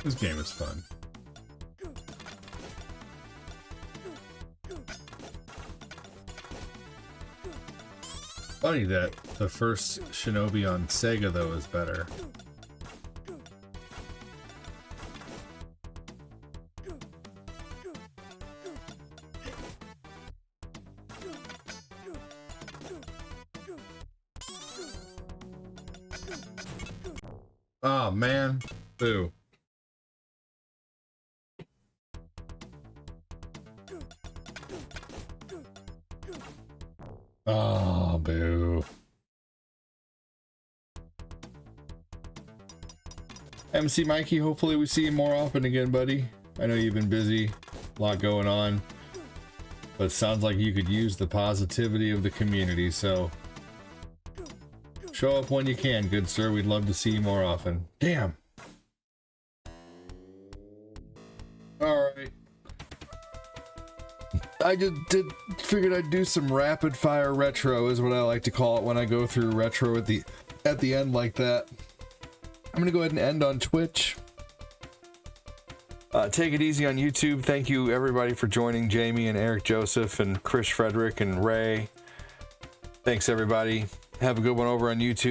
This game is fun. Funny that the first Shinobi on Sega though is better. Oh man, boo. Oh, boo. MC Mikey, hopefully we see you more often again, buddy. I know you've been busy, a lot going on, but it sounds like you could use the positivity of the community, so show up when you can, good sir. We'd love to see you more often. Damn. Alright. I just figured I'd do some rapid fire retro is what I like to call it when I go through retro at the end like that. I'm gonna go ahead and end on Twitch. Take it easy on YouTube. Thank you everybody for joining, Jamie and Eric Joseph and Chris Frederick and Ray. Thanks everybody. Have a good one over on YouTube.